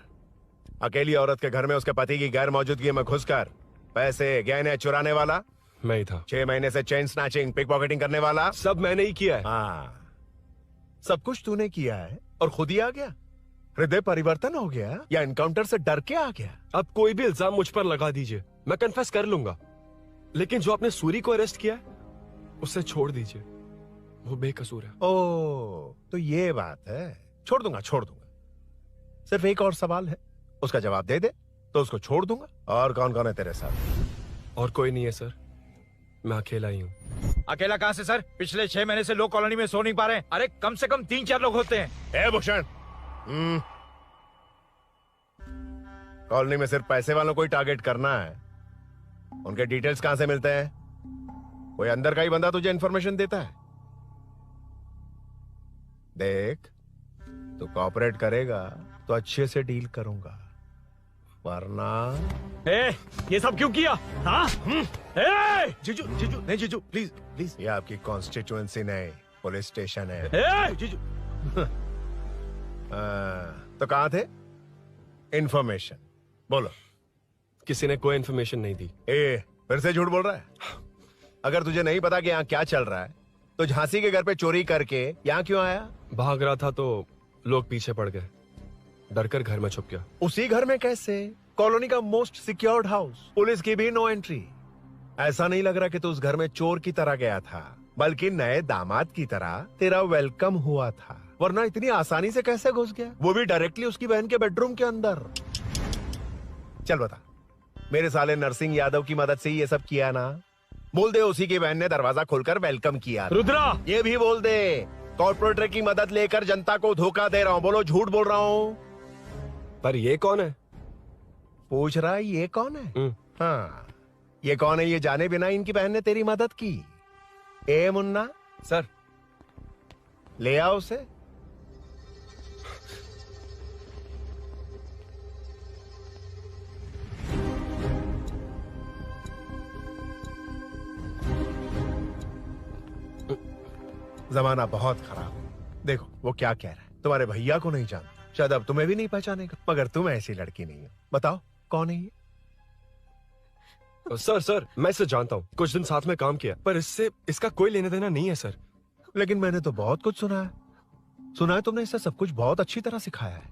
V: अकेली औरत के घर में उसके पति की गैर मौजूदगी में घुसकर पैसे गहने चुराने वाला?
D: मैं ही था।
V: 6 महीने से चेन स्नैचिंग, पिक पॉकेटिंग करने वाला?
D: सब मैंने ही किया है।
V: हाँ, सब कुछ तूने किया है और खुद ही आ गया? हृदय परिवर्तन हो गया या एनकाउंटर से डर के आ गया?
D: अब कोई भी इल्जाम मुझ पर लगा दीजिए, मैं कन्फेस कर लूंगा, लेकिन जो आपने सूरी को अरेस्ट किया है उसे छोड़ दीजिए, वो बेकसूर है।
V: ओ, तो ये बात है। छोड़ दूंगा, छोड़ दूंगा। सिर्फ एक और सवाल है, उसका जवाब दे दे तो उसको छोड़ दूंगा। और कौन कौन है तेरे साथ?
D: और कोई नहीं है सर, मैं अकेला ही हूँ।
F: अकेला कहाँ से सर? पिछले 6 महीने से लोग कॉलोनी में सो नहीं पा रहे हैं। अरे कम से कम 3-4 लोग होते हैं।
V: ए भूषण, कॉलोनी में सिर्फ पैसे वालों को ही टारगेट करना है। उनके डिटेल्स कहां से मिलते हैं? कोई अंदर का ही बंदा तुझे इन्फॉर्मेशन देता है? देख, तू कॉपरेट करेगा तो अच्छे से डील करूंगा, वरना
A: ये सब क्यों किया? हाँ?
V: जीजू जीजू नहीं, जीजू प्लीज प्लीज, ये आपकी कॉन्स्टिट्यूएंसी नहीं, पुलिस स्टेशन है।
A: जीजू
V: तो कहाँ थे? इन्फॉर्मेशन बोलो।
D: किसी ने कोई इन्फॉर्मेशन नहीं दी।
V: फिर से झूठ बोल रहा है? अगर तुझे नहीं पता कि यहाँ क्या चल रहा है तो झांसी के घर पे चोरी करके यहाँ क्यों आया?
D: भाग रहा था तो लोग पीछे पड़ गए, डरकर घर में छुप गया।
V: उसी घर में कैसे? कॉलोनी का मोस्ट सिक्योर्ड हाउस, पुलिस की भी नो एंट्री। ऐसा नहीं लग रहा कि तू उस घर में चोर की तरह गया था, बल्कि नए दामाद की तरह तेरा वेलकम हुआ था। वरना इतनी आसानी से कैसे घुस गया, वो भी डायरेक्टली उसकी बहन के बेडरूम के अंदर? चल बता, मेरे साले नरसिंह यादव की मदद से ही ये सब किया ना? बोल दे उसी की बहन ने दरवाजा खोलकर वेलकम किया।
A: रुद्रा,
V: ये भी बोल दे कॉर्पोरेटर की मदद लेकर जनता को धोखा दे रहा हूँ। बोलो झूठ बोल रहा हूँ?
D: पर ये कौन है?
V: पूछ रहा है ये कौन है? हाँ, ये कौन है ये जाने बिना इनकी बहन ने तेरी मदद की। ए मुन्ना
F: सर,
V: ले आओ उसे। जमाना बहुत खराब है। देखो वो क्या कह रहा है, तुम्हारे भैया को नहीं जानता, शायद अब तुम्हें भी नहीं पहचानेगा, मगर तुम ऐसी लड़की नहीं हो। बताओ कौन है ये?
D: सर मैं इसे जानता हूँ, कुछ दिन साथ में काम किया, पर इससे इसका कोई लेना देना नहीं है सर।
V: लेकिन मैंने तो बहुत कुछ सुना है। सुना है तुमने इसे सब कुछ बहुत अच्छी तरह सिखाया है,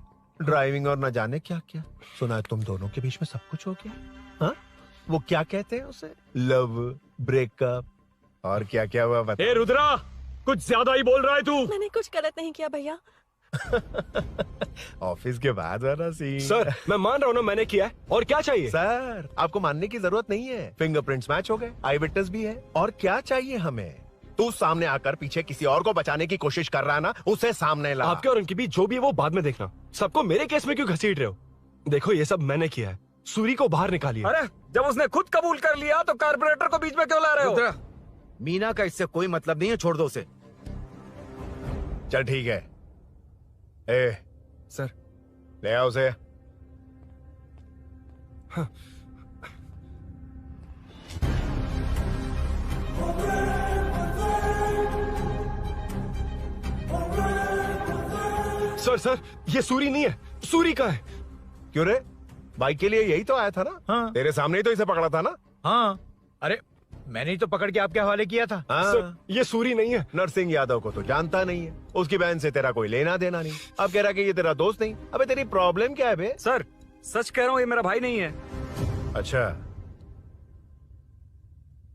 V: ड्राइविंग और न जाने क्या क्या। सुना है तुम दोनों के बीच में सब कुछ हो गया। हाँ, वो क्या कहते हैं उसे, लव, ब्रेकअप और क्या क्या हुआ बता।
A: ए रुद्रा, कुछ ज्यादा ही बोल रहा है तू।
H: मैंने कुछ गलत नहीं किया भैया।
V: ऑफिस के बाद वाला सीन।
D: सर मैं मान रहा हूँ ना मैंने किया है, और क्या चाहिए?
V: सर आपको मानने की जरूरत नहीं है, फिंगरप्रिंट्स मैच हो गए, आई विटनेस भी है, और क्या चाहिए हमें? तू सामने आकर पीछे किसी और को बचाने की कोशिश कर रहा है ना, उसे सामने ला।
D: आपके और उनके बीच जो भी है वो बाद में देखना, सबको मेरे केस में क्यों घसीट रहे हो? देखो ये सब मैंने किया है, सूरी को बाहर निकालिए।
F: अरे जब उसने खुद कबूल कर लिया तो कारपोरेटर को बीच में क्यों ला रहे हो?
J: मीना का इससे कोई मतलब नहीं है, छोड़ दो उसे।
V: चल ठीक है। ए
J: सर,
V: ले आओ उसे।
D: हाँ। सर ये सूरी नहीं है, सूरी का है।
V: क्यों रे, बाइक के लिए यही तो आया था ना?
F: हाँ।
V: तेरे सामने ही तो इसे पकड़ा था ना?
F: हाँ, अरे मैंने ही तो पकड़ के आपके हवाले किया था।
V: हाँ।
D: सर ये सूरी नहीं है।
V: नरसिंह यादव को तो जानता नहीं है, उसकी बहन से तेरा कोई लेना देना नहीं, अब कह रहा कि ये तेरा दोस्त नहीं। अबे तेरी प्रॉब्लम क्या है बे?
A: सर सच कह रहा हूँ, ये मेरा भाई नहीं है।
V: अच्छा,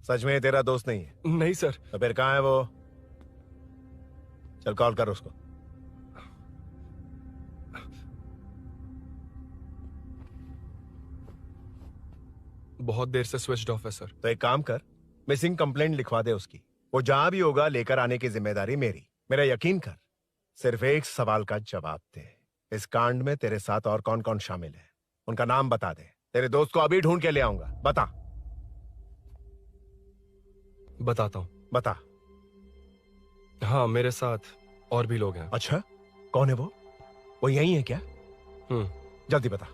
V: सच में ये तेरा दोस्त नहीं है?
D: नहीं सर।
V: तो फिर कहाँ है वो? चल कॉल कर उसको।
D: बहुत देर से स्विच ऑफ है सर।
V: तो एक काम कर, मिसिंग कंप्लेंट लिखवा दे उसकी, वो जहां भी होगा लेकर आने की जिम्मेदारी मेरी। मेरा यकीन कर, सिर्फ एक सवाल का जवाब दे, इस कांड में तेरे साथ और कौन कौन शामिल है, उनका नाम बता दे। तेरे दोस्त को अभी ढूंढ के ले आऊंगा। बता।
D: बताता हूँ।
V: बता।
D: हाँ मेरे साथ और भी लोग हैं।
V: अच्छा, कौन है वो? वो यही है क्या? जल्दी बता।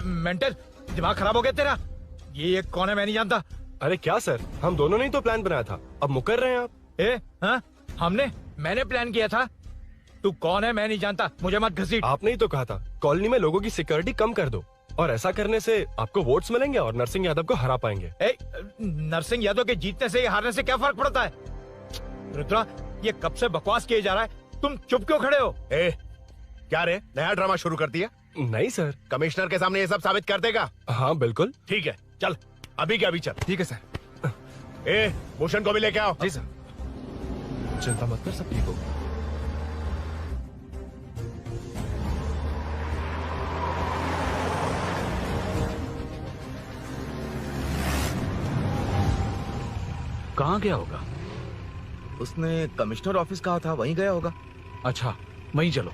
F: मेंटल, दिमाग खराब हो गया तेरा? ये कौन है, मैं नहीं जानता।
D: अरे क्या सर, हम दोनों ने ही तो प्लान बनाया था, अब मुकर रहे हैं आप?
F: हाँ, मैंने प्लान किया था। तू कौन है मैं नहीं जानता, मुझे मत घसीट।
D: आपने ही तो कहा था कॉलोनी में लोगों की सिक्योरिटी कम कर दो, और ऐसा करने से आपको वोट्स मिलेंगे और नरसिंह यादव को हरा पाएंगे।
F: नरसिंह यादव के जीतने से या हारने से क्या फर्क पड़ता है? रुद्रा, ये कब से बकवास किए जा रहा है, तुम चुप क्यों खड़े हो?
V: क्या रे, नया ड्रामा शुरू कर दिया?
D: नहीं सर।
V: कमिश्नर के सामने ये सब साबित कर देगा?
D: हाँ बिल्कुल।
V: ठीक है, चल अभी क्या अभी चल।
J: ठीक है सर।
V: भूषण को भी लेके आओ।
J: जी सर।
D: चिंता मत कर, सब ठीक होगा।
R: कहाँ गया होगा?
J: उसने कमिश्नर ऑफिस कहा था, वहीं गया होगा।
R: अच्छा, वहीं चलो।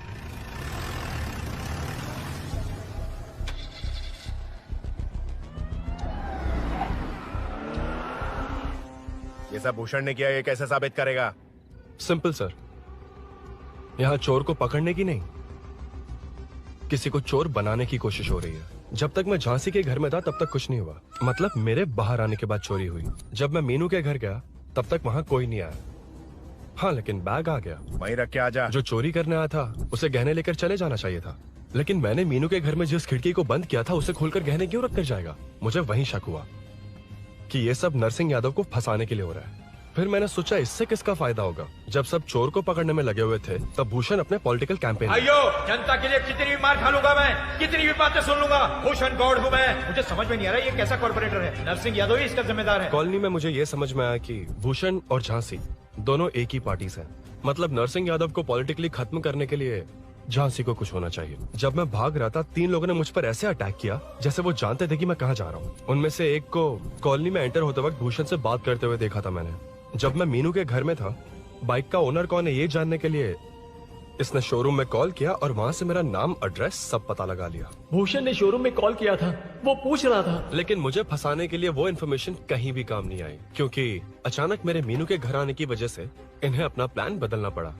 V: ये सब भूषण ने किया, ये कैसे साबित करेगा?
D: सिंपल सर, यहाँ चोर को पकड़ने की नहीं, किसी को चोर बनाने की कोशिश हो रही है। जब तक मैं झांसी के घर में था तब तक कुछ नहीं हुआ, मतलब मेरे बाहर आने के बाद चोरी हुई। जब मैं मीनू के घर गया तब तक वहाँ कोई नहीं आया। हाँ, लेकिन बैग आ गया।
V: वहीं रख के आ जा।
D: जो चोरी करने आया था उसे गहने लेकर चले जाना चाहिए था, लेकिन मैंने मीनू के घर में जिस खिड़की को बंद किया था उसे खोलकर गहने क्यों रख कर जाएगा? मुझे वहीं शक हुआ कि ये सब नरसिंह यादव को फंसाने के लिए हो रहा है। फिर मैंने सोचा इससे किसका फायदा होगा। जब सब चोर को पकड़ने में लगे हुए थे तब भूषण अपने पॉलिटिकल कैंपेन
C: भाइयों, जनता के लिए कितनी भी मार खा लूंगा मैं, कितनी भी बातें सुन लूंगा, भूषण गॉड हूँ मैं। मुझे समझ में नहीं आ रहा ये कैसा कॉर्पोरेटर है। नरसिंह यादव ही इसका जिम्मेदार है।
D: कॉलोनी में मुझे ये समझ में आया कि भूषण और झांसी दोनों एक ही पार्टी से हैं। मतलब नरसिंह यादव को पॉलिटिकली खत्म करने के लिए झांसी को कुछ होना चाहिए। जब मैं भाग रहा था 3 लोगों ने मुझ पर ऐसे अटैक किया जैसे वो जानते थे कि मैं कहाँ जा रहा हूँ। उनमें से एक को कॉलोनी में एंटर होते वक्त भूषण से बात करते हुए देखा था मैंने। जब मैं मीनू के घर में था, बाइक का ओनर कौन है ये जानने के लिए इसने शोरूम में कॉल किया और वहाँ से मेरा नाम, एड्रेस सब पता लगा लिया।
B: भूषण ने शोरूम में कॉल किया था, वो पूछ रहा था।
D: लेकिन मुझे फंसाने के लिए वो इन्फॉर्मेशन कहीं भी काम नहीं आई, क्योंकि अचानक मेरे मीनू के घर आने की वजह से इन्हें अपना प्लान बदलना पड़ा।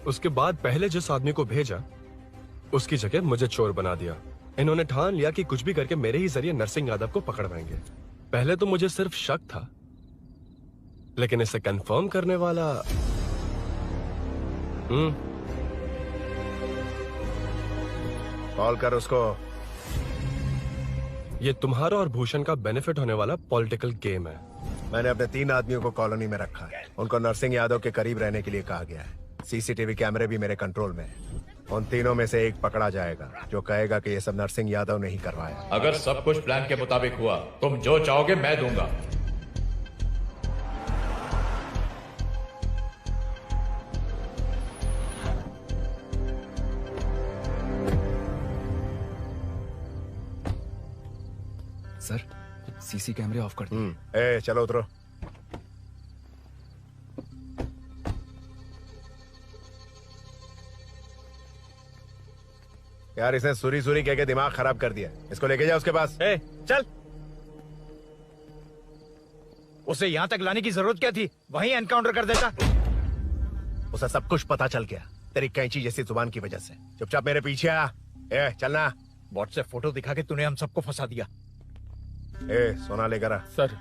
D: उसके बाद पहले जिस आदमी को भेजा उसकी जगह मुझे चोर बना दिया। इन्होंने ठान लिया कि कुछ भी करके मेरे ही जरिए नरसिंह यादव को पकड़वाएंगे। पहले तो मुझे सिर्फ शक था, लेकिन इसे कंफर्म करने वाला
V: कॉल कर उसको।
D: ये तुम्हारा और भूषण का बेनिफिट होने वाला पॉलिटिकल गेम है।
V: मैंने अपने 3 आदमियों को कॉलोनी में रखा है। उनको नरसिंह यादव के करीब रहने के लिए कहा गया है। सीसीटीवी कैमरे भी मेरे कंट्रोल में है। उन तीनों में से एक पकड़ा जाएगा जो कहेगा कि ये सब नरसिंह यादव ने ही करवाया।
S: अगर सब कुछ प्लान के मुताबिक हुआ, तुम जो चाहोगे मैं दूंगा।
F: सर, सीसी कैमरे ऑफ कर दिए।
V: ए, चलो उतरो। यार इसने सुरी सुरी कह के दिमाग खराब कर दिया। इसको लेके जा उसके पास।
C: ए, चल। उसे यहाँ तक लाने की जरूरत क्या थी? वहीं एनकाउंटर कर देता।
V: उसे सब कुछ पता चल गया तेरी कैंची जैसी जुबान की वजह से। चुपचाप मेरे पीछे आ। ए, चलना।
C: व्हाट्सएप फोटो दिखा के तूने हम सबको फंसा दिया।
V: ए, सोना लेकर आ।
C: सर।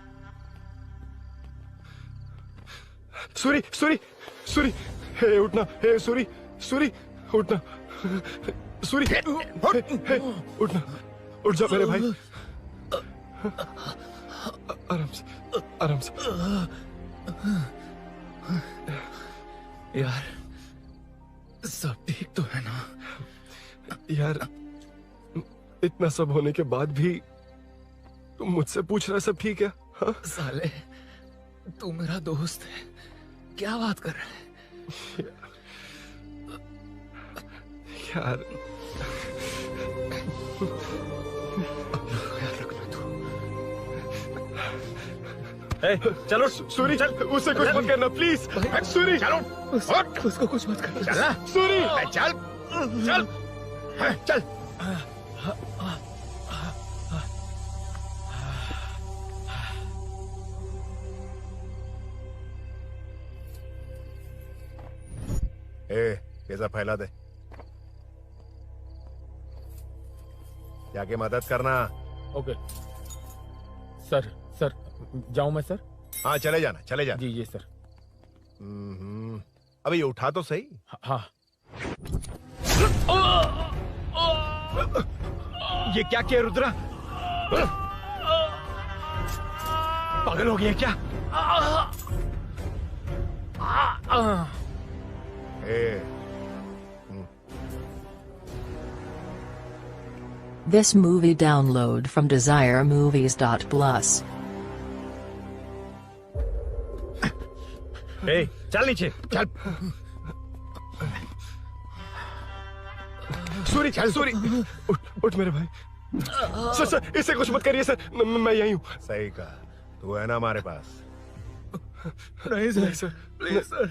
D: सूरी, सूरी, सूरी, हे उठना, हे सूरी, सूरी, उठना, सूरी, हे, उठना, उठ जा मेरे भाई। आराम से, आराम से।
F: यार, सब ठीक तो है ना?
D: यार, इतना सब होने के बाद भी तुम मुझसे पूछ रहा है सब ठीक है? हाँ?
F: साले, तू मेरा दोस्त है, क्या बात कर रहा है?
D: यार,
F: यार रखना तू।
C: ए, चलो
D: सूरी, चल, उसे कुछ मत करना प्लीज। सूरी,
V: चलो,
F: उसको कुछ मत करना।
V: चल,
D: सूरी,
V: चल, चल, चल। ए, ये सब फैला दे। जाके मदद करना।
U: Okay sir. सर जाऊं मैं सर?
V: हाँ, चले जाना, चले जाना।
U: जी ये सर।
V: अबे ये उठा तो सही।
U: हाँ।
C: ये क्या किया रुद्रा? पागल हो गया क्या?
Q: This movie download from DesireMovies.plus.
C: ए, चल नीचे, चल।
D: सूरी, चल, सूरी, उठ मेरे भाई। सर, इसे कुछ मत करिए सर, मैं यहीं हूँ।
V: सही कहा, तू है ना हमारे पास।
E: नहीं सर, प्लीज सर,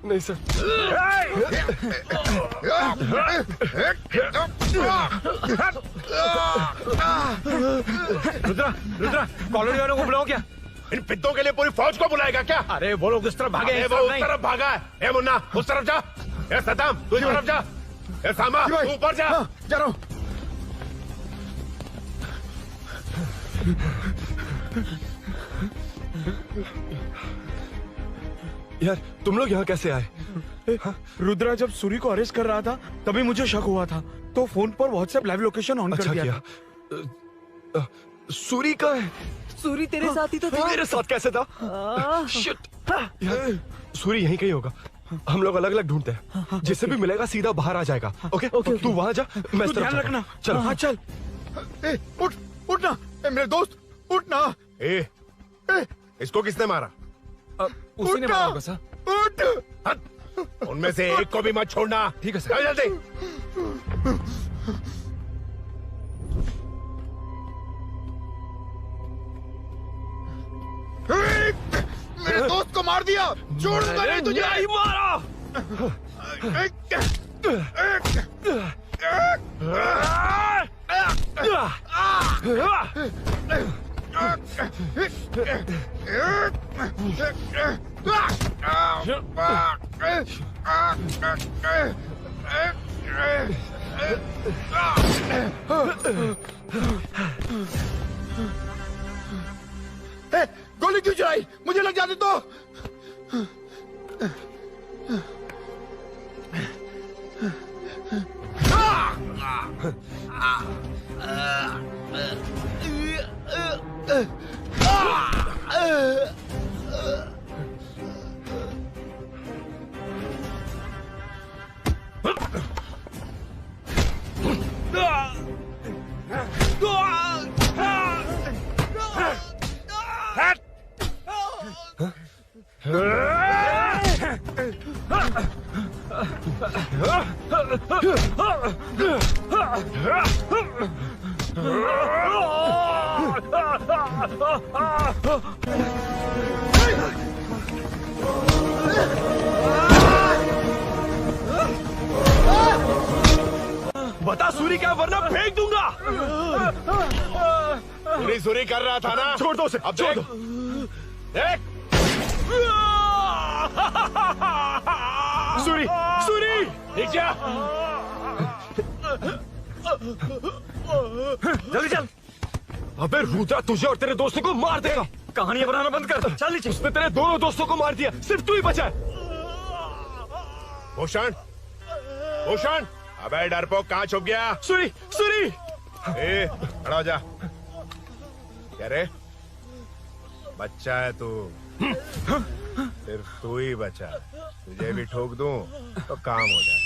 D: नहीं सर।
E: रुद्रा, रुद्रा, कॉलोनी वालों को बुलाओ क्या?
V: इन पिद्दों के लिए पूरी फौज को बुलाएगा क्या?
E: अरे वो लोग उस तरफ भागे हैं,
V: वो उस तरफ भागा है। ए मुन्ना, उस तरफ जा। ए सदाम, तू इस तरफ जा। ए सामा, तू ऊपर जा।
E: जा रहा हूँ।
D: यार तुम लोग यहाँ कैसे आए?
E: रुद्रा जब सूरी को अरेस्ट कर रहा था तभी मुझे शक हुआ था, तो फोन पर व्हाट्सएप लाइव लोकेशन ऑन कर दिया।
D: सूरी का है?
O: सूरी तेरे साथ ही तो था।
D: मेरे साथ कैसे था? शिट। यार सूरी यहीं कहीं होगा, हम लोग अलग अलग ढूंढते हैं, जिसे भी मिलेगा सीधा बाहर आ जाएगा। ओके तू वहां जा, मैं
E: ध्यान रखना।
D: चल।
E: हाँ चल। उठ उठना मेरे दोस्त, उठना।
V: इसको किसने मारा?
F: उसी ने मारा होगा सर।
V: उठ। उनमें से एक को भी मत छोड़ना।
F: ठीक है सर।
V: जल्दी।
P: मेरे दोस्त को मार दिया, छोड़ूंगा नहीं तुझे।
D: नहीं मारा।
P: गोली क्यों चलाई? मुझे लग जाती तो।
D: बता सूरी क्या, वरना फेंक दूंगा।
V: सूरी कर रहा था ना?
D: छोड़ दो उसे,
V: अब
D: छोड़ दो।
V: देख।
D: सूरी, सूरी,
V: नीचे आ।
D: जल्दी चल। अबे रुद्रा तुझे और तेरे दोस्तों को मार देगा।
A: कहानियां बनाना बंद कर। चल नीचे।
D: उसने तेरे दोनों दोस्तों को मार दिया, सिर्फ तू ही बचा है।
V: भूषण, भूषण, अबे डरपोक कहाँ छुप गया?
D: सूरी, सूरी।
V: खड़ा हो जा। क्या रे? बच्चा है तू, सिर्फ तू ही बचा। तुझे भी ठोक दूं तो काम हो जाए।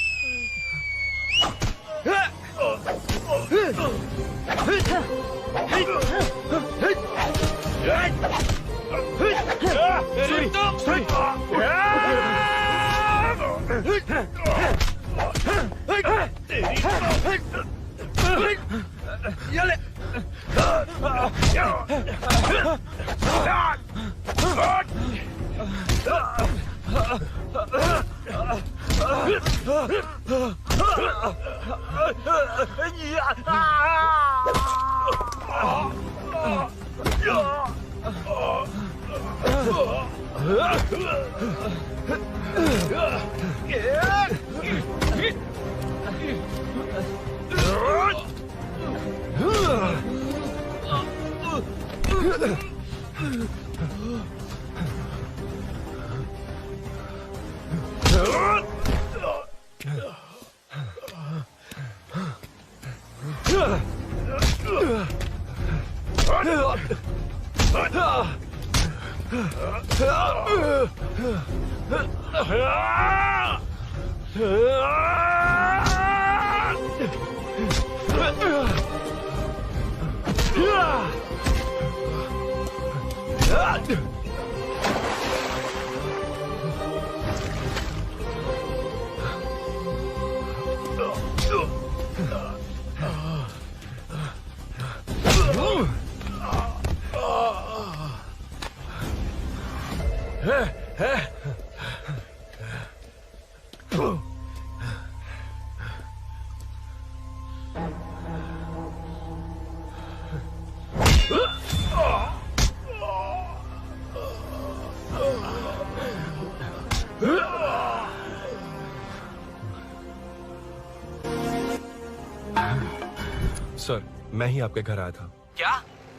D: सर, मैं ही आपके घर आया था।
O: क्या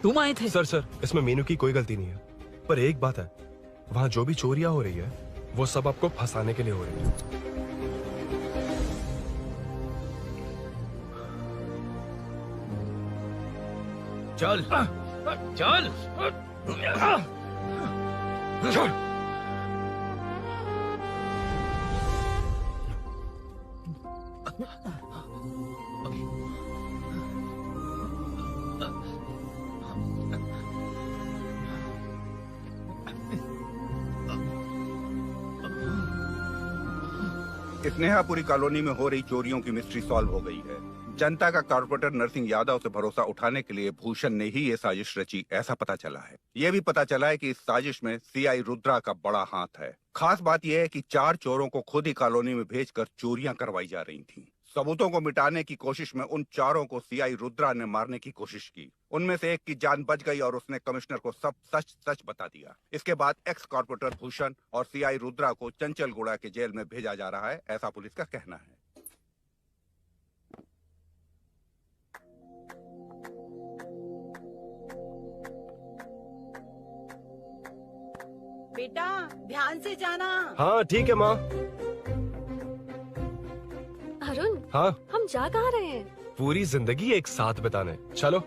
O: तुम आए थे?
D: सर, इसमें मीनू की कोई गलती नहीं है, पर एक बात है, वहाँ जो भी चोरियां हो रही है वो सब आपको फंसाने के लिए हो रही है।
J: चल चल चल।
G: स्नेहापुरी कॉलोनी में हो रही चोरियों की मिस्ट्री सॉल्व हो गई है। जनता का कॉर्पोरेटर नरसिंह यादव से भरोसा उठाने के लिए भूषण ने ही ये साजिश रची, ऐसा पता चला है। ये भी पता चला है कि इस साजिश में सीआई रुद्रा का बड़ा हाथ है। खास बात यह है कि 4 चोरों को खुद ही कॉलोनी में भेजकर चोरियां करवाई जा रही थीं। सबूतों को मिटाने की कोशिश में उन 4 को सीआई रुद्रा ने मारने की कोशिश की। उनमें से एक की जान बच गई और उसने कमिश्नर को सब सच सच बता दिया। इसके बाद एक्स कॉर्पोरेटर भूषण और सीआई रुद्रा को चंचलगुड़ा के जेल में भेजा जा रहा है, ऐसा पुलिस का कहना है।
N: बेटा ध्यान से जाना।
D: हाँ ठीक है माँ।
H: अरुण,
D: हाँ,
H: हम जा कहाँ रहे हैं?
D: पूरी जिंदगी एक साथ बिताने। चलो।